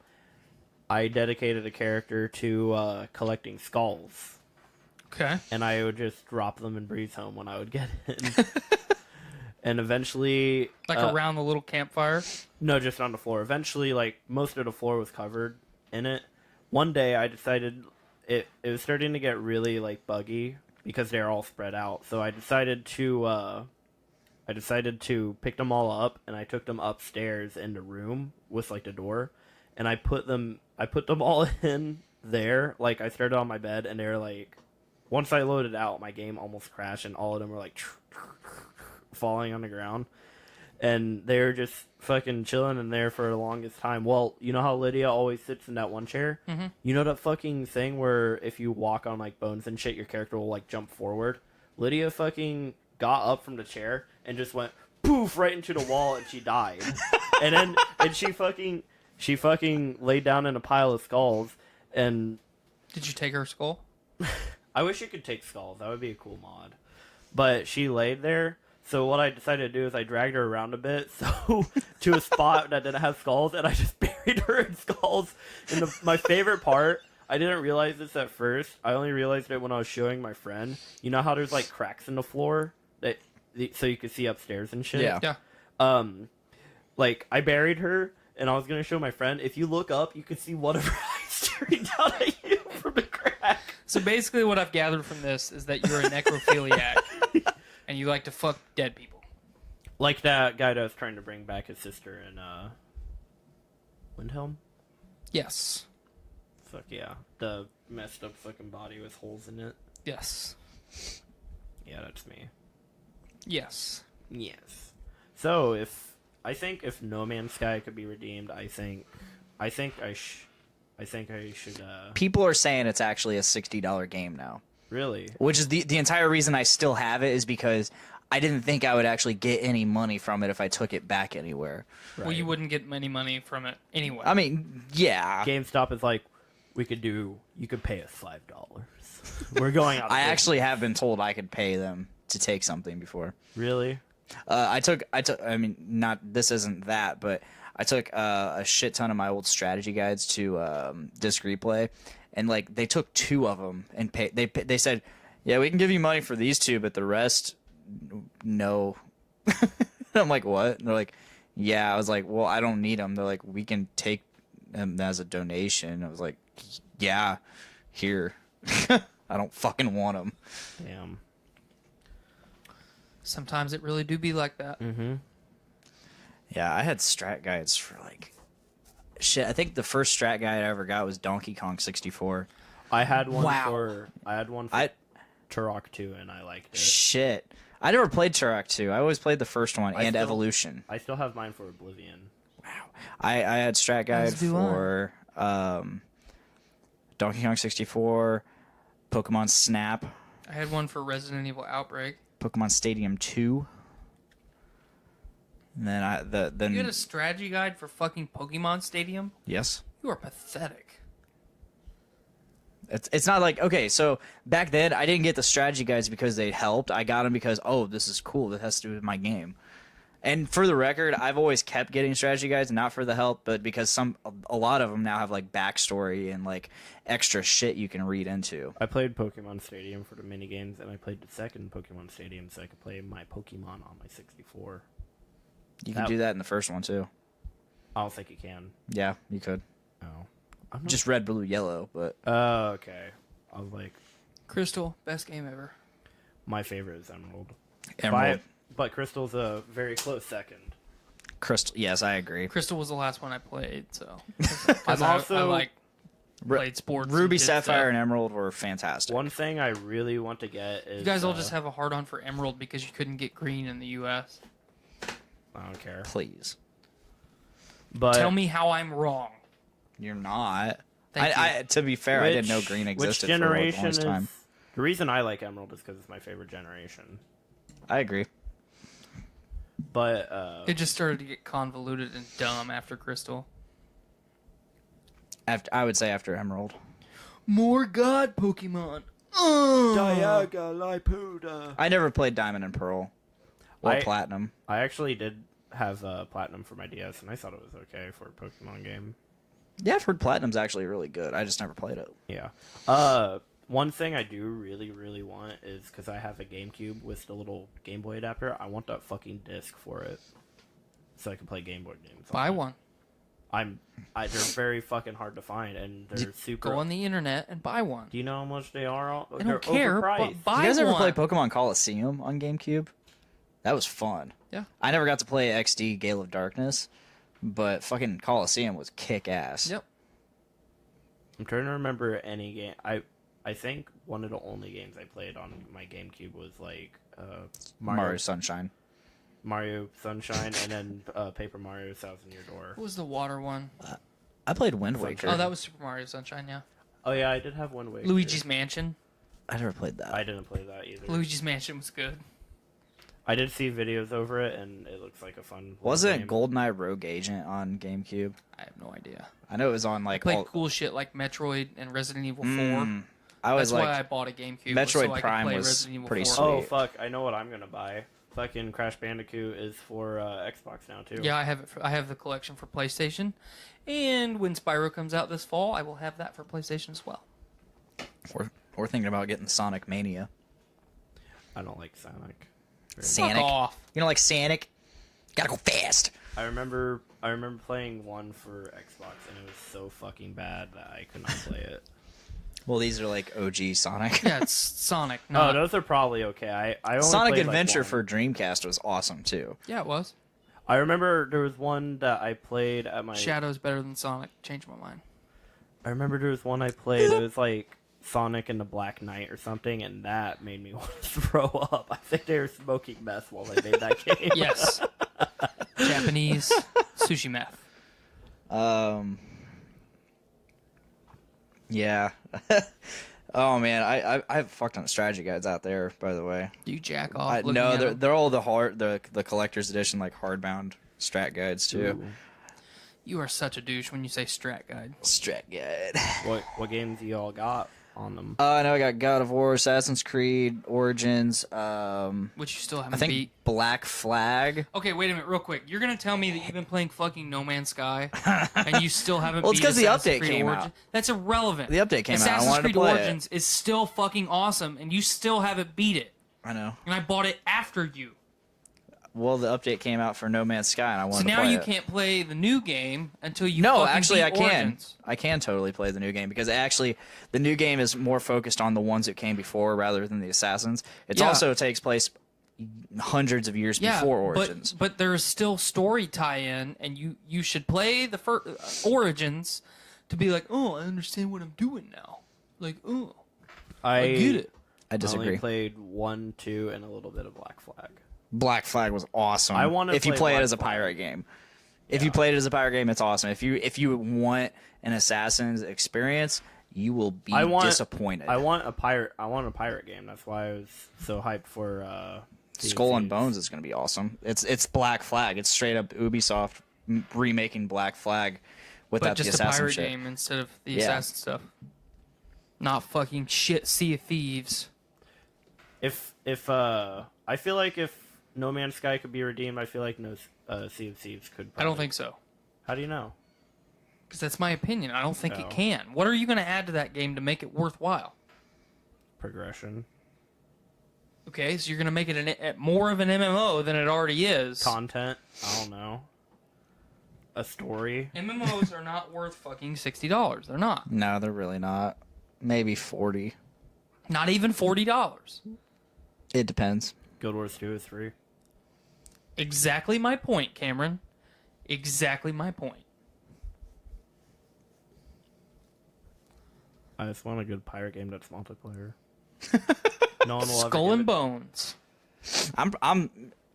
I dedicated a character to collecting skulls, Okay. and I would just drop them in Breeze Home when I would get in. And eventually, Like around the little campfire. no, just on the floor. Eventually, like most of the floor was covered in it. One day, I decided it was starting to get really like buggy because they're all spread out. So I decided to pick them all up, and I took them upstairs in the room with like the door, and I put them all in there. Like I started on my bed, and they're like, once I loaded out, my game almost crashed, and all of them were like falling on the ground, and they're just fucking chilling in there for the longest time. Well, you know how Lydia always sits in that one chair? Mm-hmm. You know that fucking thing where if you walk on like bones and shit, your character will like jump forward? Lydia fucking got up from the chair and just went poof right into the wall, and she died. and she fucking laid down in a pile of skulls. And Did you take her skull? I wish you could take skulls. That would be a cool mod. But she laid there. So what I decided to do is I dragged her around a bit, so to a spot that didn't have skulls, and I just buried her in skulls. And my favorite part, I didn't realize this at first. I only realized it when I was showing my friend. You know how there's like cracks in the floor so you could see upstairs and shit. Yeah. Like I buried her, and I was gonna show my friend. If you look up, you can see one of her eyes staring down at you from the crack. So basically, what I've gathered from this is that you're a necrophiliac, and you like to fuck dead people. Like that guy that was trying to bring back his sister in Windhelm. Yes. Fuck yeah, the messed up fucking body with holes in it. Yes. Yeah, that's me. Yes. Yes. So if No Man's Sky could be redeemed, I think I should. People are saying it's actually a $60 game now. Really? Which is the entire reason I still have it is because I didn't think I would actually get any money from it if I took it back anywhere. Right. Well, you wouldn't get any money from it anyway. I mean, yeah. GameStop is like, you could pay us $5. We're going out. I actually have been told I could pay them to take something before. Really? I mean, not, this isn't that, but I took a shit ton of my old strategy guides to Disc Replay, and like they took 2 of them and they said, yeah, we can give you money for these 2, but the rest, no. I'm like, what? And they're like, yeah. I was like, well, I don't need them. They're like, we can take them as a donation. I was like, yeah, here. I don't fucking want them. Damn. Sometimes it really do be like that. Mm-hmm. Yeah, I had strat guides for like shit. I think the first strat guide I ever got was Donkey Kong 64. I had one Wow. for Turok 2, and I liked it. Shit. I never played Turok 2. I always played the first one and still- Evolution. I still have mine for Oblivion. I had strat guide As do I. for Donkey Kong 64, Pokemon Snap, I had one for Resident Evil Outbreak. Pokemon Stadium 2. And then You had a strategy guide for fucking Pokemon Stadium? yes. You are pathetic. It's not like, okay, so back then I didn't get the strategy guides because they helped. I got them because, oh, this is cool. This has to do with my game. And for the record, I've always kept getting strategy guides, not for the help, but because a lot of them now have like backstory and like extra shit you can read into. I played Pokemon Stadium for the minigames, and I played the second Pokemon Stadium so I could play my Pokemon on my 64. You can do that in the first one too. I don't think you can. Yeah, you could. Oh. I'm not... Just red, blue, yellow, but Oh, okay. I was like, Crystal, best game ever. my favorite is Emerald. Emerald. But Crystal's a very close second. Crystal. Yes, I agree. Crystal was the last one I played, so. I'm I also like played sports. Ruby, and did Sapphire, stuff. and Emerald were fantastic. One thing I really want to get is... You guys all just have a hard on for Emerald because you couldn't get green in the U.S. I don't care. Please. But Tell me how I'm wrong. You're not. Thank I to be fair, I didn't know which- green which existed for the generation longest time. is... The reason I like Emerald is because it's my favorite generation. I agree. But, It just started to get convoluted and dumb after Crystal. I would say after Emerald. More God Pokemon. Dialga Lipuda. I never played Diamond and Pearl or I- Platinum. I actually did have Platinum for my DS, and I thought it was okay for a Pokemon game. Yeah, I've heard Platinum's actually really good. I just never played it. Yeah. One thing I do really, really want is, because I have a GameCube with the little Game Boy adapter, I want that fucking disc for it. So I can play Game Boy games. Buy one. They're very fucking hard to find, and they're super... Go on the internet and buy one. Do you know how much they are? I don't care, but Overpriced. buy Did you guys ever one. play Pokemon Coliseum on GameCube? That was fun. Yeah. I never got to play XD Gale of Darkness, but fucking Coliseum was kick-ass. Yep. I'm trying to remember any game. I think one of the only games I played on my GameCube was like Mario Sunshine. Mario Sunshine, and then Paper Mario Thousand Year Door. What was the water one? I played Wind Waker. Oh, that was Super Mario Sunshine, yeah. Oh yeah, I did have one way. Luigi's Mansion. I never played that. I didn't play that either. Luigi's Mansion was good. I did see videos over it, and it looks like a fun. little Wasn't game. GoldenEye Rogue Agent on GameCube? I have no idea. I know it was on like Played all. cool shit like Metroid and Resident Evil 4. I was That's why I like, bought a GameCube. Metroid so I Prime could play was Resident Evil pretty 4. sweet. Oh fuck! I know what I'm gonna buy. fucking Crash Bandicoot is for Xbox now too. Yeah, I have it. I have the collection for PlayStation, and when Spyro comes out this fall, I will have that for PlayStation as well. We're thinking about getting Sonic Mania. I don't like Sonic. Sonic. Fuck off. You know, like Sonic. Gotta go fast. I remember playing one for Xbox, and it was so fucking bad that I could not play it. Well, these are like OG Sonic. Yeah, it's Sonic. Oh, Not... those are probably okay. I only Sonic played, Adventure like, for Dreamcast was awesome too. Yeah, it was. I remember there was one that I played at my. Shadow's better than Sonic. Changed my mind. I remember there was one I played. It was like Sonic and the Black Knight or something, and that made me want to throw up. I think they were smoking meth while they made that game. Yes. Japanese sushi meth. Yeah. Oh man, I have fucked on strategy guides out there. By the way, Do you jack off? no, they're all the collector's edition like hardbound strat guides too. Ooh. You are such a douche when you say strat guide. Strat guide. What games do y'all got on them? I know I got God of War, Assassin's Creed, Origins. Which you still haven't I think beat. Black Flag. Okay, wait a minute, real quick. You're gonna tell me that you've been playing fucking No Man's Sky and you still haven't Well, it's beat 'cause the Assassin's update Creed came Origins? out. That's irrelevant. The update came out. I Assassin's wanted to Creed play it. Origins is still fucking awesome, and you still haven't beat it. I know. And I bought it after you. Well, the update came out for No Man's Sky, and I wanted So to now play you it. can't play the new game until you No, fucking actually, beat I can. Origins. I can totally play the new game because actually, the new game is more focused on the ones that came before rather than the Assassins. It Yeah. also takes place hundreds of years before Origins. But there's still story tie-in, and you should play the Origins to be like, oh, I understand what I'm doing now. Like, oh, I get it. I disagree. only played 1, 2, and a little bit of Black Flag. Black Flag was awesome. I wanna if you play play it Black as a Flag. pirate game. If you played it as a pirate game, it's awesome. If you want an Assassin's experience, you will be disappointed. I want a pirate game. That's why I was so hyped for Skull and Thieves. Bones is going to be awesome. It's Black Flag. It's straight up Ubisoft remaking Black Flag without But just the a assassin pirate shit. game instead of the Yeah. assassin stuff. Not fucking shit Sea of Thieves. If I feel like if No Man's Sky could be redeemed, I feel like Sea of Thieves could. I don't probably. think so. How do you know? Because that's my opinion. I don't think No. it can. What are you going to add to that game to make it worthwhile? Progression, Okay, so you're going to make it more of an MMO than it already is. content. I don't know. A story. MMOs are not worth fucking $60. They're not. No, they're really not. Maybe 40. Not even $40. It depends. Guild Wars 2 is free. Exactly my point, Cameron. Exactly my point. I just want a good pirate game that's multiplayer. No one will ever Skull give and it- Bones.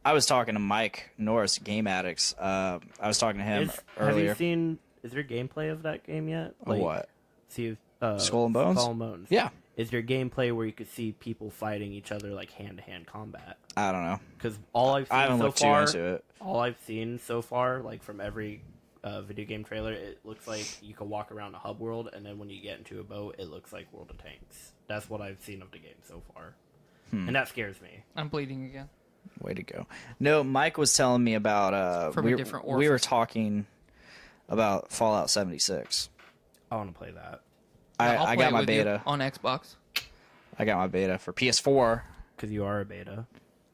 I was talking to Mike Norris, Game Addicts. I was talking to him Have earlier. you seen? Is there gameplay of that game yet? What? See, Skull and Bones? Skull and Bones. Yeah. Is there gameplay where you could see people fighting each other like hand-to-hand combat? I don't know. Because all I've seen I haven't so looked far, too into it. all I've seen so far, like from every video game trailer, it looks like you can walk around a hub world, and then when you get into a boat, it looks like World of Tanks. That's what I've seen of the game so far, and that scares me. I'm bleeding again. Way to go. No, Mike was telling me about From a different we were orifice. talking about Fallout 76. I want to play that I'll I play got it my with you beta. on Xbox. I got my beta for PS4. because you are a beta.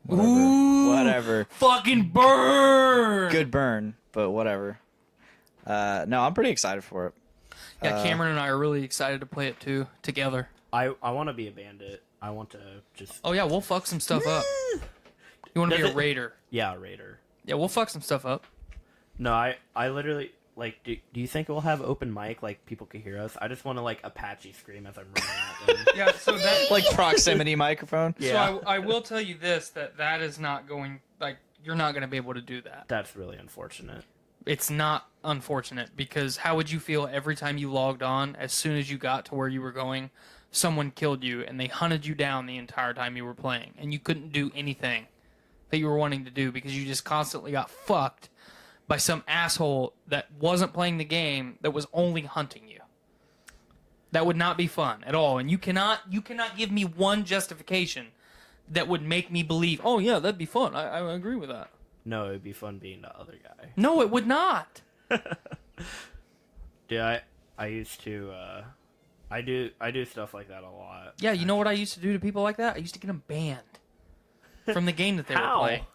Whatever. Fucking burn! Good burn, but whatever. No, I'm pretty excited for it. Yeah, Cameron and I are really excited to play it too, together. I want to be a bandit. I want to just Oh yeah, we'll fuck some stuff up. You want to be Does a it- raider? yeah, raider. Yeah, we'll fuck some stuff up. No, I literally like. Do you think it will have open mic like people could hear us? I just want to like Apache scream as I'm running at them. Yeah, so that Like proximity microphone. Yeah. So I will tell you this, that is not going, like, you're not going to be able to do that. That's really unfortunate. It's not unfortunate, because how would you feel every time you logged on, as soon as you got to where you were going, someone killed you, and they hunted you down the entire time you were playing, and you couldn't do anything that you were wanting to do because you just constantly got fucked by some asshole that wasn't playing the game, that was only hunting you. That would not be fun at all, and you cannot give me one justification that would make me believe, oh yeah, that'd be fun. I agree with that. No, it'd be fun being the other guy. No, it would not. Dude, I used to I do stuff like that a lot. Yeah, you know what I used to do to people like that? I used to get them banned from the game that they were How? playing.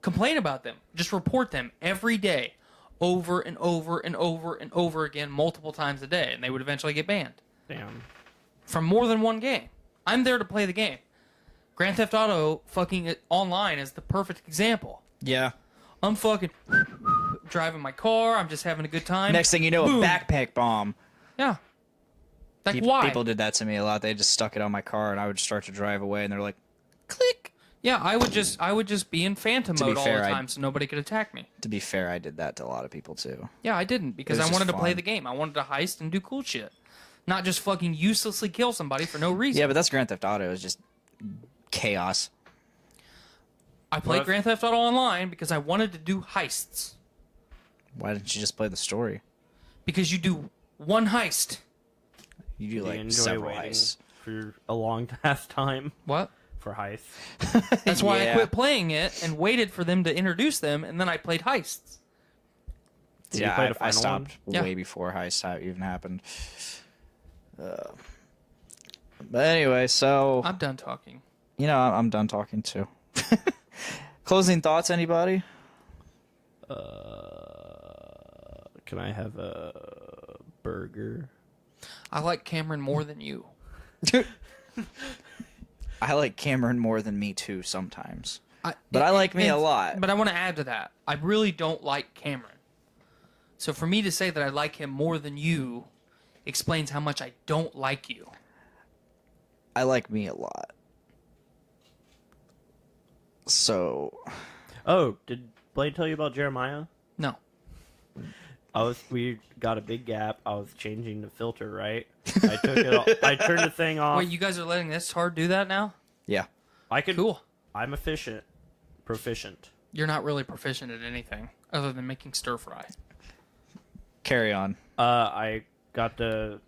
Complain about them. Just report them every day, over and over and over and over again, multiple times a day, and they would eventually get banned Damn. from more than one game. I'm there to play the game. Grand Theft Auto fucking online is the perfect example. Yeah. I'm fucking driving my car. I'm just having a good time. Next thing you know, Boom. a backpack bomb. Yeah. Like, People, why? people did that to me a lot. They just stuck it on my car, and I would start to drive away, and they're like, click. Yeah, I would just be in phantom To be mode all fair, the I- time so nobody could attack me. To be fair, I did that to a lot of people, too. Yeah, I didn't because It was I wanted just to play fun. the game. I wanted to heist and do cool shit. Not just fucking uselessly kill somebody for no reason. Yeah, but that's Grand Theft Auto. It's just chaos. I played What? Grand Theft Auto Online because I wanted to do heists. Why didn't you just play the story? Because you do one heist. You do, Do you like, enjoy several waiting heists. for a long ass time What? for heists? That's why I Yeah. quit playing it and waited for them to introduce them, and then I played heists. Did you Yeah, play I the final stopped one? Yeah. way before heist even happened. But anyway, so, I'm done talking. you know, I'm done talking, too. Closing thoughts, anybody? Can I have a burger? I like Cameron more than you. I like Cameron more than me, too, sometimes. I like me a lot. But I want to add to that. I really don't like Cameron. So for me to say that I like him more than you explains how much I don't like you. I like me a lot. So, Oh, did Blade tell you about Jeremiah? No. We got a big gap. I was changing the filter, right? I took it off. I turned the thing off. Wait, you guys are letting this hard do that now? yeah. I could. Cool. I'm proficient. You're not really proficient at anything other than making stir fry. Carry on. I got the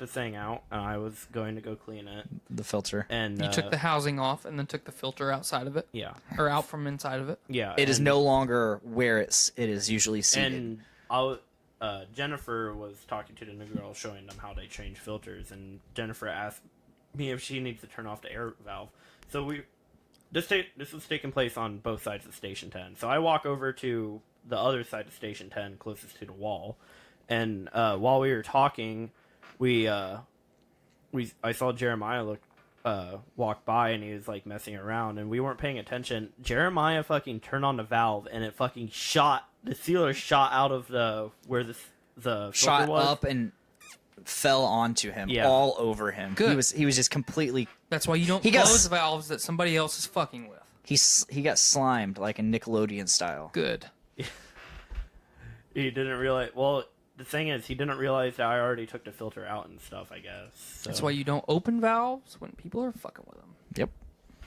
thing out, and I was going to go clean it. The filter. And You took the housing off and then took the filter outside of it, yeah, or out from inside of it. yeah. It is and- no longer where it is usually seated. And Jennifer was talking to the new girl, showing them how they change filters, and Jennifer asked me if she needs to turn off the air valve. So this was taking place on both sides of Station 10. So I walk over to the other side of Station 10, closest to the wall, and while we were talking, I saw Jeremiah walk by, and he was like messing around, and we weren't paying attention. Jeremiah fucking turned on the valve, and it fucking shot. The sealer shot out of where the filter Shot was. up and fell onto him, Yeah. all over him. Good. He was just completely. That's why you don't He got close s- valves that somebody else is fucking with. He got slimed like a Nickelodeon style. Good. He didn't realize. Well, the thing is, he didn't realize that I already took the filter out and stuff. I guess. So. That's why you don't open valves when people are fucking with them.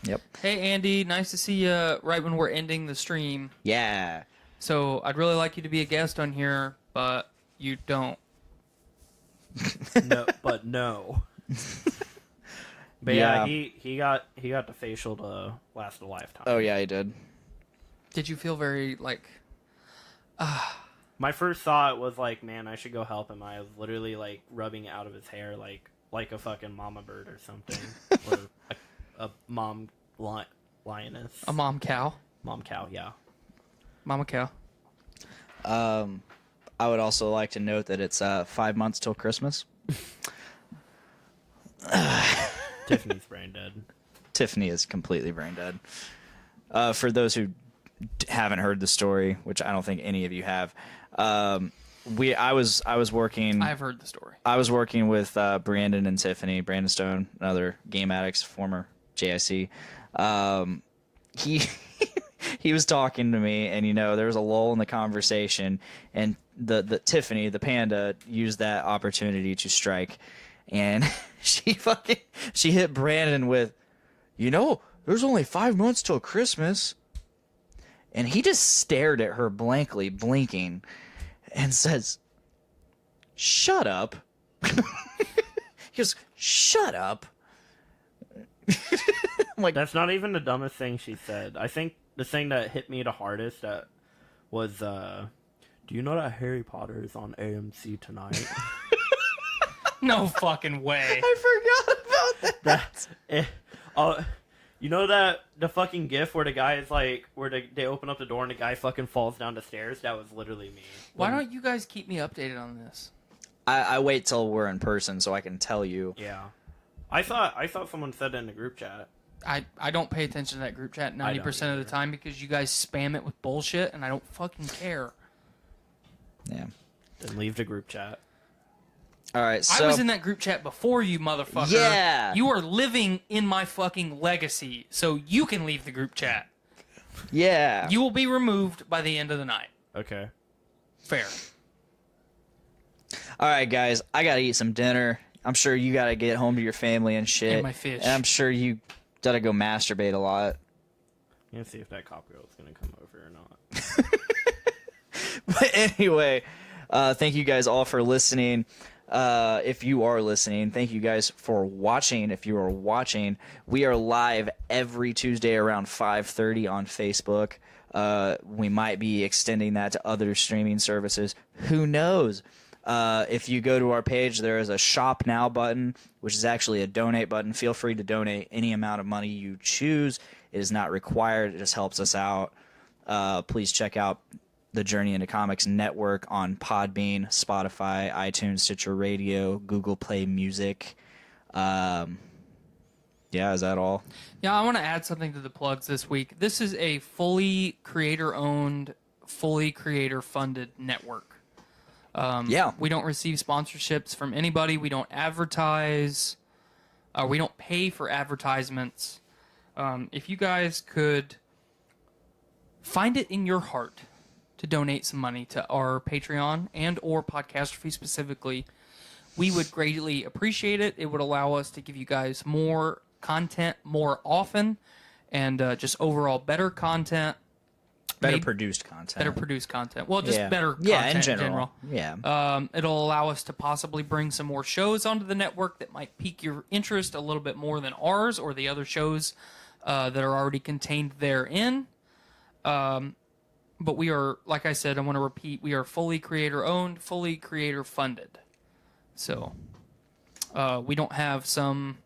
Yep. Hey, Andy, nice to see you right when we're ending the stream. Yeah. So I'd really like you to be a guest on here, but you don't. no, but no. But Yeah. yeah, he got the facial to last a lifetime. Oh yeah, he did. Did you feel very like? My first thought was like, man, I should go help him. I was literally like rubbing it out of his hair like a fucking mama bird or something, or a mom lioness, A mom cow? mom cow. Yeah. Mama cow. I would also like to note that it's 5 months till Christmas. Tiffany's brain dead. Tiffany is completely brain dead. For those who haven't heard the story, which I don't think any of you have, I was working. I've heard the story. I was working with Brandon and Tiffany, Brandon Stone, another Game Addicts, former JIC. He was talking to me, and there was a lull in the conversation, and the Tiffany, the panda, used that opportunity to strike, and she hit Brandon with, there's only 5 months till Christmas, and he just stared at her blankly, blinking, and says, "Shut up." He goes, "Shut up." I'm like, That's not even the dumbest thing she said. I think the thing that hit me the hardest was, do you know that Harry Potter is on AMC tonight? No fucking way. I forgot about that. You know that the fucking gif where the guy is like, where they open up the door and the guy fucking falls down the stairs? That was literally me. Why don't you guys keep me updated on this? I wait till we're in person so I can tell you. Yeah. I thought someone said it in the group chat. I don't pay attention to that group chat 90% of the time because you guys spam it with bullshit and I don't fucking care. Yeah. Then leave the group chat. All right, so... I was in that group chat before you, motherfucker. Yeah. You are living in my fucking legacy, so you can leave the group chat. Yeah. You will be removed by the end of the night. Okay. Fair. All right, guys, I gotta eat some dinner. I'm sure you gotta get home to your family and shit. And my fish. And I'm sure you gotta go masturbate a lot. I'm gonna see if that cop girl is gonna come over or not. But anyway, thank you guys all for listening. If you are listening, thank you guys for watching. If you are watching, we are live every Tuesday around 5:30 on Facebook. We might be extending that to other streaming services. Who knows? If you go to our page, there is a Shop Now button, which is actually a donate button. Feel free to donate any amount of money you choose. It is not required. It just helps us out. Please check out the Journey into Comics Network on Podbean, Spotify, iTunes, Stitcher Radio, Google Play Music. Yeah, is that all? Yeah, I want to add something to the plugs this week. This is a fully creator-owned, fully creator-funded network. Yeah. We don't receive sponsorships from anybody. We don't advertise. We don't pay for advertisements. If you guys could find it in your heart to donate some money to our Patreon and or Podcastrophe specifically, we would greatly appreciate it. It would allow us to give you guys more content more often and just overall better content. Better produced content. Better produced content. Well, just better content yeah, in in general. Yeah. It'll allow us to possibly bring some more shows onto the network that might pique your interest a little bit more than ours or the other shows that are already contained therein. But we are, like I said, I want to repeat, we are fully creator-owned, fully creator-funded. So, we don't have some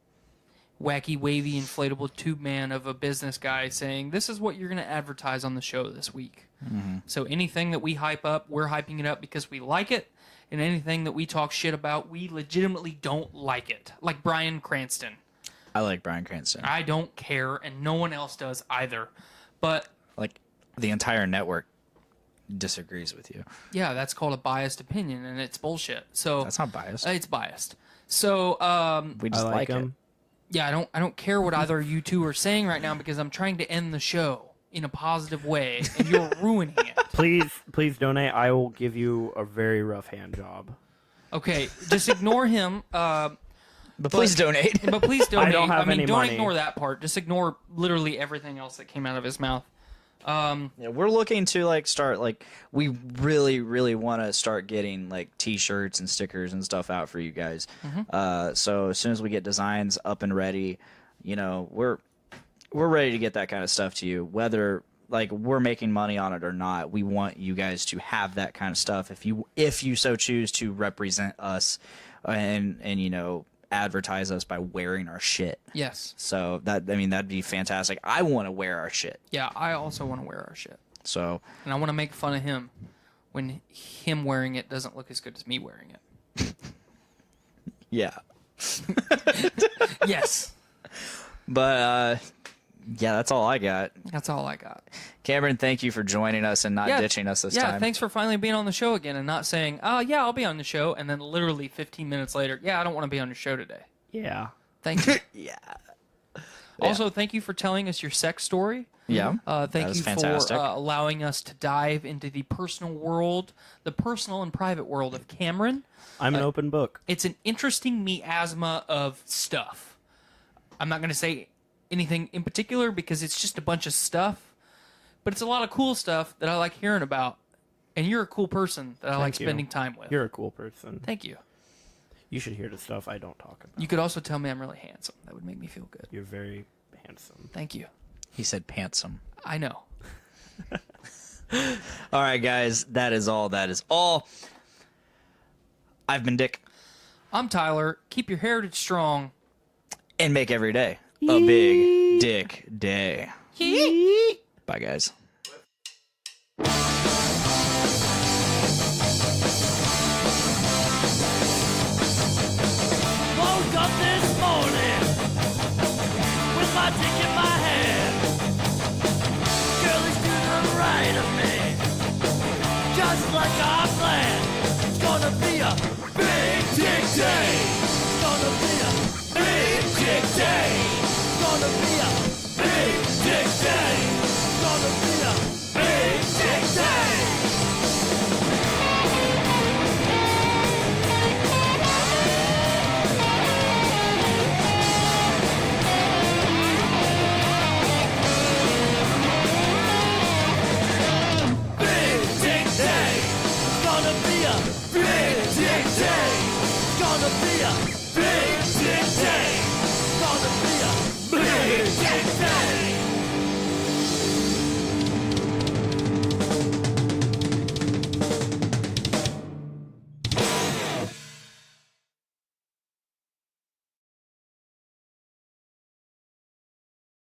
wacky, wavy, inflatable tube man of a business guy saying, this is what you're going to advertise on the show this week. Mm-hmm. So anything that we hype up, we're hyping it up because we like it. And anything that we talk shit about, we legitimately don't like it. Like Bryan Cranston. I like Bryan Cranston. I don't care, and no one else does either. But like, the entire network disagrees with you. Yeah, that's called a biased opinion, and it's bullshit. So that's not biased. It's biased. So we just like it. Yeah, I don't care what either of you two are saying right now because I'm trying to end the show in a positive way, and you're ruining it. Please donate. I will give you a very rough hand job. Okay, just ignore him. But please donate. But please donate. I don't have any don't money. Ignore that part. Just ignore literally everything else that came out of his mouth. Yeah, we're looking to start we really want to start getting t-shirts and stickers and stuff out for you guys. Mm-hmm. So as soon as we get designs up and ready, we're ready to get that kind of stuff to you. Whether we're making money on it or not, we want you guys to have that kind of stuff. If you so choose to represent us and advertise us by wearing our shit. Yes. So that'd be fantastic. I want to wear our shit. Yeah, I also want to wear our shit. So. And I want to make fun of him when him wearing it doesn't look as good as me wearing it. Yeah. Yes. But yeah, that's all I got. That's all I got. Cameron, thank you for joining us and not ditching us this time. Yeah, thanks for finally being on the show again and not saying, oh, yeah, I'll be on the show, and then literally 15 minutes later, yeah, I don't want to be on your show today. Yeah. Thank you. Yeah. Also, thank you for telling us your sex story. Yeah. Thank you for allowing us to dive into the personal world, the personal and private world of Cameron. I'm an open book. It's an interesting miasma of stuff. I'm not going to say anything in particular because it's just a bunch of stuff, but it's a lot of cool stuff that I like hearing about, and you're a cool person that I like spending time with. You're a cool person. Thank you. You should hear the stuff I don't talk about. You could also tell me I'm really handsome. That would make me feel good. You're very Handsome. Thank you. He said pantsome. I know. All right, guys. That is all. That is all. I've been Dick. I'm Tyler. Keep your heritage strong. And make every day a big dick day. Bye, guys. Woke up this morning with my dick in my hand. Girl is to the right of me, just like I planned. It's gonna be a big dick day. It's gonna be a big dick day. It's gonna be a big dick day. It's gonna be a big dick day. Big dick day. It's gonna be a big dick day. It's gonna be a big dick day.